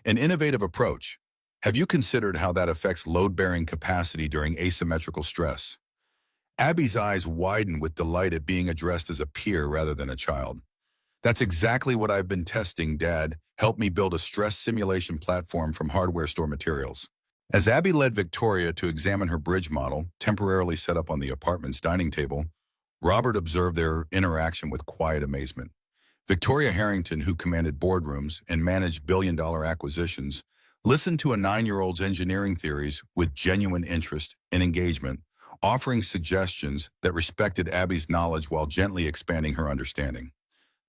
An innovative approach. Have you considered how that affects load-bearing capacity during asymmetrical stress? Abby's eyes widened with delight at being addressed as a peer rather than a child. That's exactly what I've been testing, Dad. Help me build a stress simulation platform from hardware store materials. As Abby led Victoria to examine her bridge model, temporarily set up on the apartment's dining table, Robert observed their interaction with quiet amazement. Victoria Harrington, who commanded boardrooms and managed billion-dollar acquisitions, listened to a 9-year-old's engineering theories with genuine interest and engagement, offering suggestions that respected Abby's knowledge while gently expanding her understanding.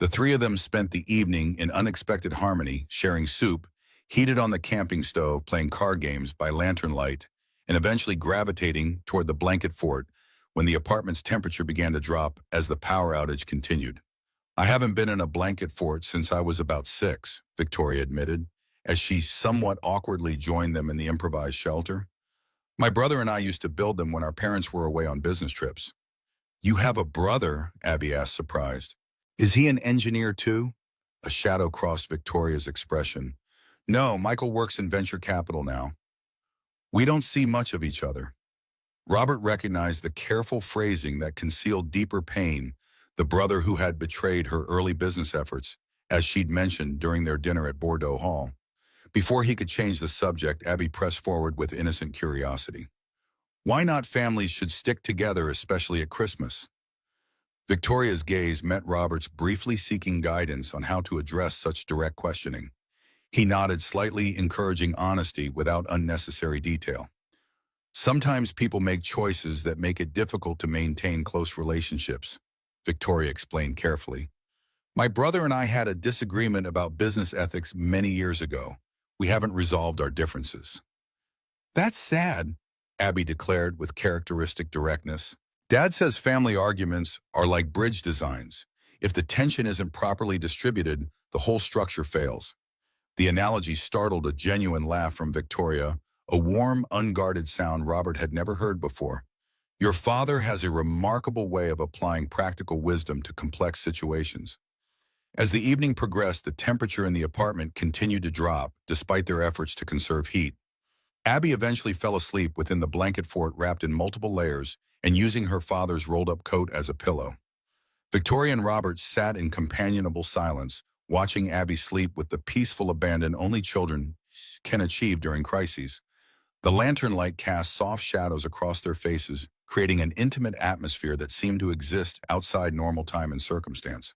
The three of them spent the evening in unexpected harmony, sharing soup, heated on the camping stove, playing card games by lantern light, and eventually gravitating toward the blanket fort when the apartment's temperature began to drop as the power outage continued. I haven't been in a blanket fort since I was about 6, Victoria admitted, as she somewhat awkwardly joined them in the improvised shelter. My brother and I used to build them when our parents were away on business trips. You have a brother? Abby asked, surprised. Is he an engineer too? A shadow crossed Victoria's expression. No, Michael works in venture capital now. We don't see much of each other. Robert recognized the careful phrasing that concealed deeper pain, the brother who had betrayed her early business efforts, as she'd mentioned during their dinner at Bordeaux Hall. Before he could change the subject, Abby pressed forward with innocent curiosity. Why not families should stick together, especially at Christmas? Victoria's gaze met Robert's, briefly seeking guidance on how to address such direct questioning. He nodded slightly, encouraging honesty without unnecessary detail. Sometimes people make choices that make it difficult to maintain close relationships, Victoria explained carefully. My brother and I had a disagreement about business ethics many years ago. We haven't resolved our differences. That's sad, Abby declared with characteristic directness. Dad says family arguments are like bridge designs. If the tension isn't properly distributed, the whole structure fails. The analogy startled a genuine laugh from Victoria, a warm, unguarded sound Robert had never heard before. Your father has a remarkable way of applying practical wisdom to complex situations. As the evening progressed, the temperature in the apartment continued to drop, despite their efforts to conserve heat. Abby eventually fell asleep within the blanket fort, wrapped in multiple layers and using her father's rolled-up coat as a pillow. Victoria and Robert sat in companionable silence, watching Abby sleep with the peaceful abandon only children can achieve during crises. The lantern light cast soft shadows across their faces, creating an intimate atmosphere that seemed to exist outside normal time and circumstance.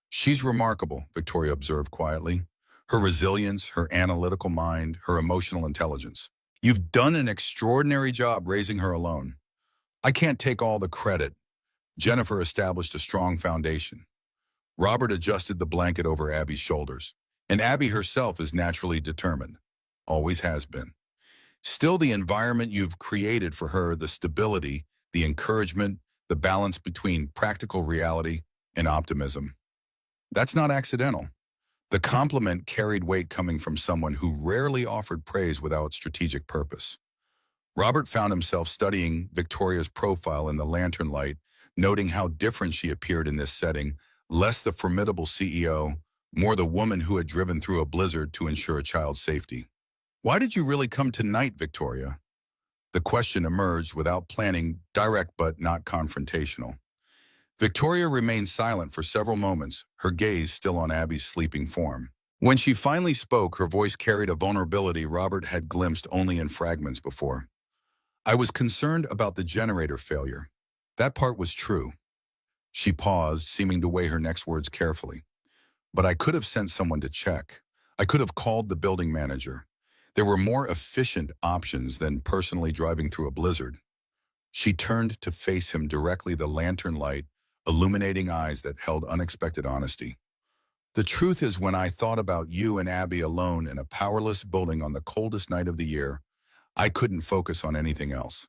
She's remarkable, Victoria observed quietly. Her resilience, her analytical mind, her emotional intelligence. You've done an extraordinary job raising her alone. I can't take all the credit. Jennifer established a strong foundation. Robert adjusted the blanket over Abby's shoulders. And Abby herself is naturally determined. Always has been. Still, the environment you've created for her, the stability, the encouragement, the balance between practical reality and optimism. That's not accidental. The compliment carried weight coming from someone who rarely offered praise without strategic purpose. Robert found himself studying Victoria's profile in the lantern light, noting how different she appeared in this setting, less the formidable CEO, more the woman who had driven through a blizzard to ensure a child's safety. Why did you really come tonight, Victoria? The question emerged without planning, direct but not confrontational. Victoria remained silent for several moments, her gaze still on Abby's sleeping form. When she finally spoke, her voice carried a vulnerability Robert had glimpsed only in fragments before. I was concerned about the generator failure. That part was true. She paused, seeming to weigh her next words carefully. But I could have sent someone to check. I could have called the building manager. There were more efficient options than personally driving through a blizzard. She turned to face him directly, the lantern light, illuminating eyes that held unexpected honesty. The truth is, when I thought about you and Abby alone in a powerless building on the coldest night of the year, I couldn't focus on anything else.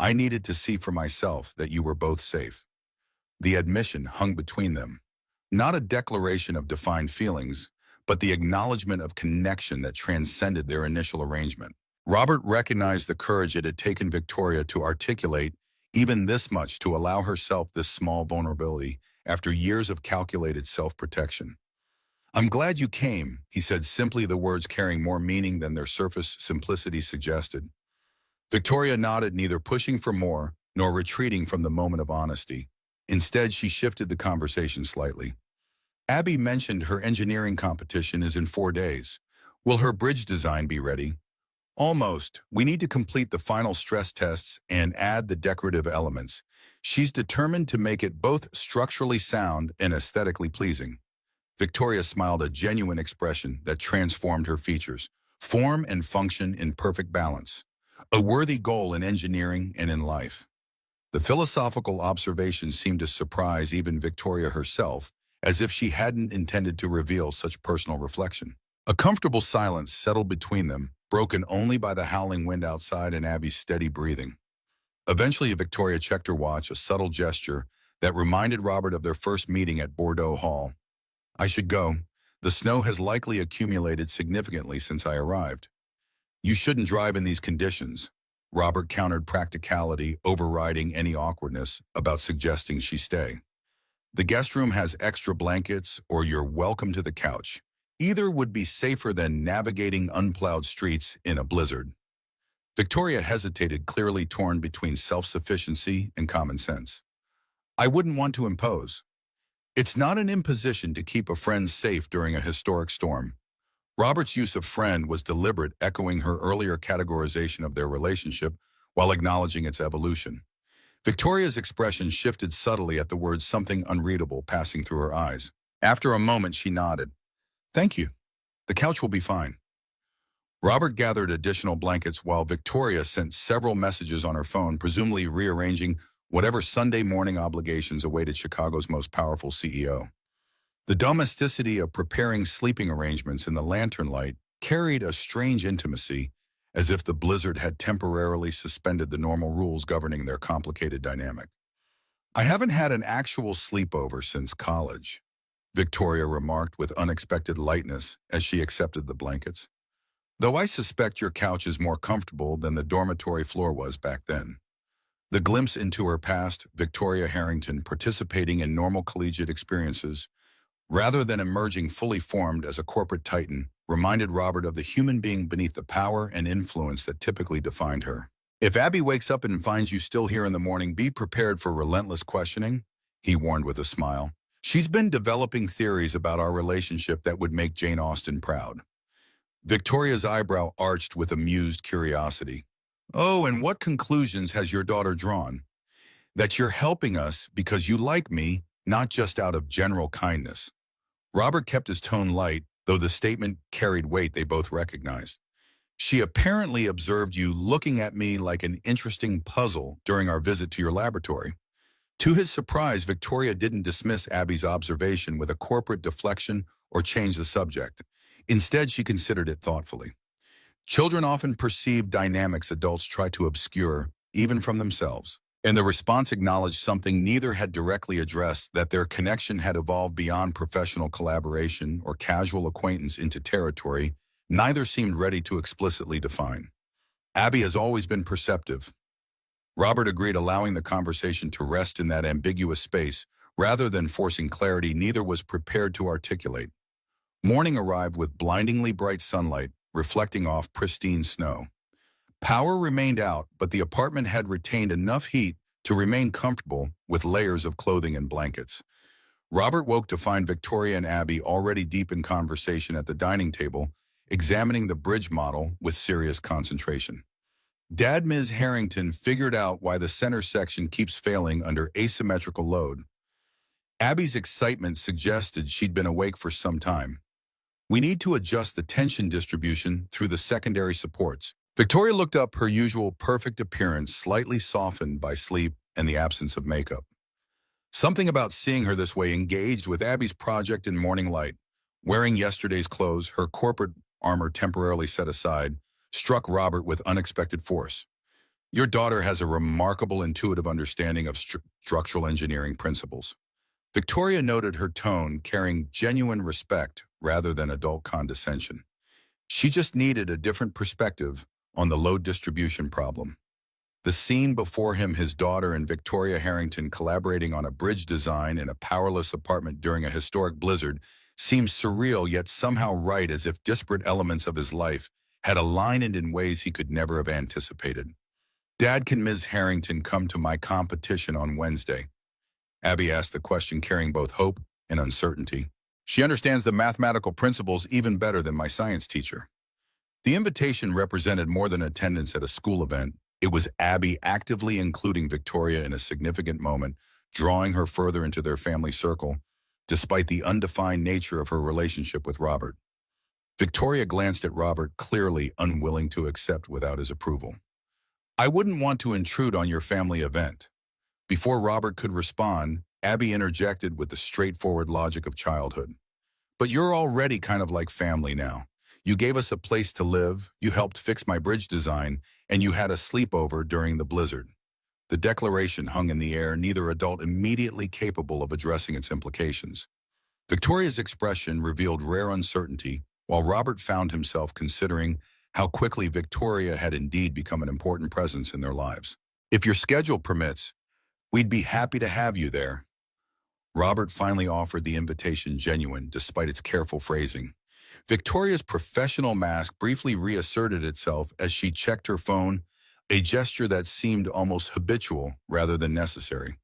I needed to see for myself that you were both safe. The admission hung between them. Not a declaration of defined feelings, but the acknowledgement of connection that transcended their initial arrangement. Robert recognized the courage it had taken Victoria to articulate even this much, to allow herself this small vulnerability after years of calculated self-protection. I'm glad you came, he said, simply, the words carrying more meaning than their surface simplicity suggested. Victoria nodded, neither pushing for more nor retreating from the moment of honesty. Instead, she shifted the conversation slightly. Abby mentioned her engineering competition is in 4 days. Will her bridge design be ready? Almost. We need to complete the final stress tests and add the decorative elements. She's determined to make it both structurally sound and aesthetically pleasing. Victoria smiled, a genuine expression that transformed her features, form and function in perfect balance. A worthy goal in engineering and in life. The philosophical observation seemed to surprise even Victoria herself, as if she hadn't intended to reveal such personal reflection. A comfortable silence settled between them, broken only by the howling wind outside and Abby's steady breathing. Eventually, Victoria checked her watch, a subtle gesture that reminded Robert of their first meeting at Bordeaux Hall. I should go. The snow has likely accumulated significantly since I arrived. You shouldn't drive in these conditions. Robert countered, practicality overriding any awkwardness about suggesting she stay. The guest room has extra blankets, or you're welcome to the couch. Either would be safer than navigating unplowed streets in a blizzard. Victoria hesitated, clearly torn between self-sufficiency and common sense. I wouldn't want to impose. It's not an imposition to keep a friend safe during a historic storm. Robert's use of friend was deliberate, echoing her earlier categorization of their relationship while acknowledging its evolution. Victoria's expression shifted subtly at the words, something unreadable passing through her eyes. After a moment, she nodded. Thank you. The couch will be fine. Robert gathered additional blankets while Victoria sent several messages on her phone, presumably rearranging whatever Sunday morning obligations awaited Chicago's most powerful CEO. The domesticity of preparing sleeping arrangements in the lantern light carried a strange intimacy, as if the blizzard had temporarily suspended the normal rules governing their complicated dynamic. I haven't had an actual sleepover since college, Victoria remarked with unexpected lightness as she accepted the blankets. Though I suspect your couch is more comfortable than the dormitory floor was back then. The glimpse into her past, Victoria Harrington participating in normal collegiate experiences, rather than emerging fully formed as a corporate titan, reminded Robert of the human being beneath the power and influence that typically defined her. If Abby wakes up and finds you still here in the morning, be prepared for relentless questioning, he warned with a smile. She's been developing theories about our relationship that would make Jane Austen proud. Victoria's eyebrow arched with amused curiosity. Oh, and what conclusions has your daughter drawn? That you're helping us because you like me, not just out of general kindness. Robert kept his tone light, though the statement carried weight they both recognized. She apparently observed you looking at me like an interesting puzzle during our visit to your laboratory. To his surprise, Victoria didn't dismiss Abby's observation with a corporate deflection or change the subject. Instead, she considered it thoughtfully. Children often perceive dynamics adults try to obscure, even from themselves. And the response acknowledged something neither had directly addressed, that their connection had evolved beyond professional collaboration or casual acquaintance into territory neither seemed ready to explicitly define. Abby has always been perceptive. Robert agreed, allowing the conversation to rest in that ambiguous space rather than forcing clarity neither was prepared to articulate. Morning arrived with blindingly bright sunlight, reflecting off pristine snow. Power remained out, but the apartment had retained enough heat to remain comfortable with layers of clothing and blankets. Robert woke to find Victoria and Abby already deep in conversation at the dining table, examining the bridge model with serious concentration. Dad Ms. Harrington figured out why the center section keeps failing under asymmetrical load. Abby's excitement suggested she'd been awake for some time. We need to adjust the tension distribution through the secondary supports. Victoria looked up, her usual perfect appearance slightly softened by sleep and the absence of makeup. Something about seeing her this way engaged with Abby's project in morning light. Wearing yesterday's clothes, her corporate armor temporarily set aside, struck Robert with unexpected force. Your daughter has a remarkable intuitive understanding of structural engineering principles. Victoria noted, her tone carrying genuine respect rather than adult condescension. She just needed a different perspective on the load distribution problem. The scene before him, his daughter and Victoria Harrington collaborating on a bridge design in a powerless apartment during a historic blizzard, seemed surreal yet somehow right, as if disparate elements of his life had aligned in ways he could never have anticipated. Dad, can Ms. Harrington come to my competition on Wednesday? Abby asked the question carrying both hope and uncertainty. She understands the mathematical principles even better than my science teacher. The invitation represented more than attendance at a school event. It was Abby actively including Victoria in a significant moment, drawing her further into their family circle, despite the undefined nature of her relationship with Robert. Victoria glanced at Robert, clearly unwilling to accept without his approval. I wouldn't want to intrude on your family event. Before Robert could respond, Abby interjected with the straightforward logic of childhood. But you're already kind of like family now. You gave us a place to live, you helped fix my bridge design, and you had a sleepover during the blizzard. The declaration hung in the air, neither adult immediately capable of addressing its implications. Victoria's expression revealed rare uncertainty, while Robert found himself considering how quickly Victoria had indeed become an important presence in their lives. If your schedule permits, we'd be happy to have you there. Robert finally offered the invitation genuine, despite its careful phrasing. Victoria's professional mask briefly reasserted itself as she checked her phone, a gesture that seemed almost habitual rather than necessary.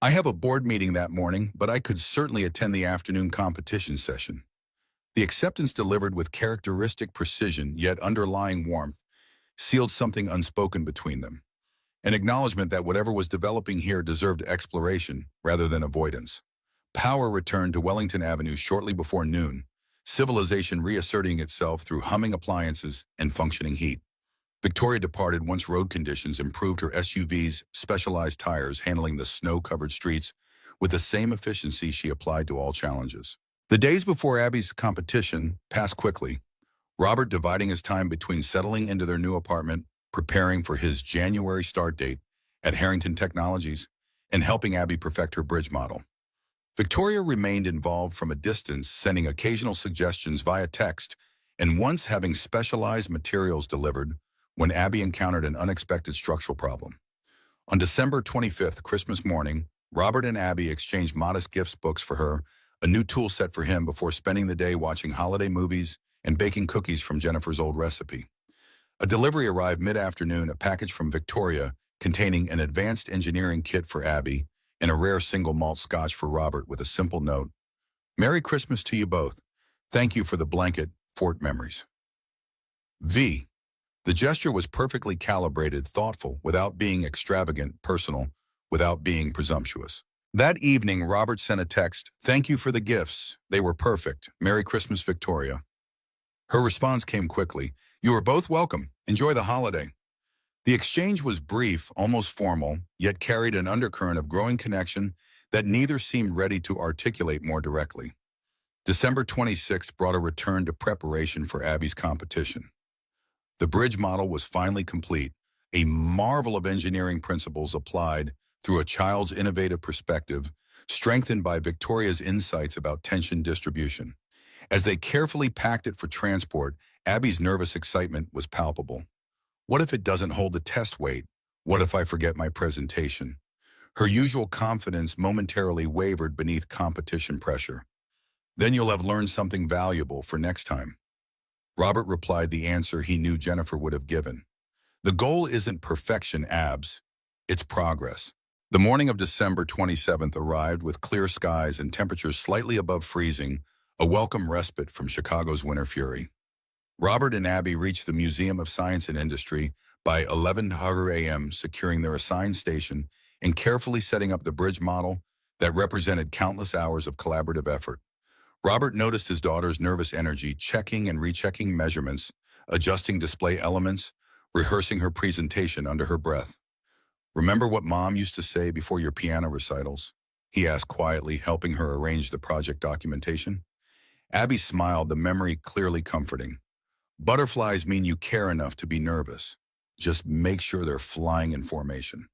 I have a board meeting that morning, but I could certainly attend the afternoon competition session. The acceptance, delivered with characteristic precision yet underlying warmth, sealed something unspoken between them. An acknowledgement that whatever was developing here deserved exploration rather than avoidance. Power returned to Wellington Avenue shortly before noon, civilization reasserting itself through humming appliances and functioning heat. Victoria departed once road conditions improved, her SUV's specialized tires handling the snow-covered streets with the same efficiency she applied to all challenges. The days before Abby's competition passed quickly, Robert dividing his time between settling into their new apartment, preparing for his January start date at Harrington Technologies, and helping Abby perfect her bridge model. Victoria remained involved from a distance, sending occasional suggestions via text, and once having specialized materials delivered when Abby encountered an unexpected structural problem. On December 25th, Christmas morning, Robert and Abby exchanged modest gifts, books for her, a new tool set for him, before spending the day watching holiday movies and baking cookies from Jennifer's old recipe. A delivery arrived mid-afternoon, a package from Victoria containing an advanced engineering kit for Abby and a rare single malt scotch for Robert, with a simple note. Merry Christmas to you both. Thank you for the blanket, Fort Memories. V. The gesture was perfectly calibrated, thoughtful, without being extravagant, personal, without being presumptuous. That evening, Robert sent a text, "Thank you for the gifts. They were perfect. Merry Christmas, Victoria." Her response came quickly, "You are both welcome. Enjoy the holiday." The exchange was brief, almost formal, yet carried an undercurrent of growing connection that neither seemed ready to articulate more directly. December 26th brought a return to preparation for Abby's competition. The bridge model was finally complete, a marvel of engineering principles applied through a child's innovative perspective, strengthened by Victoria's insights about tension distribution. As they carefully packed it for transport, Abby's nervous excitement was palpable. What if it doesn't hold the test weight? What if I forget my presentation? Her usual confidence momentarily wavered beneath competition pressure. Then you'll have learned something valuable for next time. Robert replied the answer he knew Jennifer would have given. The goal isn't perfection, Abs. It's progress. The morning of December 27th arrived with clear skies and temperatures slightly above freezing, a welcome respite from Chicago's winter fury. Robert and Abby reached the Museum of Science and Industry by 11:00 a.m., securing their assigned station and carefully setting up the bridge model that represented countless hours of collaborative effort. Robert noticed his daughter's nervous energy, checking and rechecking measurements, adjusting display elements, rehearsing her presentation under her breath. "Remember what Mom used to say before your piano recitals?" he asked quietly, helping her arrange the project documentation. Abby smiled, the memory clearly comforting. "Butterflies mean you care enough to be nervous. Just make sure they're flying in formation."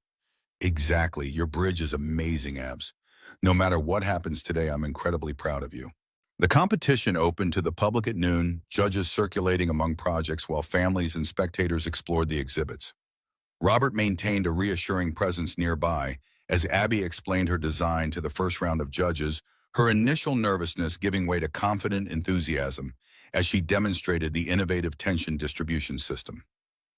"Exactly. Your bridge is amazing, Abs. No matter what happens today, I'm incredibly proud of you." The competition opened to the public at noon, judges circulating among projects while families and spectators explored the exhibits. Robert maintained a reassuring presence nearby as Abby explained her design to the first round of judges, her initial nervousness giving way to confident enthusiasm as she demonstrated the innovative tension distribution system.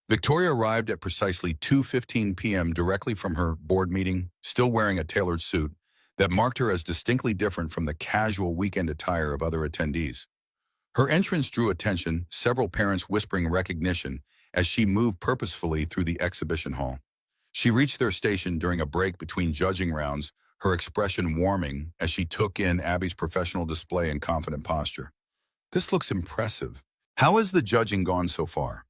Victoria arrived at precisely 2:15 p.m. directly from her board meeting, still wearing a tailored suit that marked her as distinctly different from the casual weekend attire of other attendees. Her entrance drew attention, several parents whispering recognition as she moved purposefully through the exhibition hall. She reached their station during a break between judging rounds, her expression warming as she took in Abby's professional display and confident posture. "This looks impressive. How has the judging gone so far?"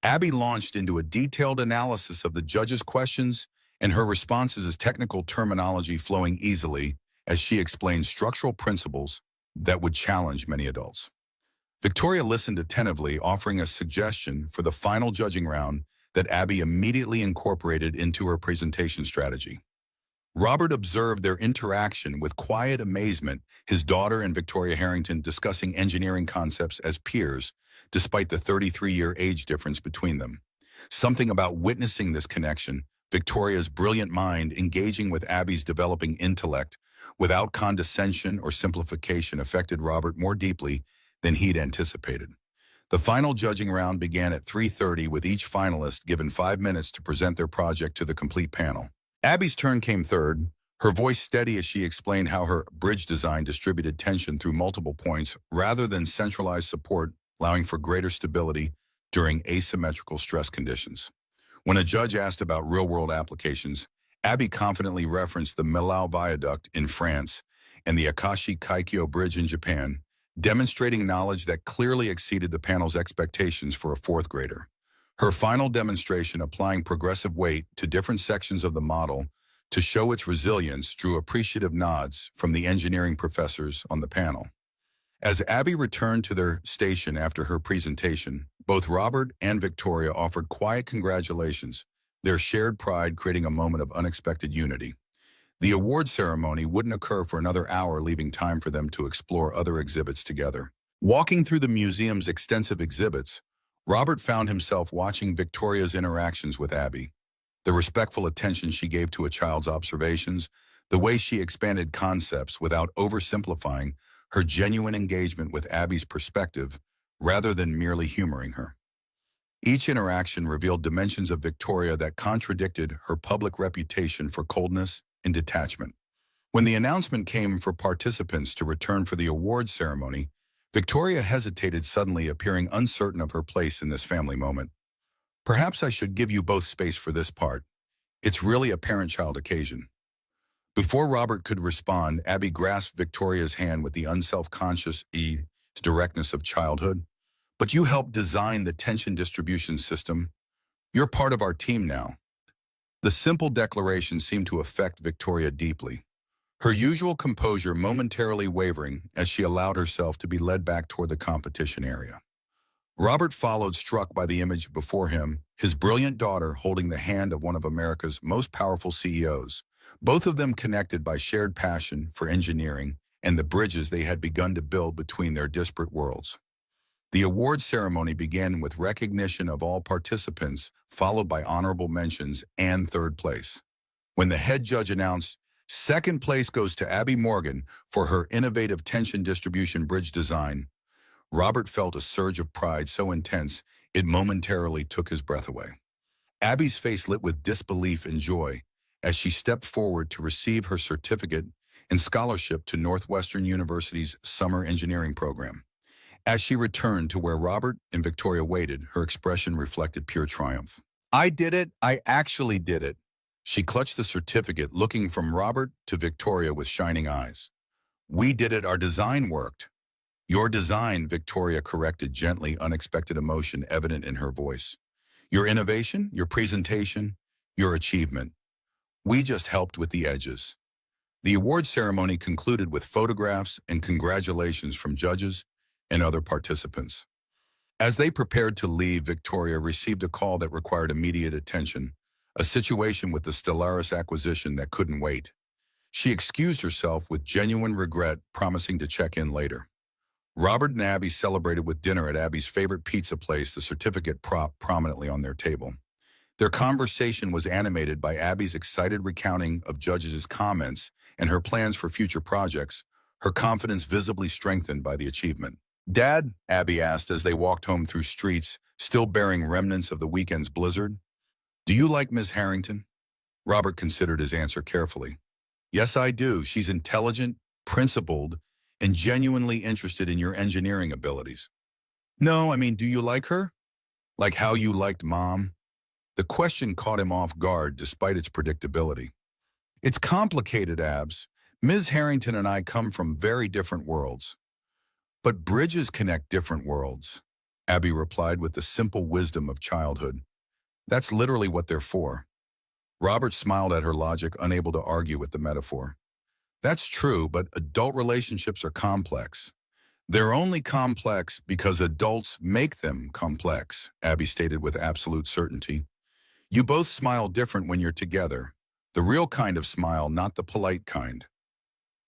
Abby launched into a detailed analysis of the judges' questions and her responses as technical terminology flowing easily as she explained structural principles that would challenge many adults. Victoria listened attentively, offering a suggestion for the final judging round that Abby immediately incorporated into her presentation strategy. Robert observed their interaction with quiet amazement, his daughter and Victoria Harrington discussing engineering concepts as peers, despite the 33-year age difference between them. Something about witnessing this connection, Victoria's brilliant mind engaging with Abby's developing intellect, without condescension or simplification, affected Robert more deeply than he'd anticipated. The final judging round began at 3:30 with each finalist given 5 minutes to present their project to the complete panel. Abby's turn came third, her voice steady as she explained how her bridge design distributed tension through multiple points rather than centralized support, allowing for greater stability during asymmetrical stress conditions. When a judge asked about real-world applications, Abby confidently referenced the Millau Viaduct in France and the Akashi Kaikyo Bridge in Japan, demonstrating knowledge that clearly exceeded the panel's expectations for a fourth grader. Her final demonstration, applying progressive weight to different sections of the model to show its resilience, drew appreciative nods from the engineering professors on the panel. As Abby returned to their station after her presentation, both Robert and Victoria offered quiet congratulations, their shared pride creating a moment of unexpected unity. The award ceremony wouldn't occur for another hour, leaving time for them to explore other exhibits together. Walking through the museum's extensive exhibits, Robert found himself watching Victoria's interactions with Abby. The respectful attention she gave to a child's observations, the way she expanded concepts without oversimplifying, her genuine engagement with Abby's perspective rather than merely humoring her. Each interaction revealed dimensions of Victoria that contradicted her public reputation for coldness and detachment. When the announcement came for participants to return for the awards ceremony, Victoria hesitated suddenly, appearing uncertain of her place in this family moment. Perhaps I should give you both space for this part. It's really a parent-child occasion. Before Robert could respond, Abby grasped Victoria's hand with the unself-conscious directness of childhood. But you helped design the tension distribution system. You're part of our team now. The simple declaration seemed to affect Victoria deeply, her usual composure momentarily wavering as she allowed herself to be led back toward the competition area. Robert followed, struck by the image before him, his brilliant daughter holding the hand of one of America's most powerful CEOs, both of them connected by shared passion for engineering and the bridges they had begun to build between their disparate worlds. The award ceremony began with recognition of all participants, followed by honorable mentions and third place. When the head judge announced, second place goes to Abby Morgan for her innovative tension distribution bridge design, Robert felt a surge of pride so intense it momentarily took his breath away. Abby's face lit with disbelief and joy as she stepped forward to receive her certificate and scholarship to Northwestern University's summer engineering program. As she returned to where Robert and Victoria waited, her expression reflected pure triumph. I did it. I actually did it. She clutched the certificate, looking from Robert to Victoria with shining eyes. We did it. Our design worked. Your design, Victoria corrected gently, unexpected emotion evident in her voice. Your innovation, your presentation, your achievement. We just helped with the edges. The award ceremony concluded with photographs and congratulations from judges and other participants. As they prepared to leave, Victoria received a call that required immediate attention, a situation with the Stellaris acquisition that couldn't wait. She excused herself with genuine regret, promising to check in later. Robert and Abby celebrated with dinner at Abby's favorite pizza place, the certificate propped prominently on their table. Their conversation was animated by Abby's excited recounting of judges' comments and her plans for future projects, her confidence visibly strengthened by the achievement. Dad, Abby asked as they walked home through streets still bearing remnants of the weekend's blizzard, do you like Ms. Harrington? Robert considered his answer carefully. Yes, I do. She's intelligent, principled, and genuinely interested in your engineering abilities. No, I mean, do you like her? Like how you liked Mom? The question caught him off guard despite its predictability. It's complicated, Abs. Ms. Harrington and I come from very different worlds. But bridges connect different worlds, Abby replied with the simple wisdom of childhood. That's literally what they're for. Robert smiled at her logic, unable to argue with the metaphor. That's true, but adult relationships are complex. They're only complex because adults make them complex, Abby stated with absolute certainty. You both smile different when you're together. The real kind of smile, not the polite kind.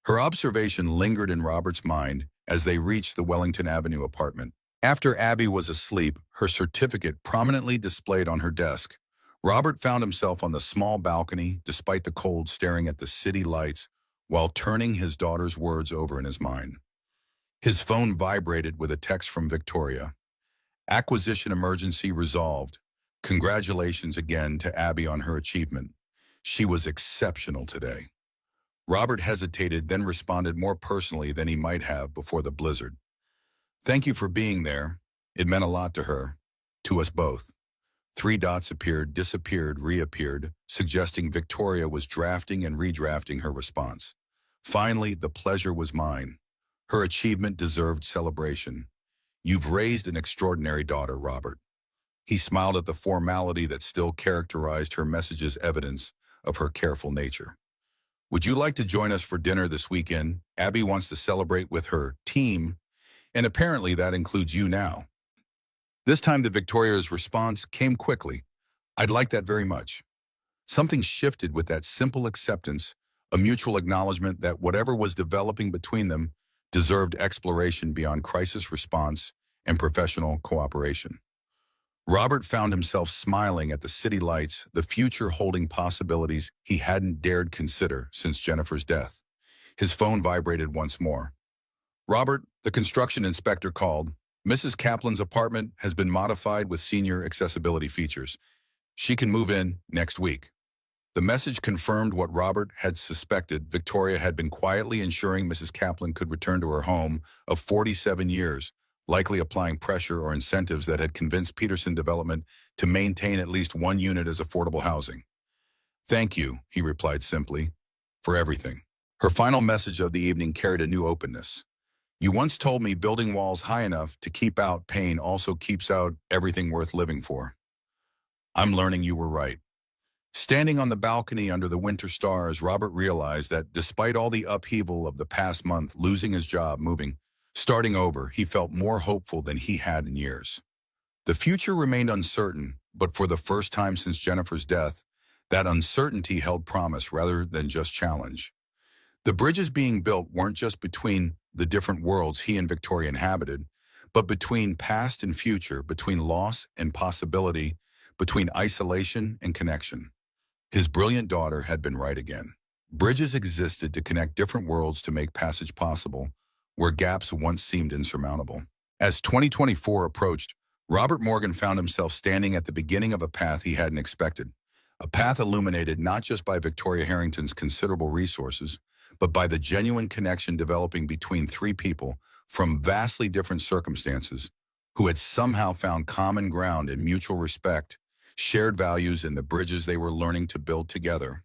Her observation lingered in Robert's mind as they reached the Wellington Avenue apartment. After Abby was asleep, her certificate prominently displayed on her desk, Robert found himself on the small balcony, despite the cold, staring at the city lights while turning his daughter's words over in his mind. His phone vibrated with a text from Victoria. Acquisition emergency resolved. Congratulations again to Abby on her achievement. She was exceptional today. Robert hesitated, then responded more personally than he might have before the blizzard. Thank you for being there. It meant a lot to her, to us both. 3 dots appeared, disappeared, reappeared, suggesting Victoria was drafting and redrafting her response. Finally, the pleasure was mine. Her achievement deserved celebration. You've raised an extraordinary daughter, Robert. He smiled at the formality that still characterized her message's evidence of her careful nature. Would you like to join us for dinner this weekend? Abby wants to celebrate with her team, and apparently that includes you now. This time Victoria's response came quickly. I'd like that very much. Something shifted with that simple acceptance, a mutual acknowledgement that whatever was developing between them deserved exploration beyond crisis response and professional cooperation. Robert found himself smiling at the city lights, the future holding possibilities he hadn't dared consider since Jennifer's death. His phone vibrated once more. Robert, the construction inspector called. Mrs. Kaplan's apartment has been modified with senior accessibility features. She can move in next week. The message confirmed what Robert had suspected. Victoria had been quietly ensuring Mrs. Kaplan could return to her home of 47 years, likely applying pressure or incentives that had convinced Peterson Development to maintain at least one unit as affordable housing. "Thank you," he replied simply, "for everything." Her final message of the evening carried a new openness. "You once told me building walls high enough to keep out pain also keeps out everything worth living for. I'm learning you were right." Standing on the balcony under the winter stars, Robert realized that despite all the upheaval of the past month, losing his job, moving, starting over, he felt more hopeful than he had in years. The future remained uncertain, but for the first time since Jennifer's death, that uncertainty held promise rather than just challenge. The bridges being built weren't just between the different worlds he and Victoria inhabited, but between past and future, between loss and possibility, between isolation and connection. His brilliant daughter had been right again. Bridges existed to connect different worlds to make passage possible, where gaps once seemed insurmountable. As 2024 approached, Robert Morgan found himself standing at the beginning of a path he hadn't expected. A path illuminated not just by Victoria Harrington's considerable resources, but by the genuine connection developing between three people from vastly different circumstances who had somehow found common ground in mutual respect, shared values, and the bridges they were learning to build together.